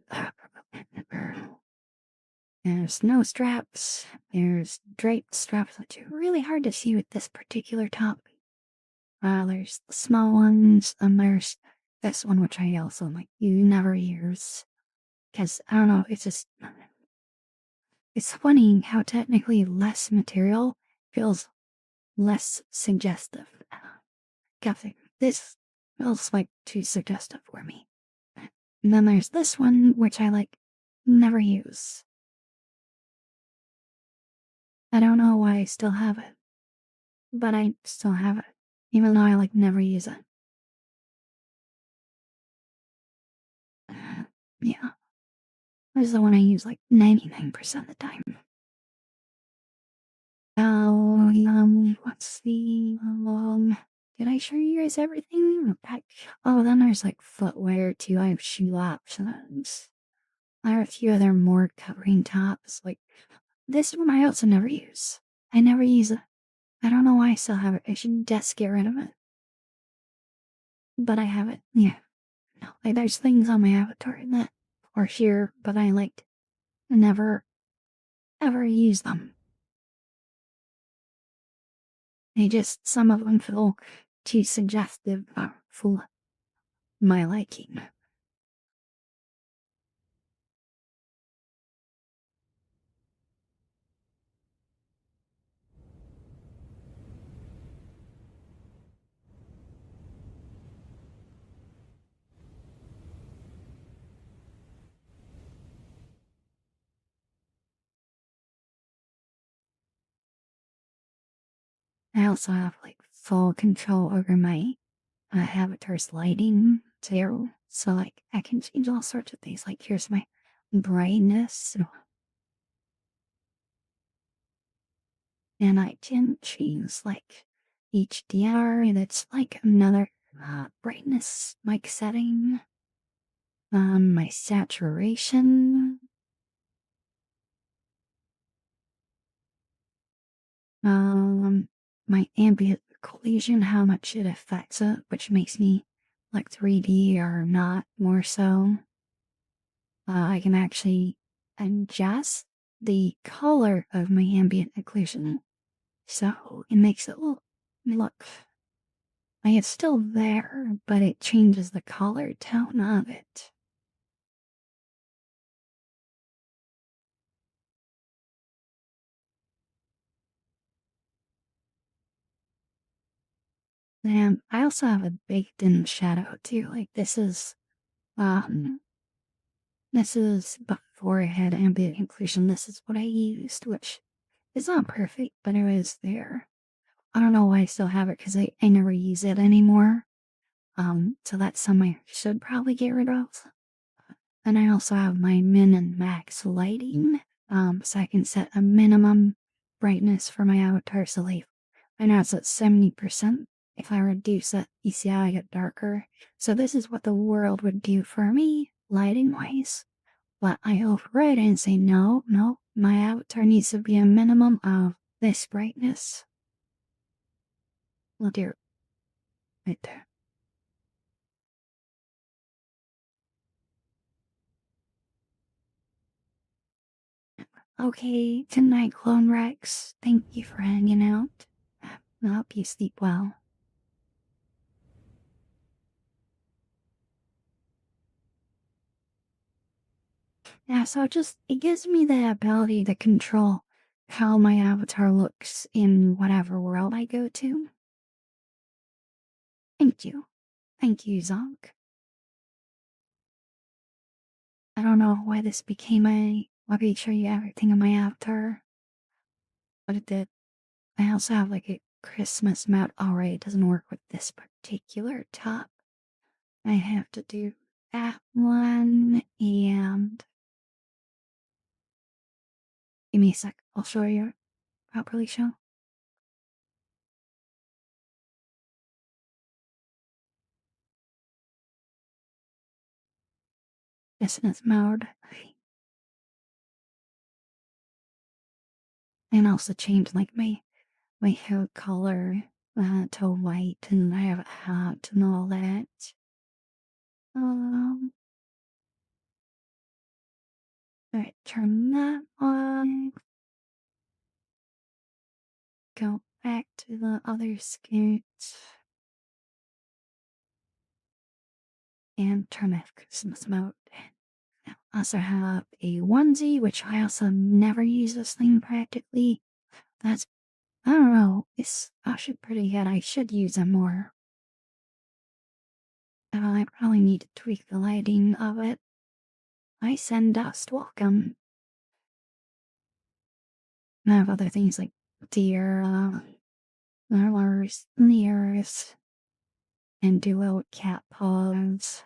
there's no straps, there's draped straps, which are really hard to see with this particular top. There's the small ones, and there's this one, which I also like, you never use. Because, I don't know, it's just, it's funny how technically less material feels less suggestive. Gothic. This feels like too suggestive for me. And then there's this one, which I like, never use. I don't know why I still have it, but I still have it, even though I like never use it. Yeah, this is the one I use like 99% of the time. Oh, what's the did I show you guys everything? Oh, then there's like footwear too. I have shoe options. I have a few other more covering tops. Like this one I also never use. I never use it. I don't know why I still have it. I should just get rid of it. But I have it. Yeah. No, like there's things on my avatar that are here, but I like never ever use them. They just, some of them feel too suggestive for my liking. I also have like full control over my avatar's lighting too. So like I can change all sorts of things. Like here's my brightness. And I can choose like HDR. That's like another brightness mic setting. My saturation. Um, my ambient occlusion, how much it affects it, which makes me like 3D or not more so. I can actually adjust the color of my ambient occlusion. So it makes it look like it's still there, but it changes the color tone of it. And I also have a baked in shadow too. Like um, this is before I had ambient occlusion. This is what I used, which is not perfect, but it was there. I don't know why I still have it because I never use it anymore. So that's something I should probably get rid of. And I also have my min and max lighting, so I can set a minimum brightness for my avatar. So like, I know it's at 70%. If I reduce it, you see how I get darker. So this is what the world would do for me, lighting wise. But I override and say, no, no, my avatar needs to be a minimum of this brightness. Well, dear, right there. Okay, good night, Clone Rex. Thank you for hanging out. I hope you sleep well. Yeah, so just, it gives me the ability to control how my avatar looks in whatever world I go to. Thank you. Thank you, Zonk. I don't know why this became a let me show you everything on my avatar, but it did. I also have like a Christmas map. Alright, it doesn't work with this particular top. I have to do that one and give me a sec. I'll show you properly show. Dissonance mode. And also change like my hair color to white and I have a hat and all that. Um alright, turn that on. Go back to the other scoot and turn off Christmas mode. I also have a onesie, which I also never use this thing practically. That's, I don't know, it's actually pretty good. I should use it more. I probably need to tweak the lighting of it. I send dust, welcome. And I have other things like deer, murmurs in the earth, and duo cat paws.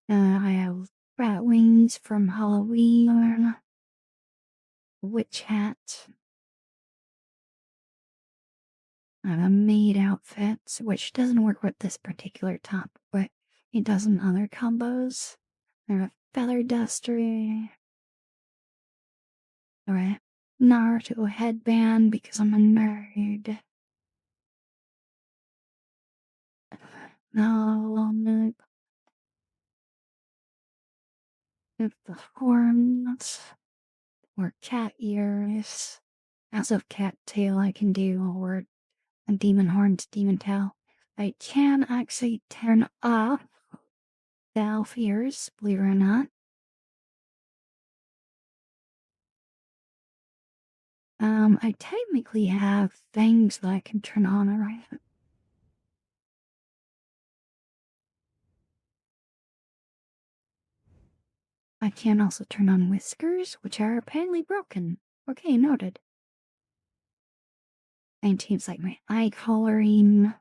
I have rat wings from Halloween, witch hat. I have a maid outfit, which doesn't work with this particular top, but it does in other combos. I have a feather duster, or a Naruto headband because I'm a nerd. No, if the horns or cat ears. As of cat tail, I can do or a demon horn to demon tail. I can actually turn off the elf ears, believe it or not. I technically have things that I can turn on, alright? I can also turn on whiskers, which are apparently broken. Okay, noted. And change like my eye coloring.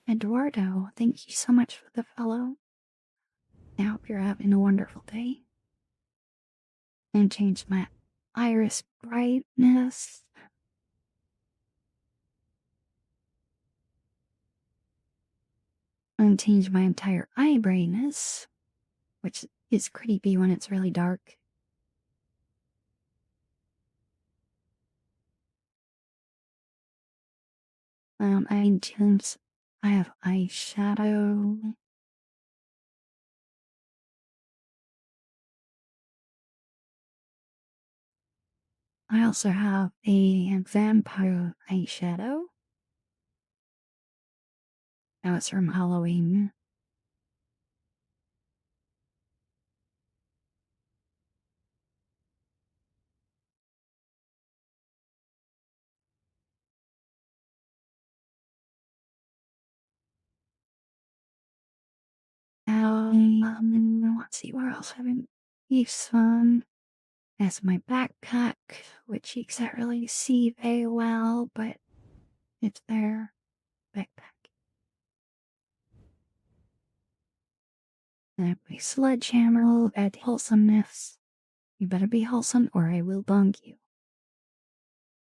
Eduardo, thank you so much for the follow. I hope you're having a wonderful day. And change my iris brightness. And change my entire eye brightness, which is creepy when it's really dark. I change. I have eyeshadow. I also have a vampire eyeshadow. That was from Halloween. Let's see where else haven't used fun. That's my backpack, which you can't really see very well, but it's there. Backpack. I have my sledgehammer at wholesomeness. You better be wholesome or I will bung you.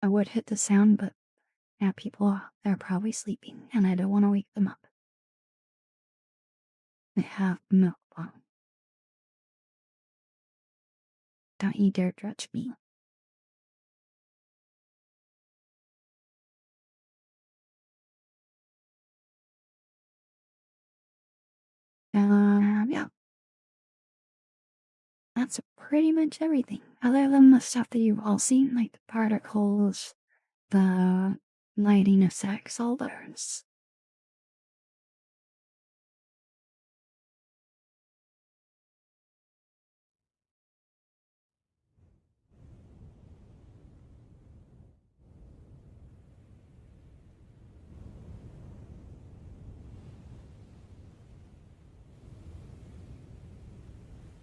I would hit the sound, but now people are probably sleeping and I don't want to wake them up. I have milk bong. Don't you dare judge me. Yeah. That's pretty much everything. Other than the stuff that you've all seen, like the particles, the lighting effects, all those.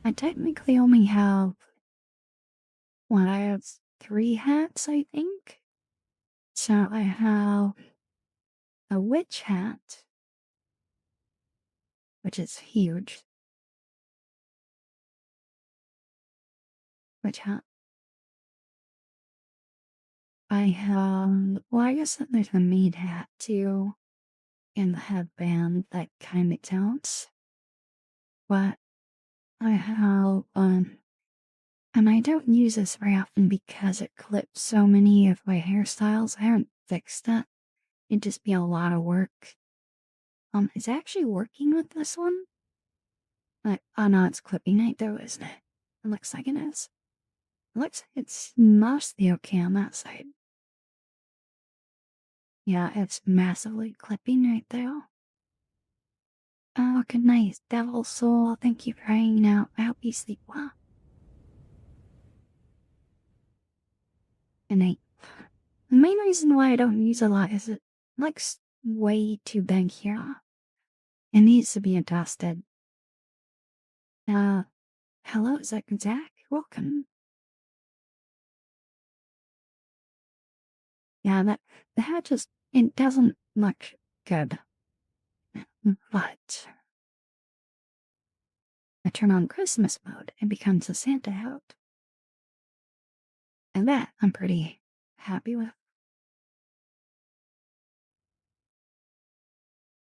I technically only have, what, I have 3 hats, I think? So I have a witch hat, which is huge. Witch hat. I have, well, I guess that there's a maid hat too, and the headband that kind of counts. But I have, and I don't use this very often because it clips so many of my hairstyles. I haven't fixed that. It'd just be a lot of work. It's actually working with this one. Oh no, it's clipping right though, isn't it? It looks like it is. It looks like it's mostly okay on that side. Yeah, it's massively clipping right there. Oh, good night, devil soul. Thank you for hanging out. I hope you sleep well. Good night. The main reason why I don't use a lot is it looks way too big here. It needs to be adjusted. Uh, hello, Zach. Welcome. Yeah, that just, it doesn't look good. But I turn on Christmas mode and becomes a Santa hat. And that I'm pretty happy with.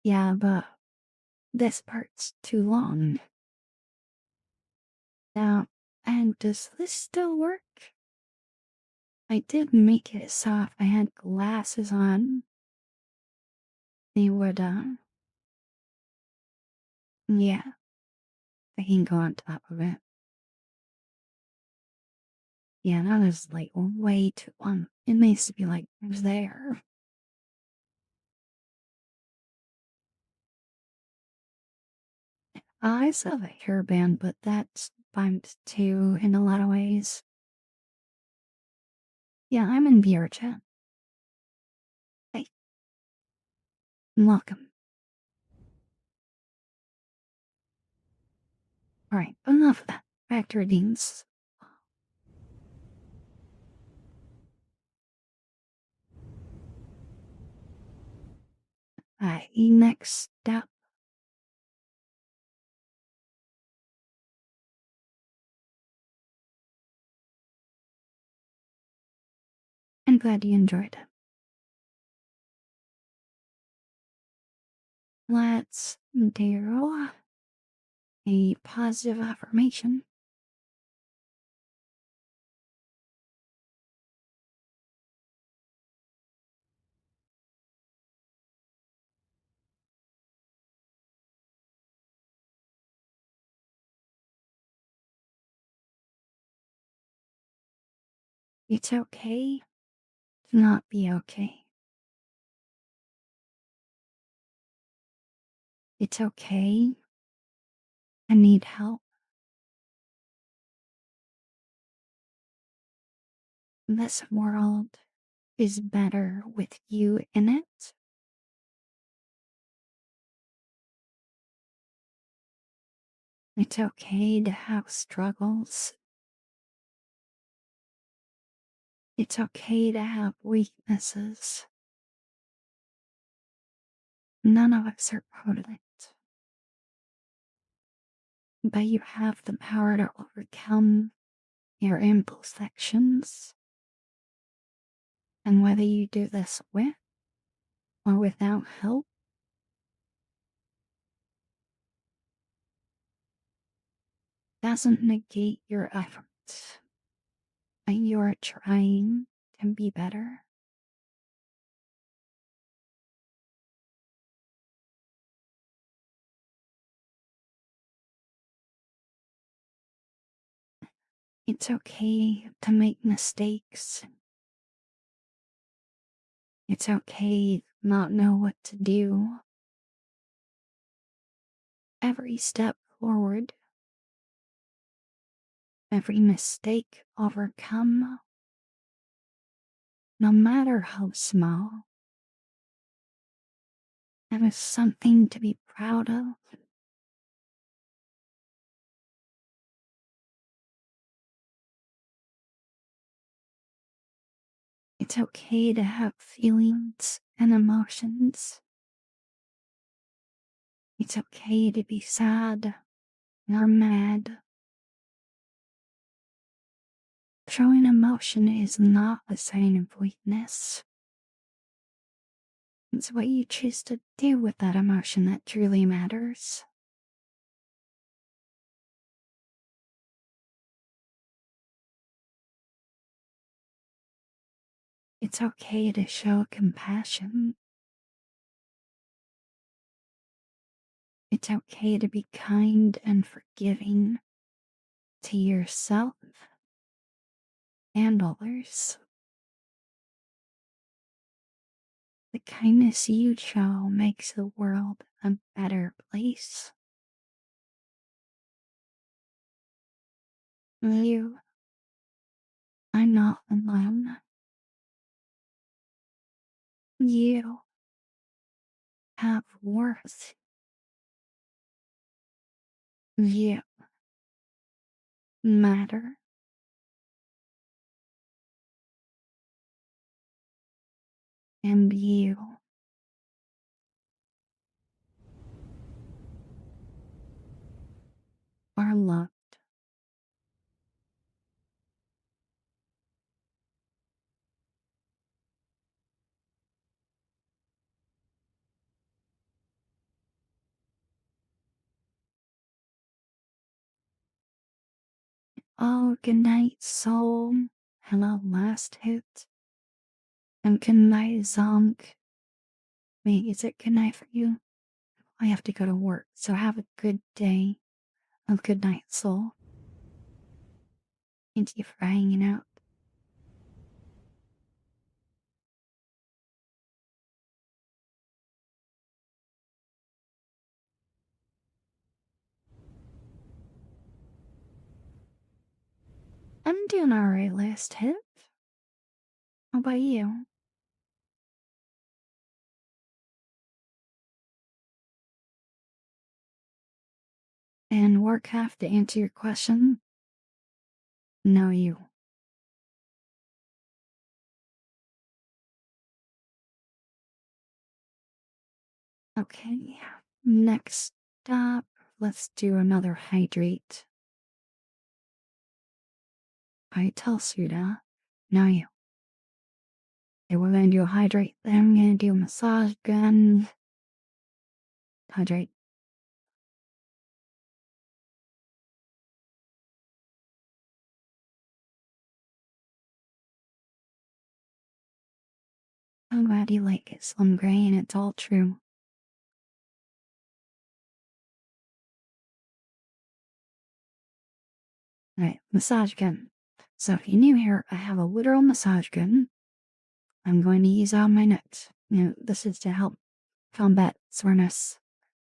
Yeah, but this part's too long. Now, and does this still work? I did make it so if I had glasses on, they would, yeah, they can go on top of it. Yeah, that is like way too long. It needs to be like there. I still have a hairband, but that's bumped too in a lot of ways. Yeah, I'm in VR chat. Hey, welcome. Alright, enough of that. Back to redeems. Alright, next step. I'm glad you enjoyed it. Let's do a positive affirmation. It's okay to not be okay. It's okay. I need help. This world is better with you in it. It's okay to have struggles. It's okay to have weaknesses. None of us are perfect, but you have the power to overcome your imperfections. And whether you do this with or without help, doesn't negate your efforts. But you're trying to be better. It's okay to make mistakes. It's okay to not know what to do. Every step forward, every mistake overcome, no matter how small, that is something to be proud of. It's okay to have feelings and emotions. It's okay to be sad or mad. Showing emotion is not a sign of weakness. It's what you choose to do with that emotion that truly matters. It's okay to show compassion. It's okay to be kind and forgiving to yourself and others. The kindness you show makes the world a better place. You are not alone. You have worth. You matter. And you are loved. Oh, good night, soul. Hello, last hit. And good night, Zonk. Wait, is it good night for you? I have to go to work, so have a good day. A good night, soul. Thank you for hanging out. I'm doing alright, last hit. How about you? And work have to answer your question? No, you. Okay, next stop. Let's do another hydrate. I tell Suda. No, you. Okay, we're gonna do a hydrate, then I'm gonna do a massage gun. Hydrate. I'm glad you like it, Slim Gray, and it's all true. Alright, massage gun. So if you're new here, I have a literal massage gun. I'm going to use on my nuts. This is to help combat soreness.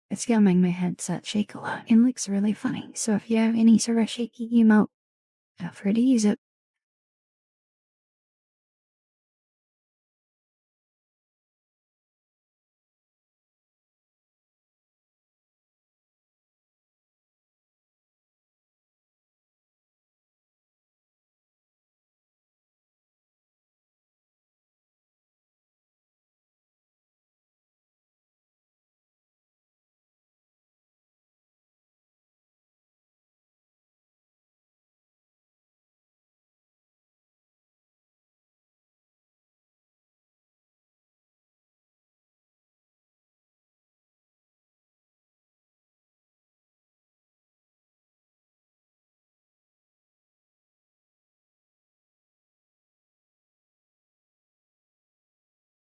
It's gonna make my headset shake a lot. It looks really funny, so if you have any sort of shaky emote, feel free to use it.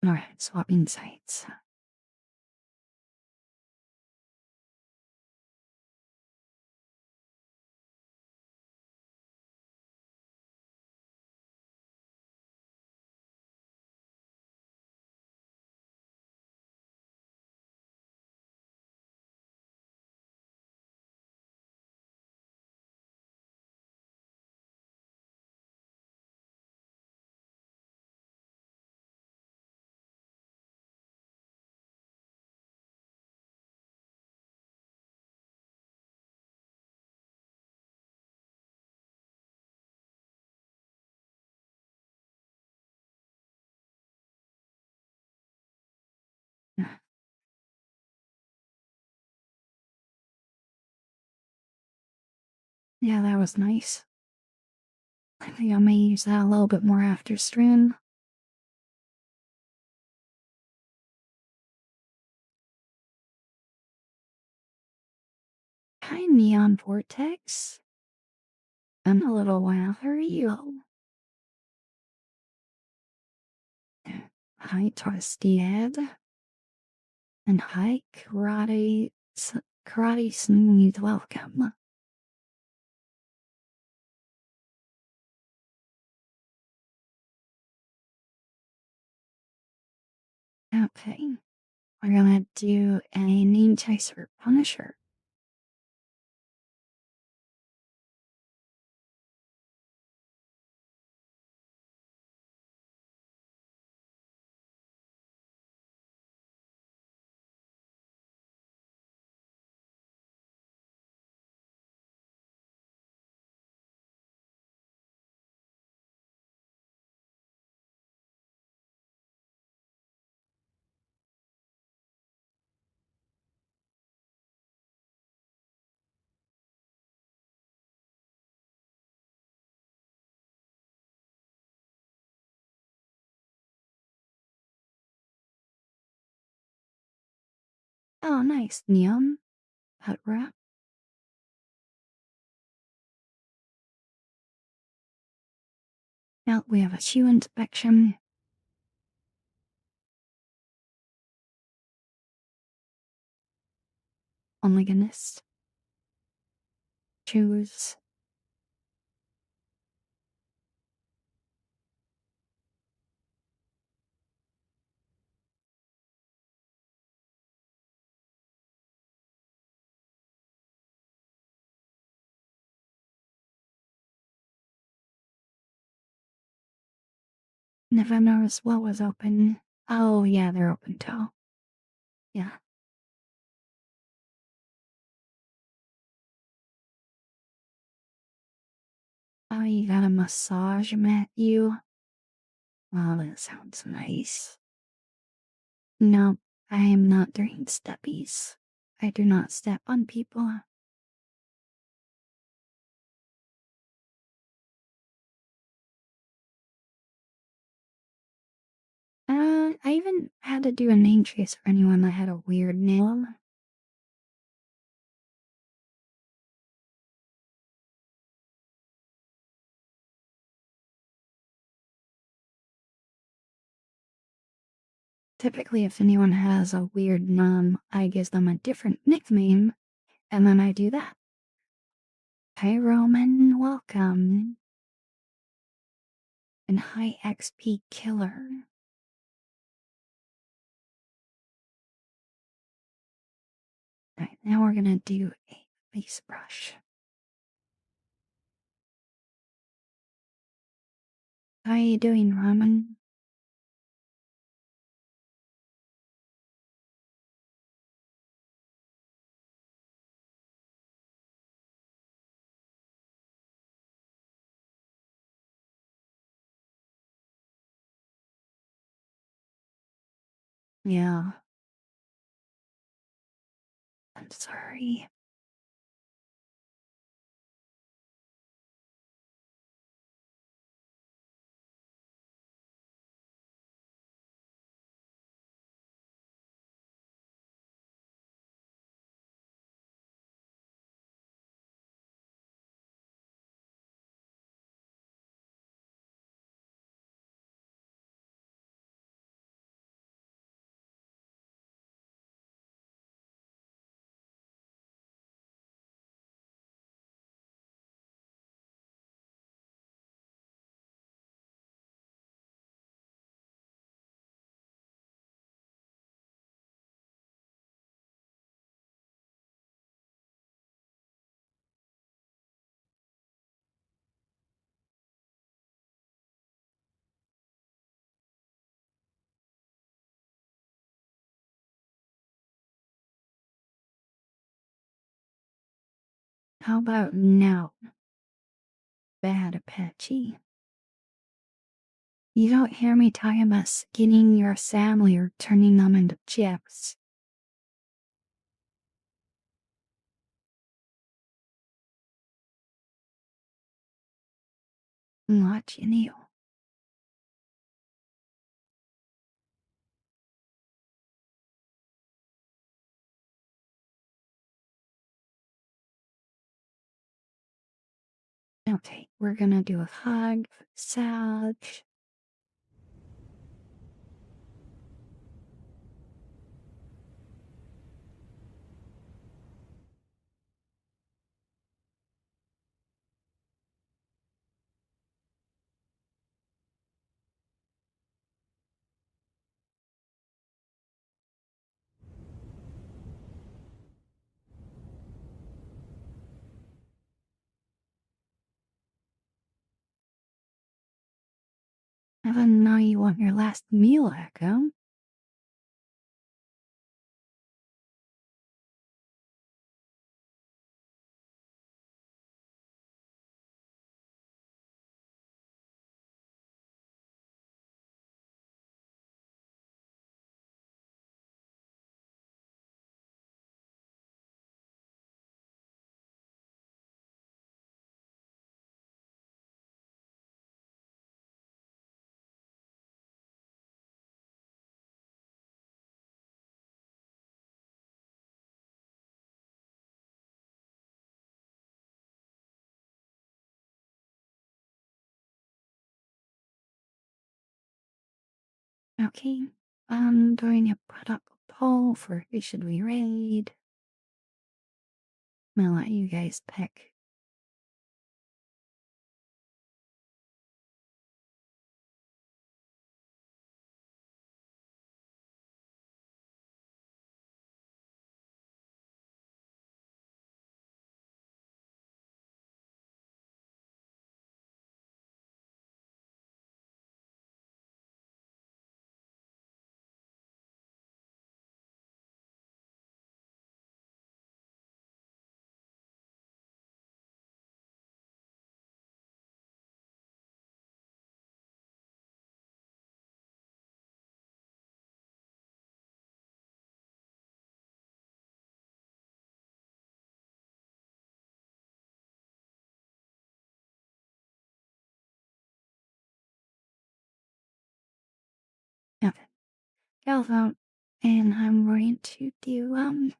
Alright, swapping sites. Yeah, that was nice. I think I may use that a little bit more after stream. Hi, Neon Vortex. I'm a little while. How are you? Hi, Trusty Ed. And hi, Karate Smooth. Welcome. Okay, we're gonna do a name chaser Punisher. Oh, nice, Neon. Hot wrap. Now we have a shoe inspection. Oh my goodness. Shoes. Never noticed what was open. Oh, yeah, they're open too. Yeah. Oh, you got a massage mat, you? Oh, that sounds nice. No, I am not doing steppies. I do not step on people. I even had to do a name trace for anyone that had a weird name. Typically, if anyone has a weird name, I give them a different nickname, and then I do that. Hi, Roman, welcome. And hi, XP Killer. Alright, now we're gonna do a face brush. How you doing, Roman? Yeah, I'm sorry. How about now, Bad Apache? You don't hear me talking about skinning your family or turning them into chips. I'm watching you. Okay, we're gonna do a hug, massage. I didn't know you want your last meal, Echo. Okay, I'm going to put up a poll for who should we raid. I'm gonna let you guys pick. Okay, go vote. And I'm going to do, and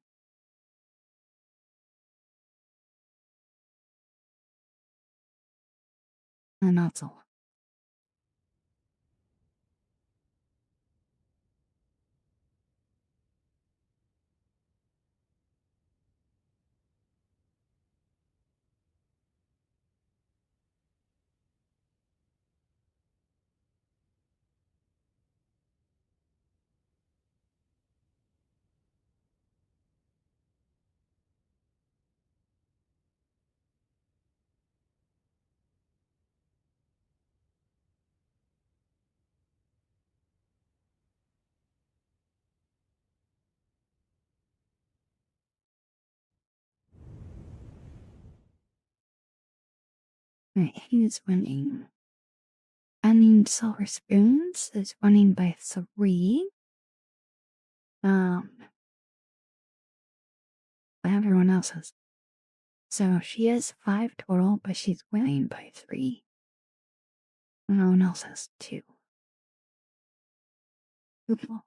that's all. Right, he's winning. Ending Silver Spoons is winning by 3. Um, but everyone else is. So she has 5 total, but she's winning by 3. No one else has 2. Good luck.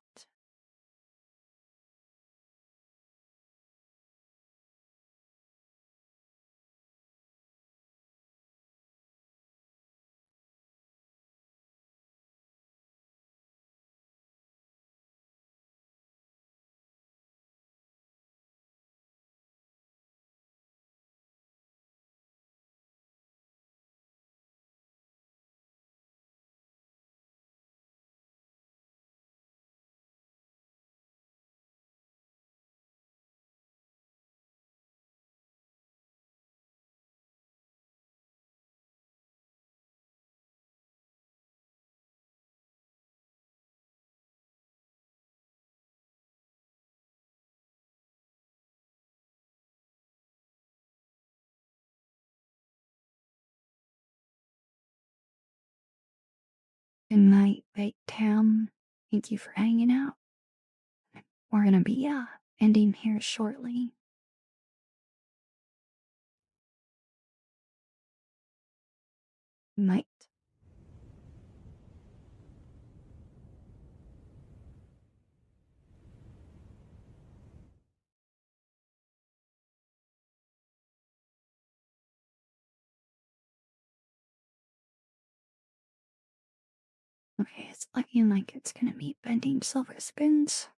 Good night, Big Town. Thank you for hanging out. We're gonna be ending here shortly. Night. Okay, it's looking like it's gonna be bending silver spoons.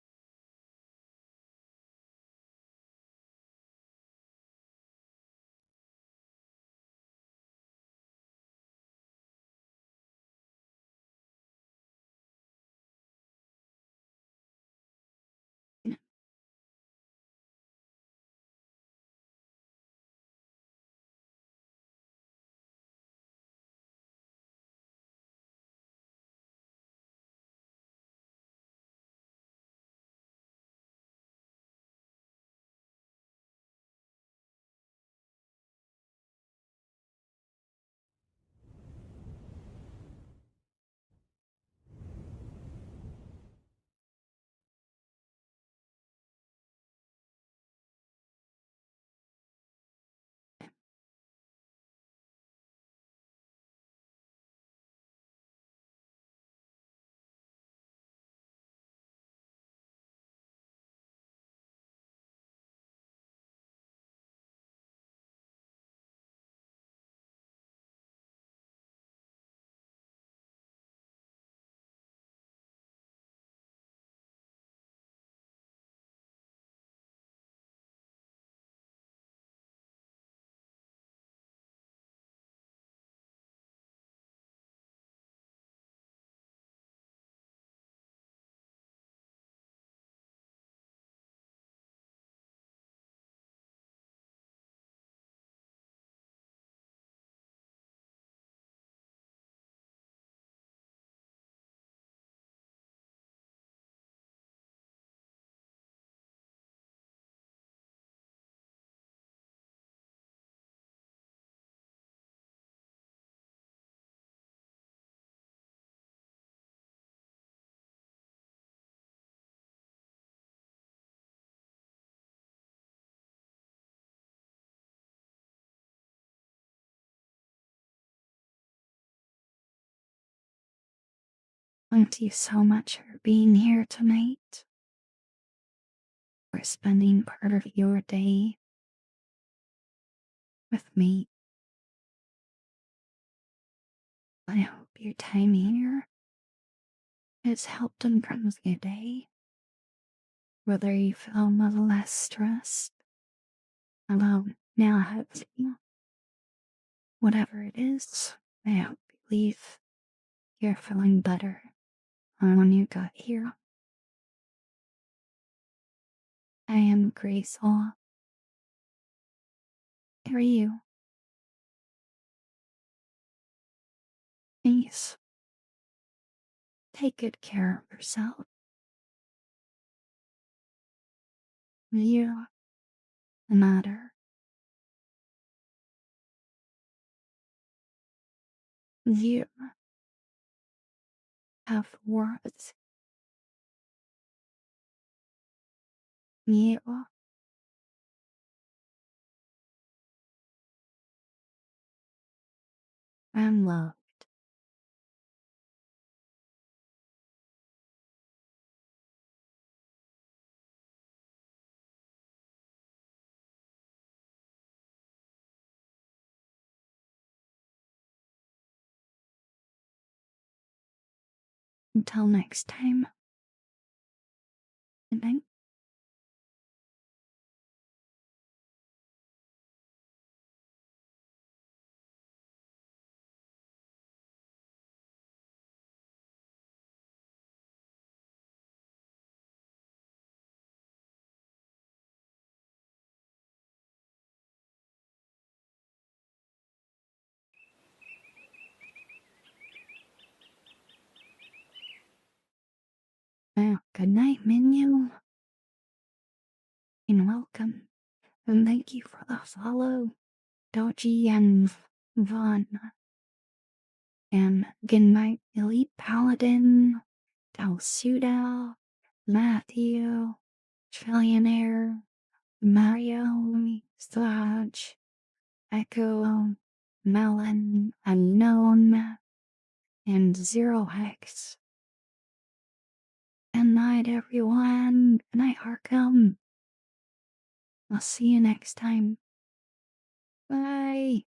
Thank you so much for being here tonight. For spending part of your day with me. I hope your time here has helped improve your day. Whether you feel a little less stressed, alone, now having whatever it is, I hope you leave you're feeling better than when you got here. I am grateful for you. Please take good care of yourself. You matter. You have worth. You am loved. Until next time. Good night. Well, good night, menu. And welcome. And thank you for the follow, Dodgy and Vaughn. and good night, Elite Paladin, Dalsuda, Matthew, Trillionaire, Mario, Sludge, Echo, Melon, Unknown, and Zero Hex. Good night, everyone. Good night, Arkham. I'll see you next time. Bye.